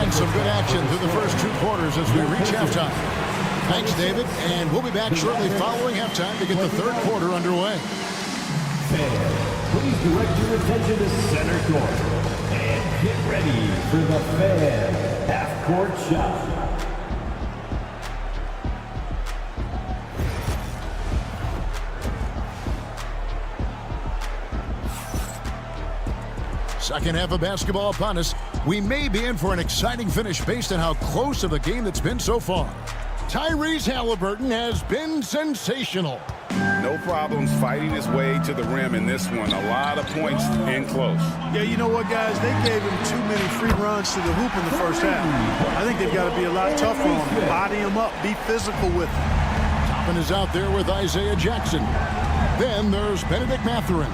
And some good action through the first 2 quarters as we reach halftime. Thanks, David. And we'll be back shortly following halftime to get the 3rd quarter underway. Fans, please direct your attention to center court. And get ready for the fan half-court shot. Second half of basketball upon us. We may be in for an exciting finish based on how close of a game that's been so far. Tyrese Halliburton has been sensational. No problems fighting his way to the rim in this one. A lot of points in close. Yeah, you know what, guys? They gave him too many free runs to the hoop in the first half. I think they've got to be a lot tougher on him. Body him up. Be physical with him. Toppin is out there with Isaiah Jackson. Then there's Benedict Mathurin.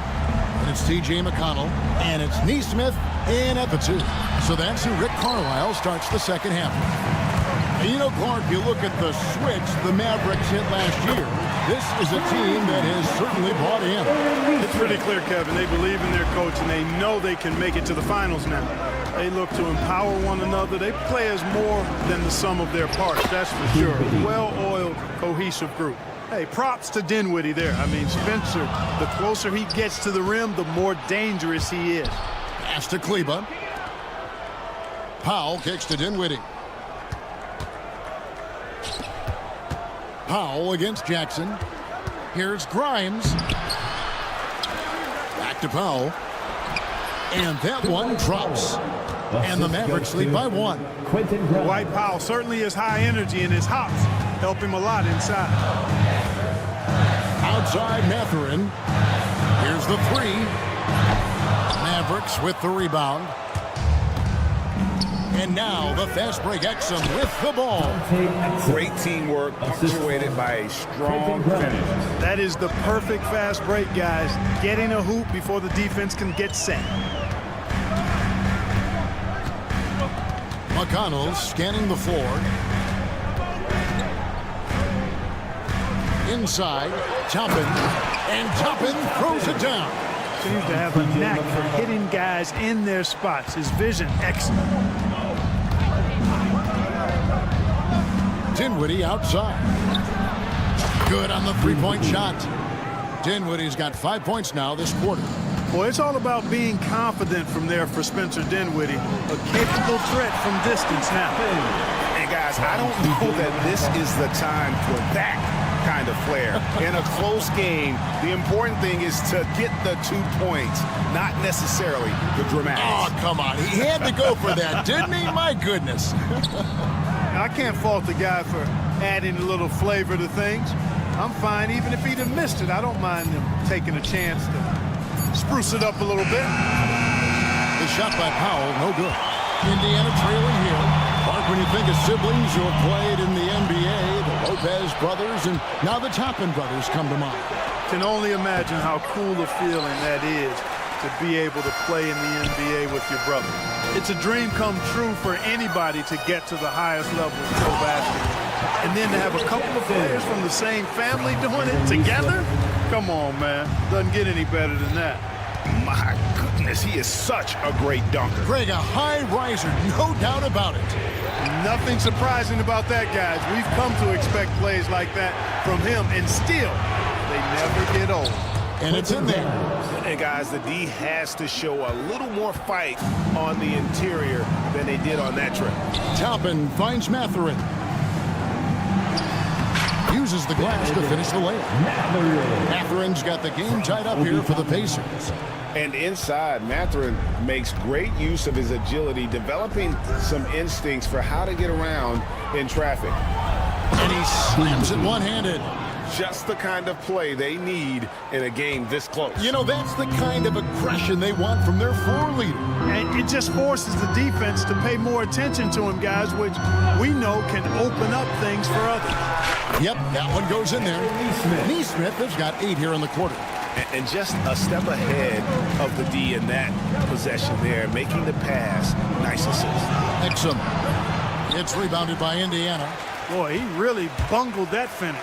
And it's T.J. McConnell. And it's Neesmith in at the 2. So that's who Rick Carlisle starts the second half. And you know, Clark, you look at the switch the Mavericks hit last year. This is a team that has certainly bought in. It's pretty clear, Kevin. They believe in their coach, and they know they can make it to the finals now. They look to empower one another. They play as more than the sum of their parts, that's for sure. Well-oiled, cohesive group. Hey, props to Dinwiddie there. I mean, Spencer, the closer he gets to the rim, the more dangerous he is. Pass to Kleba. Powell kicks to Dinwiddie. Powell against Jackson. Here's Grimes. Back to Powell. And that one drops. And the Mavericks lead by 1. Dwight Powell certainly is high energy, and his hops help him a lot inside. Outside Mathurin. Here's the 3. Mavericks with the rebound. And now the fast break Exum with the ball. Great teamwork, punctuated by a strong finish. That is the perfect fast break, guys. Getting a hoop before the defense can get set. McConnell scanning the floor. Inside, Toppin. And Toppin throws it down. Seems to have a knack for hitting guys in their spots. His vision, excellent. Dinwiddie outside. Good on the 3-point shot. Dinwiddie's got 5 points now this quarter. Boy, it's all about being confident from there for Spencer Dinwiddie. A capable threat from distance now. And guys, I don't know that this is the time for that kind of flair. In a close game, the important thing is to get the 2 points, not necessarily the dramatics. Oh, come on. He had to go for that, didn't he? My goodness. I can't fault the guy for adding a little flavor to things. I'm fine even if he'd have missed it. I don't mind him taking a chance to spruce it up a little bit. The shot by Powell, no good. Indiana trailing here. Mark, when you think of siblings who have played in the NBA, the Lopez brothers, and now the Toppin brothers come to mind. Can only imagine how cool a feeling that is to be able to play in the NBA with your brother. It's a dream come true for anybody to get to the highest level of pro basketball. And then to have a couple of players from the same family doing it together? Come on, man. Doesn't get any better than that. My goodness, he is such a great dunker. Greg, a high riser, no doubt about it. Nothing surprising about that, guys. We've come to expect plays like that from him, and still, they never get old. And it's in there. And guys, the D has to show a little more fight on the interior than they did on that trip. Toppin finds Matherin. Uses the glass to finish the layup. Matherin's got the game tied up here for the Pacers. And inside, Matherin makes great use of his agility, developing some instincts for how to get around in traffic. And he slams it one-handed. Just the kind of play they need in a game this close. You know, that's the kind of aggression they want from their floor leader. And it just forces the defense to pay more attention to him, guys, which we know can open up things for others. Yep, that one goes in there. Neesmith has got 8 here in the quarter. And just a step ahead of the D in that possession there, making the pass. Nice assist. Exum. It's rebounded by Indiana. Boy, he really bungled that finish.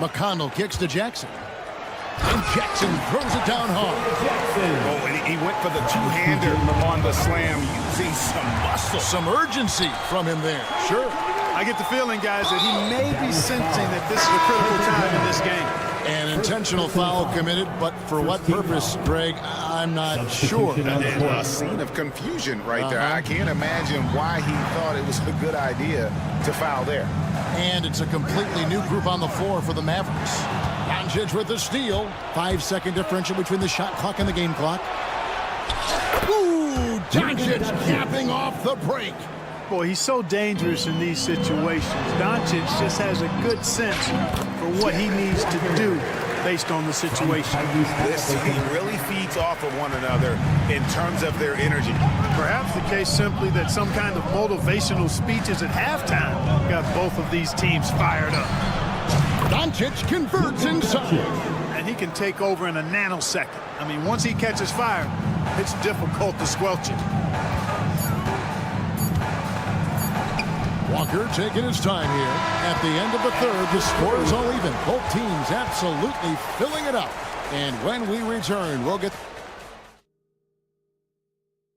McConnell kicks to Jackson. And Jackson throws it down hard. Oh, and he went for the two-hander on the slam, using some muscle. Some urgency from him there. Sure. I get the feeling, guys, that he may be sensing that this is a critical time in this game. An intentional foul committed, but for what purpose, Greg, I'm not sure. A scene of confusion right there. I can't imagine why he thought it was a good idea to foul there. And it's a completely new group on the floor for the Mavericks. Doncic with the steal. 5-second differential between the shot clock and the game clock. Ooh, Doncic capping off the break. Boy, he's so dangerous in these situations. Doncic just has a good sense for what he needs to do based on the situation. This team really feeds off of one another in terms of their energy. Perhaps the case simply that some kind of motivational speeches at halftime got both of these teams fired up. Doncic converts inside. And he can take over in a nanosecond. I mean, once he catches fire, it's difficult to squelch it. Walker taking his time here. At the end of the third, the score is all even. Both teams absolutely filling it up. And when we return, we'll get...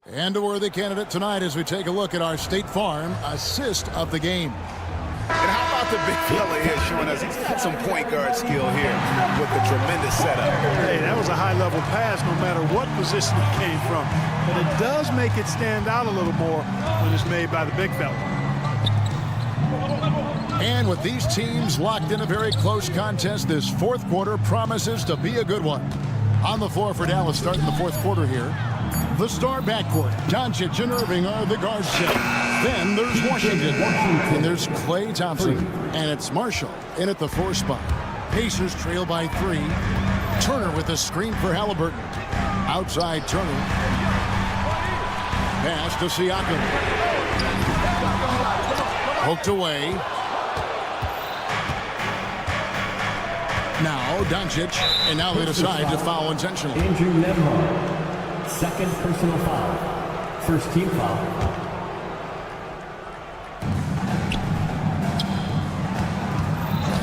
And a worthy candidate tonight as we take a look at our State Farm assist of the game. And how about the big fella here showing us he's got some point guard skill here with the tremendous setup. Hey, that was a high-level pass no matter what position it came from. But it does make it stand out a little more when it's made by the big fella. And with these teams locked in a very close contest, this fourth quarter promises to be a good one. On the floor for Dallas starting the fourth quarter here. The star backcourt, Doncic and Irving are the guard set. Then there's Washington. And there's Klay Thompson. And it's Marshall in at the 4 spot. Pacers trail by 3. Turner with a screen for Halliburton. Outside Turner. Pass to Siakam. Poked away. Now Doncic, and now they decide to foul intentionally. Andrew Nembhard, second personal foul, first team foul.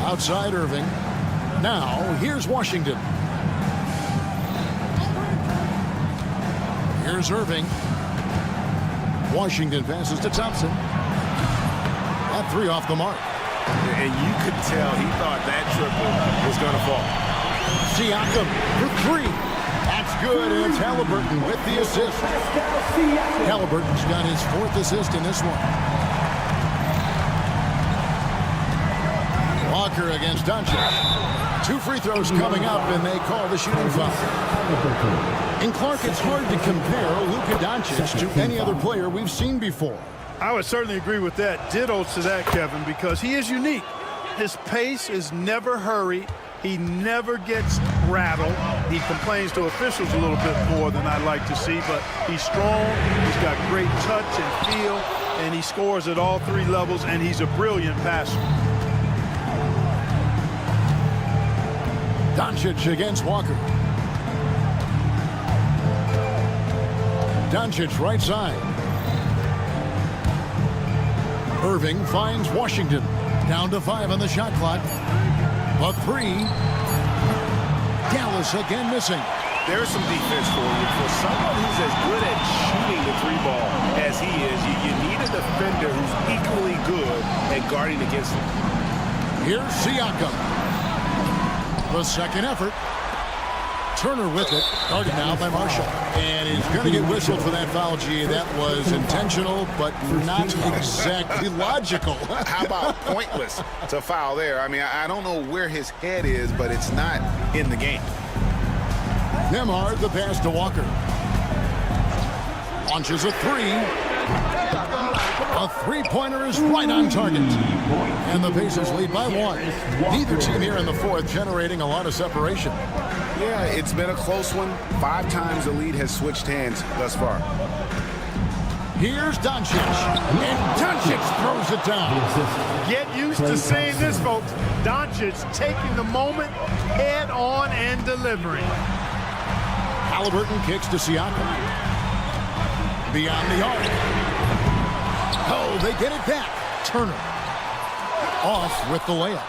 Outside Irving. Now here's Washington. Here's Irving. Washington passes to Thompson. That 3 off the mark. And you could tell he thought that triple was going to fall. Siakam for 3. That's good, and it's Halliburton with the assist. Halliburton's got his 4th assist in this one. Walker against Doncic. 2 free throws coming up, and they call the shooting foul. And Clark, it's hard to compare Luka Doncic to any other player we've seen before. I would certainly agree with that. Ditto to that, Kevin, because he is unique. His pace is never hurried. He never gets rattled. he complains to officials a little bit more than I'd like to see, but he's strong, he's got great touch and feel, and he scores at all three levels, and he's a brilliant passer. Doncic against Walker. Doncic right side. Irving finds Washington. Down to 5 on the shot clock. A 3. Dallas again missing. There's some defense for you. For someone who's as good at shooting the 3-ball as he is, you need a defender who's equally good at guarding against him. Here's Siakam. The second effort. Turner with it. Guarded now by Marshall. And he's going to get whistled for that foul, G. That was intentional, but not exactly logical. How about pointless to foul there? I mean, I don't know where his head is, but it's not in the game. Nembhard, the pass to Walker. Launches a 3. A three-pointer is right on target. And the Pacers lead by 1. Neither team here in the fourth generating a lot of separation. Yeah, it's been a close one. 5 times the lead has switched hands thus far. Here's Doncic. And Doncic throws it down. Get used to saying this, folks. Doncic taking the moment head on and delivering. Halliburton kicks to Siakam. Beyond the arc. Oh, they get it back. Turner. Off with the layup.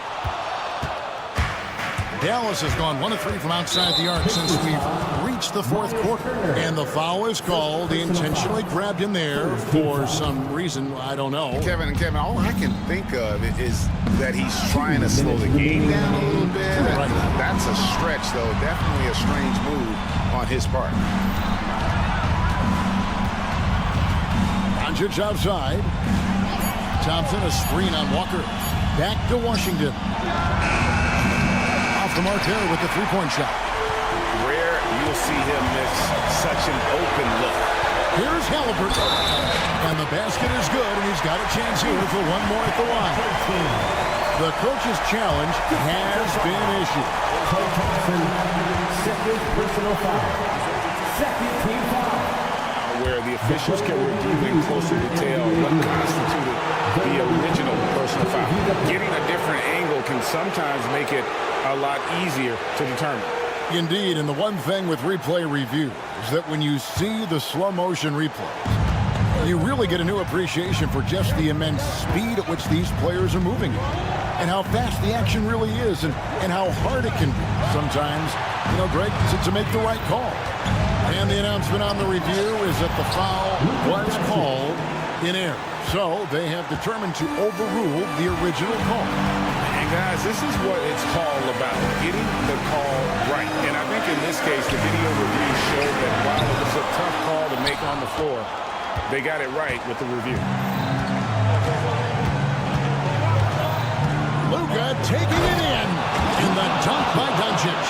Dallas has gone 1 of 3 from outside the arc since we've reached the fourth quarter. And the foul is called. He intentionally grabbed him there for some reason. I don't know. Kevin, all I can think of is that he's trying to slow the game down a little bit. Right. That's a stretch, though. Definitely a strange move on his part. Doncic outside. Thompson a screen on Walker. Back to Washington. Off the mark there with the three-point shot. Rare you'll see him miss such an open look. Here's Halliburton. And the basket is good, and he's got a chance here for one more at the line. The coach's challenge has been issued. Second personal foul. Second team foul. Where the officials can review in closer detail what constituted the original personal foul. Getting a different angle can sometimes make it a lot easier to determine. Indeed, and the one thing with replay review is that when you see the slow motion replays, you really get a new appreciation for just the immense speed at which these players are moving and how fast the action really is and how hard it can be sometimes, Greg, to make the right call. And the announcement on the review is that the foul was called in error. So they have determined to overrule the original call. And guys, this is what it's all about, getting the call right. And I think in this case, the video review showed that while it was a tough call to make on the floor, they got it right with the review. Luka taking it in the dunk by Doncic.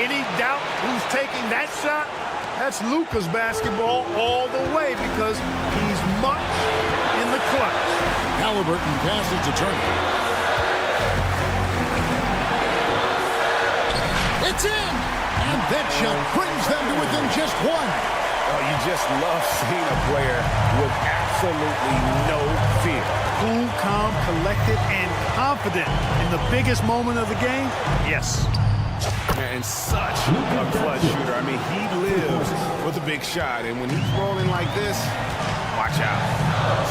Any doubt who's taking that shot? That's Luka's basketball all the way because he's much in the clutch. Halliburton passes to Turner. It's in! And that shot brings them to within just 1. Oh, you just love seeing a player with absolutely no fear. Cool, calm, collected, and confident in the biggest moment of the game? Yes. And such a clutch shooter. I mean, he lives with a big shot. And when he's rolling like this, watch out.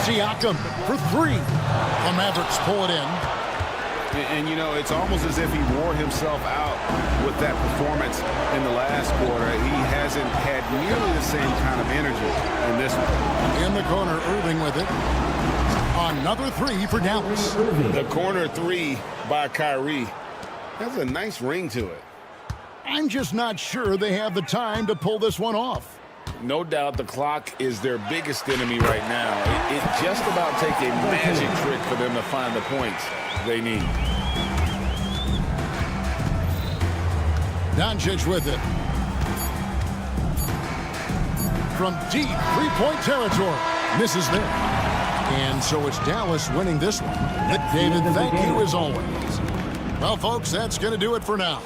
Siakam for 3. The Mavericks pull it in. And it's almost as if he wore himself out with that performance in the last quarter. He hasn't had nearly the same kind of energy in this one. In the corner, Irving with it. Another 3 for Dallas. The corner 3 by Kyrie has a nice ring to it. I'm just not sure they have the time to pull this one off. No doubt the clock is their biggest enemy right now. It just about takes a magic trick for them to find the points they need. Doncic with it. From deep three-point territory. Misses there. And so it's Dallas winning this one. David, thank you as always. Well, folks, that's going to do it for now.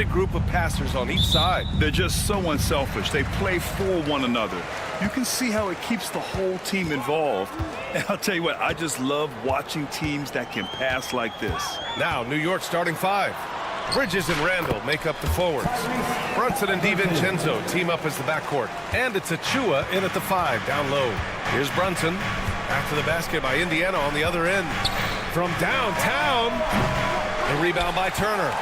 talented group of passers on each side. They're just so unselfish. They play for one another. You can see how it keeps the whole team involved. And I'll tell you what, I just love watching teams that can pass like this. Now, New York starting 5. Bridges and Randall make up the forwards. Brunson and DiVincenzo team up as the backcourt. And it's Achua in at the 5, down low. Here's Brunson. After the basket by Indiana on the other end. From downtown, the rebound by Turner.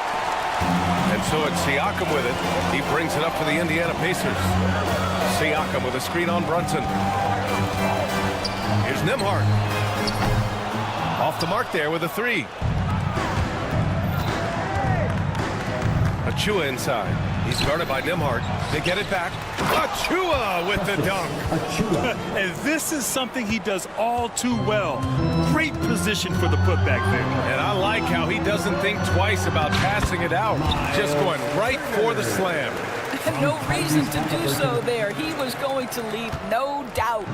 And so it's Siakam with it. He brings it up for the Indiana Pacers. Siakam with a screen on Brunson. Here's Nembhard. Off the mark there with a 3. Achua inside. He's guarded by Nembhard. They get it back. Achua with the dunk. And this is something he does all too well. Great position for the putback there. And I like how he doesn't think twice about passing it out. Just going right for the slam. No reason to do so there. He was going to leave, no doubt.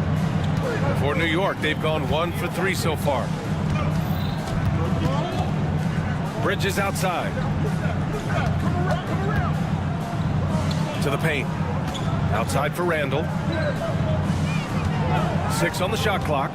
For New York, they've gone 1 for 3 so far. Bridges outside. To the paint. Outside for Randall. 6 on the shot clock.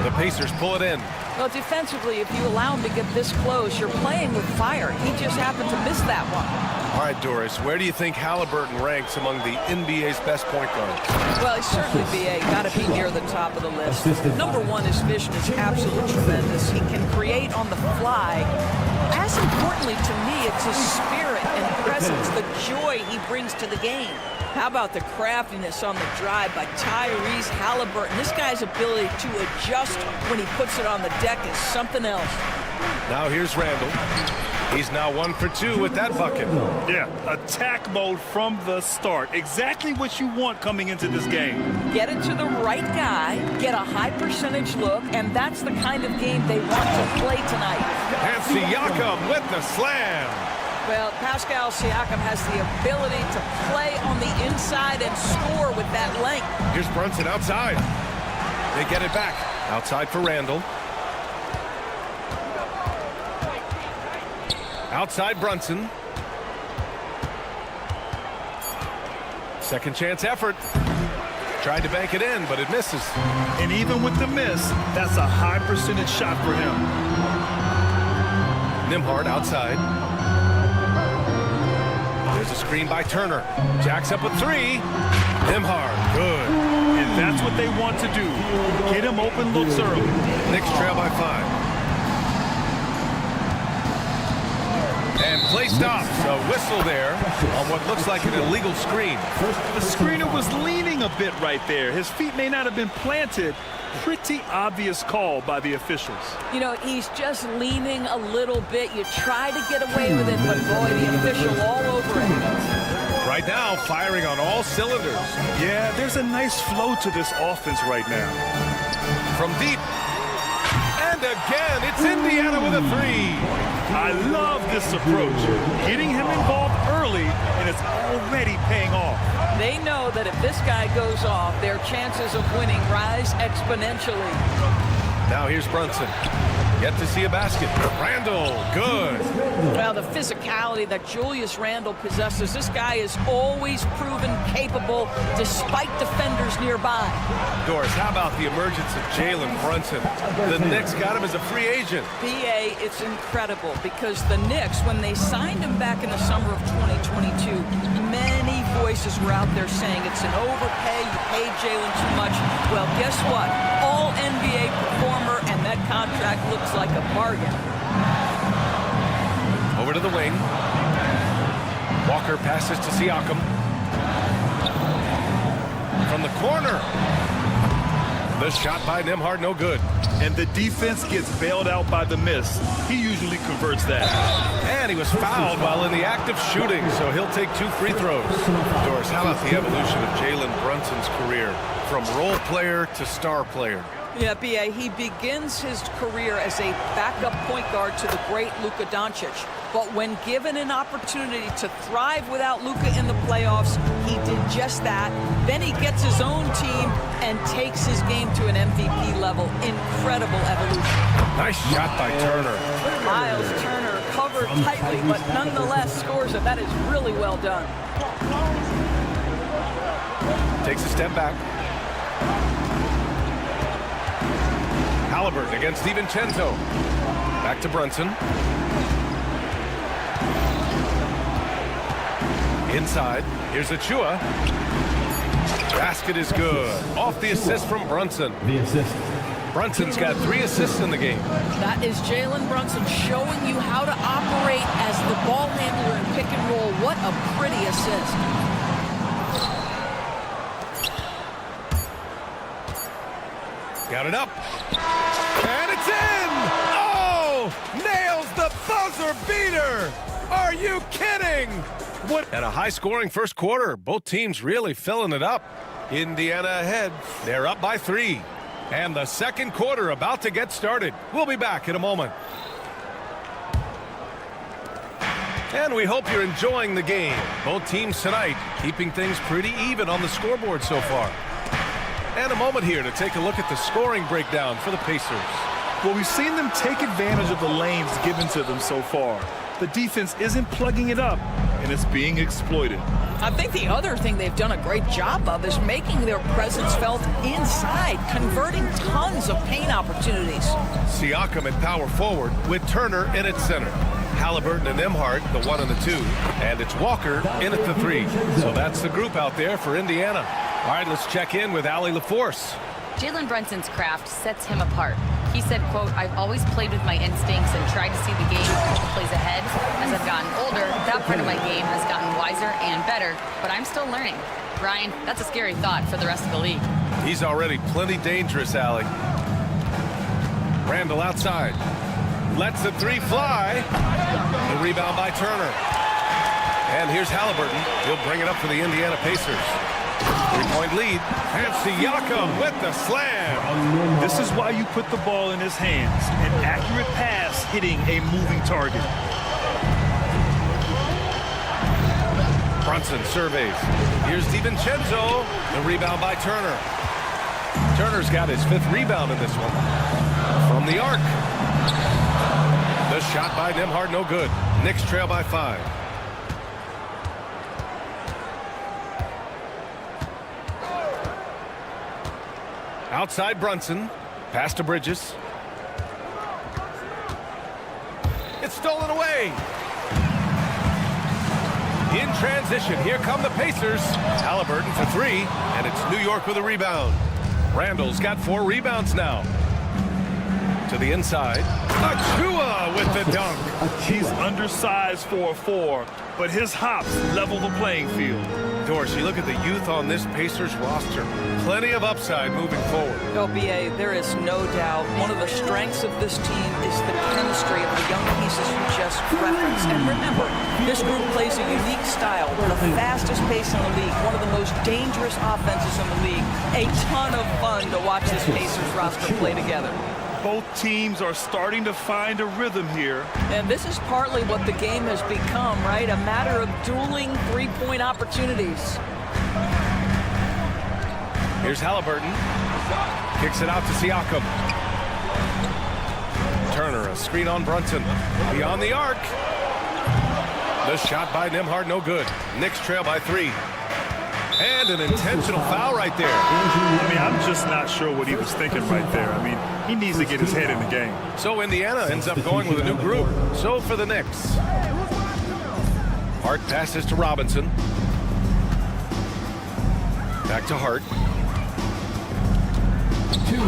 The Pacers pull it in. Well, defensively, if you allow him to get this close, you're playing with fire. He just happened to miss that one. All right, Doris, where do you think Halliburton ranks among the NBA's best point guards? Well, he's certainly got to be near the top of the list. Number 1, his vision is absolutely tremendous. He can create on the fly. As importantly to me, it's his spirit and presence, the joy he brings to the game. How about the craftiness on the drive by Tyrese Halliburton? This guy's ability to adjust when he puts it on the deck is something else. Now here's Randall. He's now 1 for 2 with that bucket. Yeah, attack mode from the start. Exactly what you want coming into this game. Get it to the right guy, get a high percentage look, and that's the kind of game they want to play tonight. And Siakam with the slam. Well, Pascal Siakam has the ability to play on the inside and score with that length. Here's Brunson outside. They get it back. Outside for Randall. Outside Brunson. Second chance effort. Tried to bank it in, but it misses. And even with the miss, that's a high percentage shot for him. Nembhard outside. There's a screen by Turner. Jacks up with 3. Nembhard, good. And that's what they want to do. Get him open looks early. Knicks trail by 5. And play stops. A whistle there on what looks like an illegal screen. The screener was leaning a bit right there. His feet may not have been planted. Pretty obvious call by the officials. You know, he's just leaning a little bit. You try to get away with it, but boy, the official all over it. Right now, firing on all cylinders. Yeah, there's a nice flow to this offense right now. From deep. And again, it's Indiana with a 3. I love this approach. Getting him involved early, and it's already paying off. They know that if this guy goes off, their chances of winning rise exponentially. Now here's Brunson. Yet to see a basket. Randall, good. Well, the physicality that Julius Randall possesses, this guy is always proven capable despite defenders nearby. Doris, how about the emergence of Jalen Brunson? The Knicks got him as a free agent. B.A., it's incredible because the Knicks, when they signed him back in the summer of 2022, many voices were out there saying it's an overpay, you paid Jalen too much. Well, guess what? All NBA performer, and that contract looks like a bargain. Over to the wing. Walker passes to Siakam. From the corner. The shot by Nembhard, no good. And the defense gets bailed out by the miss. He usually converts that. And he was fouled while in the act of shooting, so he'll take 2 free throws. Doris, how about the evolution of Jalen Brunson's career? From role player to star player. Yeah, B.A., he begins his career as a backup point guard to the great Luka Doncic. But when given an opportunity to thrive without Luka in the playoffs, he did just that. Then he gets his own team and takes his game to an MVP level. Incredible evolution. Nice shot by Turner. Miles Turner covered tightly, but nonetheless scores it. That is really well done. Takes a step back. Halliburton against DiVincenzo. Back to Brunson. Inside. Here's Achua. Basket is good. Off the assist from Brunson. The assist. Brunson's got 3 assists in the game. That is Jalen Brunson showing you how to operate as the ball handler in pick and roll. What a pretty assist. Got it up. And it's in! Oh! Nails the buzzer beater! Are you kidding? What? And a high-scoring first quarter. Both teams really filling it up. Indiana ahead. They're up by 3. And the second quarter about to get started. We'll be back in a moment. And we hope you're enjoying the game. Both teams tonight keeping things pretty even on the scoreboard so far. And a moment here to take a look at the scoring breakdown for the Pacers. Well, we've seen them take advantage of the lanes given to them so far. The defense isn't plugging it up, and it's being exploited. I think the other thing they've done a great job of is making their presence felt inside, converting tons of paint opportunities. Siakam at power forward with Turner in at center. Halliburton and Nembhard, the 1 and the 2. And it's Walker in at the 3. So that's the group out there for Indiana. All right, let's check in with Allie LaForce. Jalen Brunson's craft sets him apart. He said, quote, "I've always played with my instincts and tried to see the game a couple plays ahead. As I've gotten older, that part of my game has gotten wiser and better, but I'm still learning." Brian, that's a scary thought for the rest of the league. He's already plenty dangerous, Allie. Randall outside. Lets the 3 fly. The rebound by Turner. And here's Halliburton. He'll bring it up for the Indiana Pacers. 3-point lead. And Siakam with the slam. This is why you put the ball in his hands. An accurate pass hitting a moving target. Brunson surveys. Here's DiVincenzo. The rebound by Turner. Turner's got his 5th rebound in this one. From the arc. The shot by Nembhard, no good. Knicks trail by 5. Outside Brunson. Pass to Bridges. It's stolen away. In transition, here come the Pacers. Halliburton for 3, and it's New York with a rebound. Randall's got 4 rebounds now. To the inside. Achua with the dunk. He's undersized for a 4, but his hops level the playing field. Dorsey, look at the youth on this Pacers roster. Plenty of upside moving forward. Well, B.A., there is no doubt one of the strengths of this team is the chemistry of the young pieces you just referenced. And remember, this group plays a unique style, the fastest pace in the league, one of the most dangerous offenses in the league. A ton of fun to watch this Pacers roster play together. Both teams are starting to find a rhythm here. And this is partly what the game has become, right? A matter of dueling 3-point opportunities. Here's Halliburton. Kicks it out to Siakam. Turner, a screen on Brunson. Beyond the arc. The shot by Nembhard, no good. Knicks trail by 3. And an intentional foul right there. I mean, I'm just not sure what he was thinking right there. I mean, he needs to get his head in the game. So Indiana ends up going with a new group. So for the Knicks. Hart passes to Robinson. Back to Hart.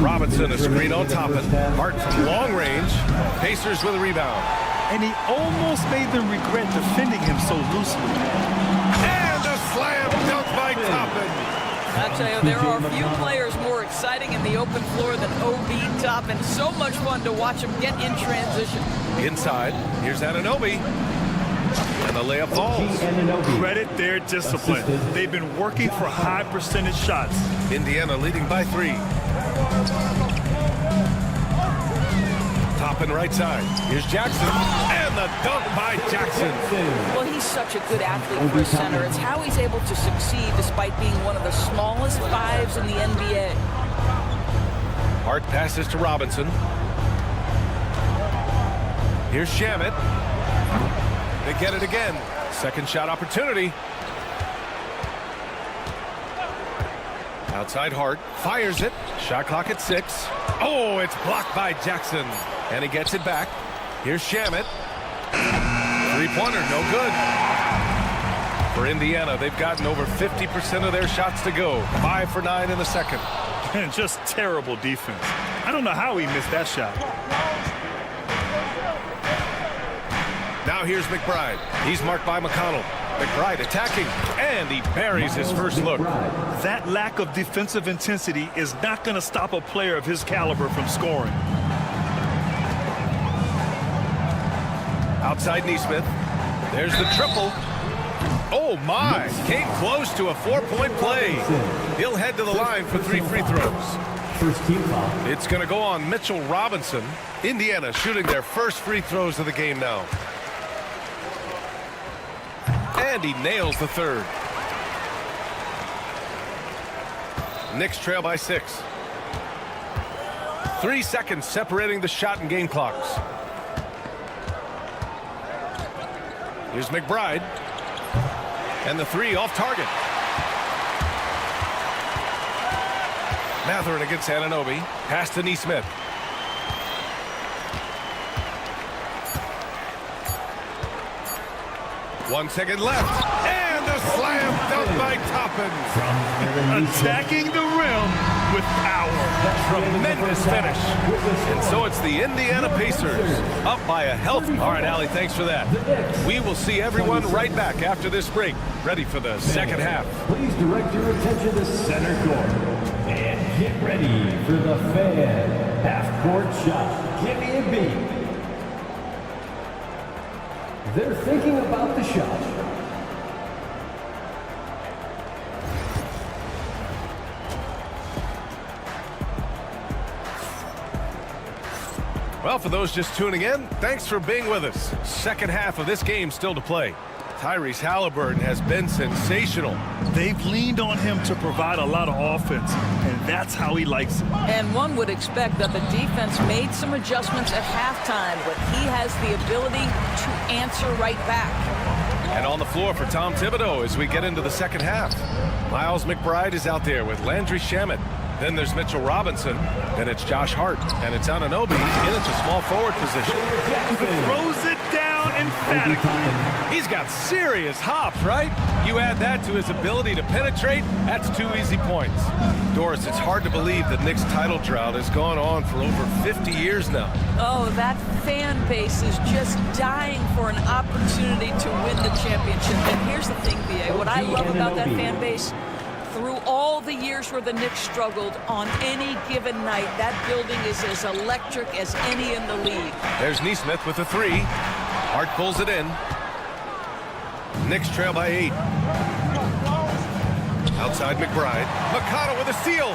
Robinson, a screen on Toppin. Hart from long range. Pacers with a rebound. And he almost made them regret defending him so loosely. And a slam dunk by Toppin. I tell you, there are few players more exciting in the open floor than O.B. Toppin. So much fun to watch him get in transition. Inside, here's Anunoby. And the layup falls. Credit their discipline. They've been working for high percentage shots. Indiana leading by 3. Toppin right side. Here's Jackson. And the dunk by Jackson. Well, he's such a good athlete for a center. It's how he's able to succeed despite being one of the smallest 5s in the NBA. Hart passes to Robinson. Here's Shamet. They get it again. Second shot opportunity. Outside Hart. Fires it. Shot clock at 6. Oh, it's blocked by Jackson. And he gets it back. Here's Shamet. Three-pointer, no good. For Indiana, they've gotten over 50% of their shots to go. 5 for 9 in the second. And just terrible defense. I don't know how he missed that shot. Now here's McBride. He's marked by McConnell. McBride attacking, and he buries his first look. That lack of defensive intensity is not going to stop a player of his caliber from scoring. Outside Neesmith. There's the triple. Oh, my. Came close to a 4-point play. He'll head to the line for 3 free throws. First team foul. It's going to go on Mitchell Robinson. Indiana shooting their first free throws of the game now. And he nails the third. Knicks trail by 6. 3 seconds separating the shot and game clocks. Here's McBride. And the 3 off target. Mathurin against Anunoby. Pass to Neesmith. One second left. And a slam dunk by Toppin. Attacking the rim with power. Tremendous finish. And so it's the Indiana Pacers up by a healthy. All right, Allie, thanks for that. We will see everyone right back after this break. Ready for the second half. Please direct your attention to center court. And get ready for the Fan half-court shot. Give me a beat. They're thinking about the shot. Well, for those just tuning in, thanks for being with us. Second half of this game still to play. Tyrese Halliburton has been sensational. They've leaned on him to provide a lot of offense, and that's how he likes it. And one would expect that the defense made some adjustments at halftime, but he has the ability to answer right back. And on the floor for Tom Thibodeau as we get into the second half. Miles McBride is out there with Landry Shamet. Then there's Mitchell Robinson. Then it's Josh Hart. And it's Anunoby in into small forward position. Throws it down emphatically. He's got serious hops, right? You add that to his ability to penetrate, that's 2 easy points. Doris, it's hard to believe the Knicks title drought has gone on for over 50 years now. Oh, that fan base is just dying for an opportunity to win the championship. And here's the thing, B.A. What I love about that fan base, through all the years where the Knicks struggled, on any given night, that building is as electric as any in the league. There's Neesmith with a 3. Hart pulls it in. Knicks trail by 8. Outside McBride. McConnell with a steal.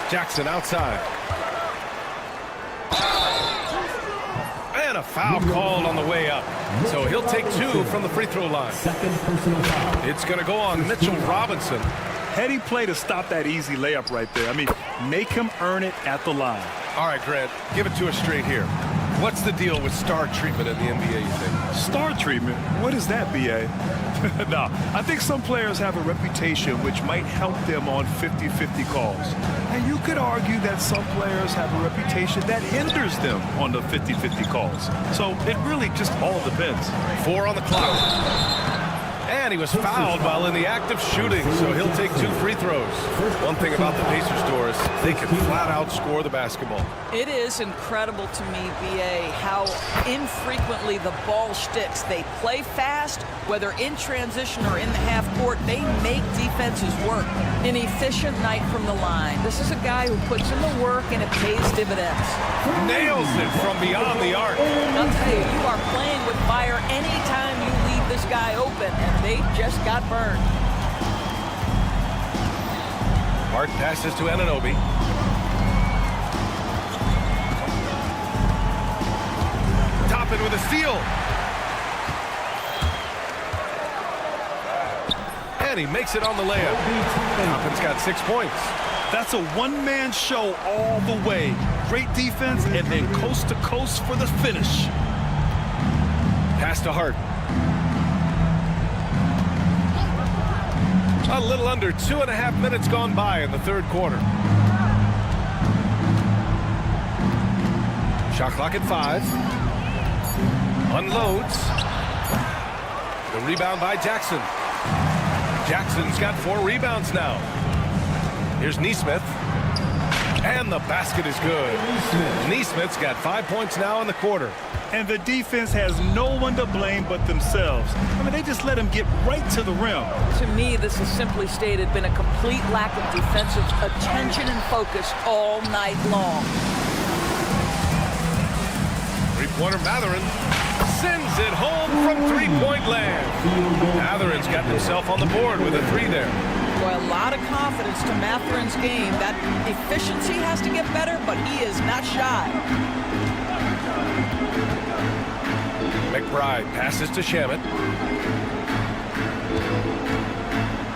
Jackson outside. And a foul called on the way up. So he'll take 2 from the free throw line. Second personal foul. It's going to go on Mitchell Robinson. Heady play to stop that easy layup right there. I mean, make him earn it at the line. All right, Grant, give it to us straight here. What's the deal with star treatment in the NBA, you think? Star treatment? What is that, B.A.? No, I think some players have a reputation which might help them on 50-50 calls. And you could argue that some players have a reputation that hinders them on the 50-50 calls. So it really just all depends. 4 on the clock. And he was fouled while in the act of shooting, so he'll take 2 free throws. One thing about the Pacers, Doris, they can flat out score the basketball. It is incredible to me, B.A., how infrequently the ball sticks. They play fast, whether in transition or in the half court. They make defenses work. An efficient night from the line. This is a guy who puts in the work, and it pays dividends. Nails it from beyond the arc. I'll tell you, you are playing with fire anytime you leave this guy open, and they just got burned. Hart passes to Anunoby. Toppin with a steal. And he makes it on the layup. Toppin's got 6 points. That's a one-man show all the way. Great defense and then coast to coast for the finish. Pass to Hart. A little under 2.5 minutes gone by in the third quarter. Shot clock at 5. Unloads. The rebound by Jackson. Jackson's got 4 rebounds now. Here's Nesmith. And the basket is good. Nesmith's got 5 points now in the quarter. And the defense has no one to blame but themselves. I mean, they just let him get right to the rim. To me, this has simply stated been a complete lack of defensive attention and focus all night long. Three-pointer Matherin sends it home from three-point land. Matherin's got himself on the board with a 3 there. Boy, a lot of confidence to Matherin's game. That efficiency has to get better, but he is not shy. McBride passes to Shamet.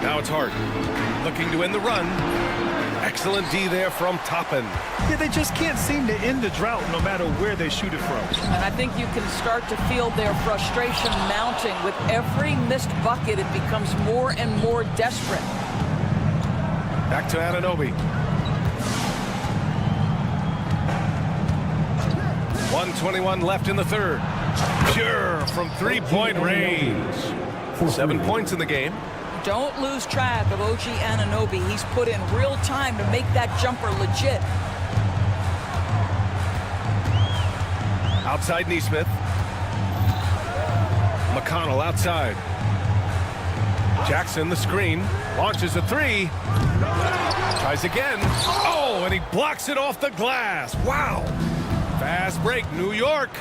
Now it's Hart. Looking to end the run. Excellent D there from Toppin. Yeah, they just can't seem to end the drought no matter where they shoot it from. And I think you can start to feel their frustration mounting. With every missed bucket, it becomes more and more desperate. Back to Anunoby. 1:21 left in the third. Pure from three-point range. 7 points in the game. Don't lose track of OG Anunoby. He's put in real time to make that jumper legit. Outside Nesmith. McConnell outside. Jackson the screen. Launches a 3. Tries again. Oh, and he blocks it off the glass. Wow. Fast break, New York.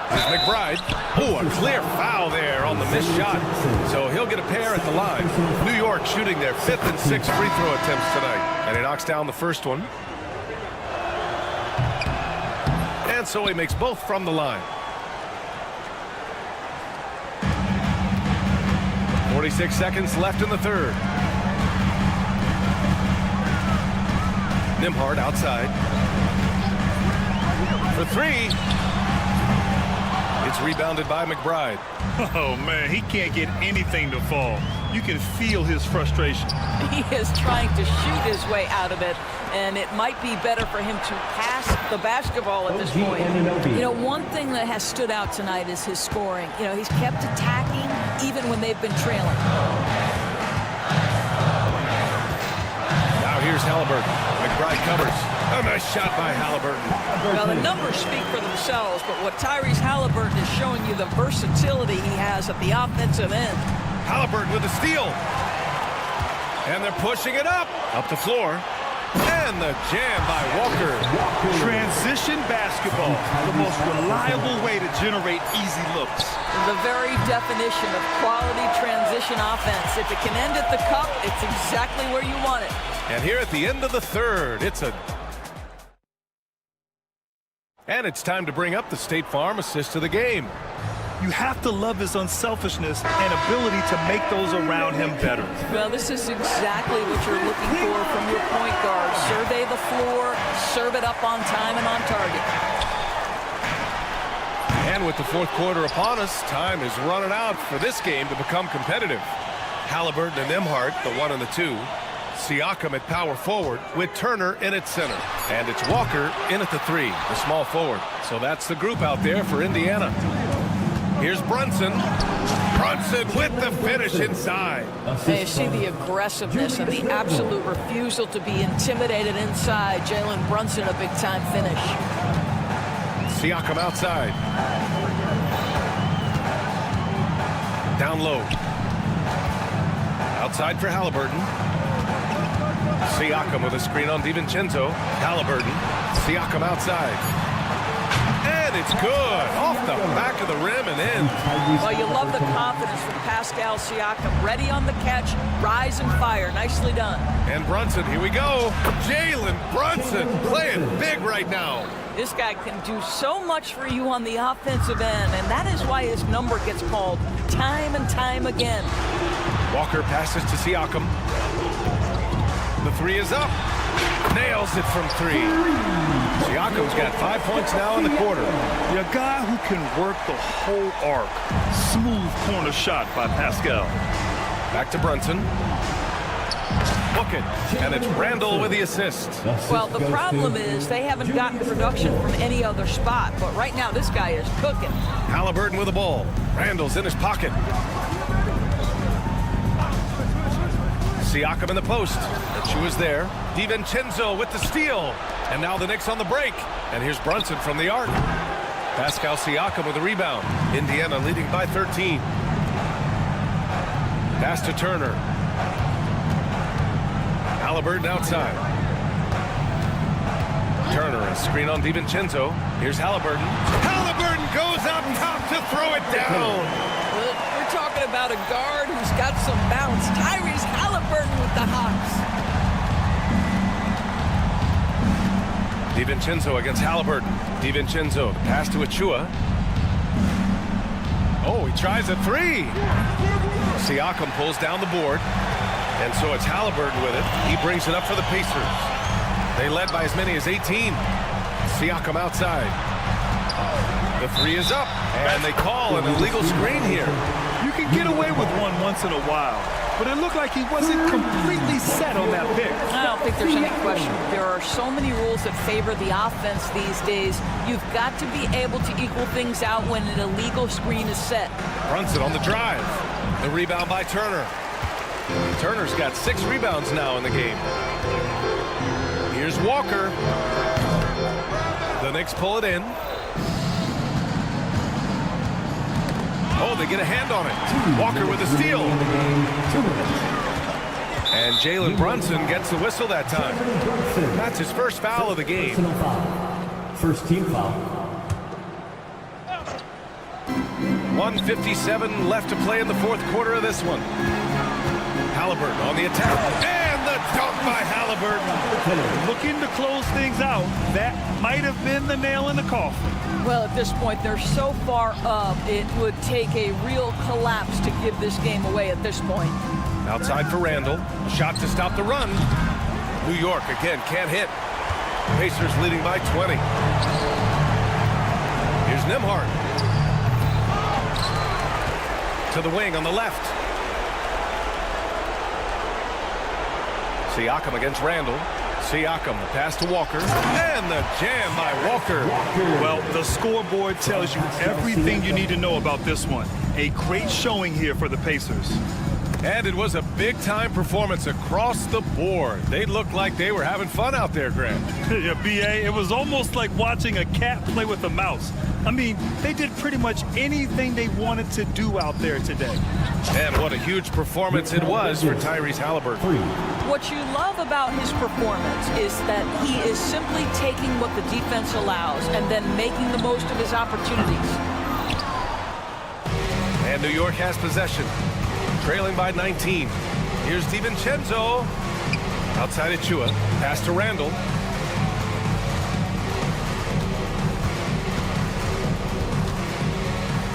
Here's McBride. Oh, a clear foul there on the missed shot. So he'll get a pair at the line. New York shooting their 5th and 6th free throw attempts tonight. And he knocks down the first one. And so he makes both from the line. 46 seconds left in the third. Nembhard outside. For 3. It's rebounded by McBride. Oh, man, he can't get anything to fall. You can feel his frustration. He is trying to shoot his way out of it, and it might be better for him to pass the basketball at this point. You know, one thing that has stood out tonight is his scoring. You know, he's kept attacking even when they've been trailing. Now here's Halliburton. McBride covers. A nice shot by Halliburton. Well, the numbers speak for themselves, but what Tyrese Halliburton is showing you the versatility he has at the offensive end. Halliburton with the steal. And they're pushing it up the floor. And the jam by Walker. Transition basketball, the most reliable way to generate easy looks. The very definition of quality transition offense. If it can end at the cup, it's exactly where you want it. And here at the end of the third, And it's time to bring up the State Farm assist of the game. You have to love his unselfishness and ability to make those around him better. Well, this is exactly what you're looking for from your point guard. Survey the floor, serve it up on time and on target. And with the fourth quarter upon us, time is running out for this game to become competitive. Halliburton and Nembhard, the 1 and the 2. Siakam at power forward with Turner in at center. And it's Walker in at the 3, the small forward. So that's the group out there for Indiana. Here's Brunson. Brunson with the finish inside. Hey, you see the aggressiveness and the absolute refusal to be intimidated inside. Jalen Brunson, a big-time finish. Siakam outside. Down low. Outside for Halliburton. Siakam with a screen on DiVincenzo. Halliburton. Siakam outside. And it's good. Off the back of the rim and in. Well, you love the confidence from Pascal Siakam. Ready on the catch, rise and fire. Nicely done. And Brunson, here we go. Jalen Brunson playing big right now. This guy can do so much for you on the offensive end, and that is why his number gets called time and time again. Walker passes to Siakam. The 3 is up. Nails it from 3. Siakam's got 5 points now in the quarter. A guy who can work the whole arc. Smooth corner shot by Pascal. Back to Brunson. Book it. And it's Randall with the assist. Well, the problem is they haven't gotten production from any other spot. But right now, this guy is cooking. Halliburton with the ball. Randall's in his pocket. Siakam in the post. Achua's there. DiVincenzo with the steal. And now the Knicks on the break. And here's Brunson from the arc. Pascal Siakam with the rebound. Indiana leading by 13. Pass to Turner. Halliburton outside. Turner, a screen on DiVincenzo. Here's Halliburton. Halliburton goes up top to throw it down. We're talking about a guard who's got some bounce. Tyrese Halliburton with the hops. DiVincenzo against Halliburton. DiVincenzo, pass to Achua. Oh, he tries a 3. Siakam pulls down the board. And so it's Halliburton with it. He brings it up for the Pacers. They led by as many as 18. Siakam outside. The 3 is up. And they call an illegal screen here. You can get away with one once in a while, but it looked like he wasn't completely set on that pick. I don't think there's any question. There are so many rules that favor the offense these days. You've got to be able to equal things out when an illegal screen is set. Brunson on the drive. The rebound by Turner. Turner's got 6 rebounds now in the game. Here's Walker. The Knicks pull it in. Oh, they get a hand on it. Walker with a steal. And Jalen Brunson gets the whistle that time. That's his first foul of the game. First team foul. 1:57 left to play in the fourth quarter of this one. Halliburton on the attack. And the dunk by Halliburton. Looking to close things out. That might have been the nail in the coffin. Well, at this point, they're so far up, it would take a real collapse to give this game away at this point. Outside for Randall. Shot to stop the run. New York, again, can't hit. Pacers leading by 20. Here's Nembhard. To the wing on the left. Siakam against Randall. Siakam, the pass to Walker. And the jam by Walker. Well, the scoreboard tells you everything you need to know about this one. A great showing here for the Pacers. And it was a big-time performance across the board. They looked like they were having fun out there, Grant. Yeah, B.A., it was almost like watching a cat play with a mouse. I mean, they did pretty much anything they wanted to do out there today. And what a huge performance it was for Tyrese Halliburton. What you love about his performance is that he is simply taking what the defense allows and then making the most of his opportunities. And New York has possession, trailing by 19. Here's DiVincenzo. Outside Achua. Pass to Randall.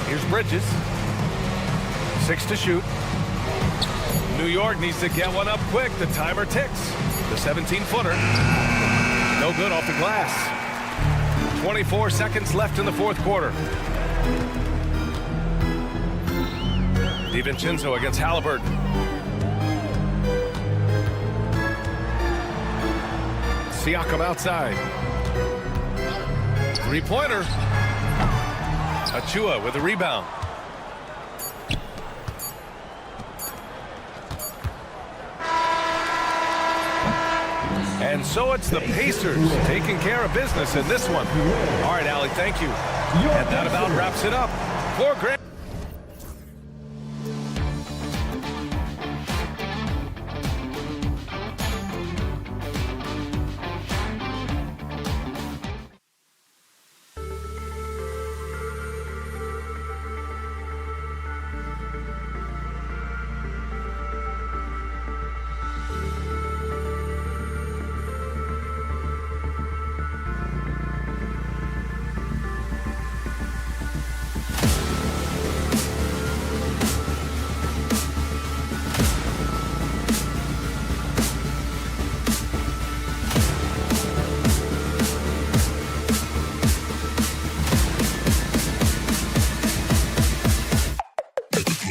Here's Bridges. 6 to shoot. New York needs to get one up quick. The timer ticks. The 17-footer. No good off the glass. 24 seconds left in the fourth quarter. DiVincenzo against Halliburton. Siakam outside. Three-pointer. Achua with the rebound. And so it's the Pacers taking care of business in this one. All right, Allie, thank you. And that about wraps it up for Grant.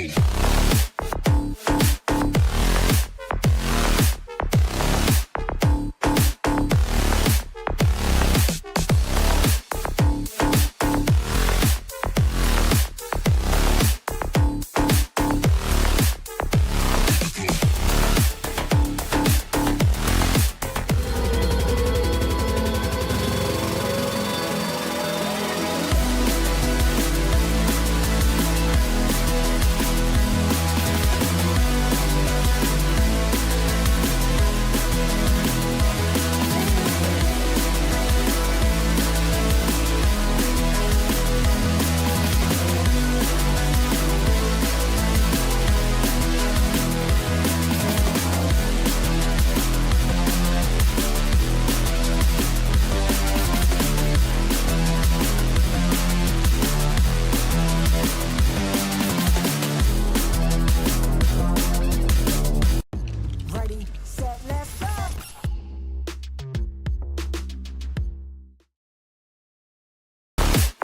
Tonci.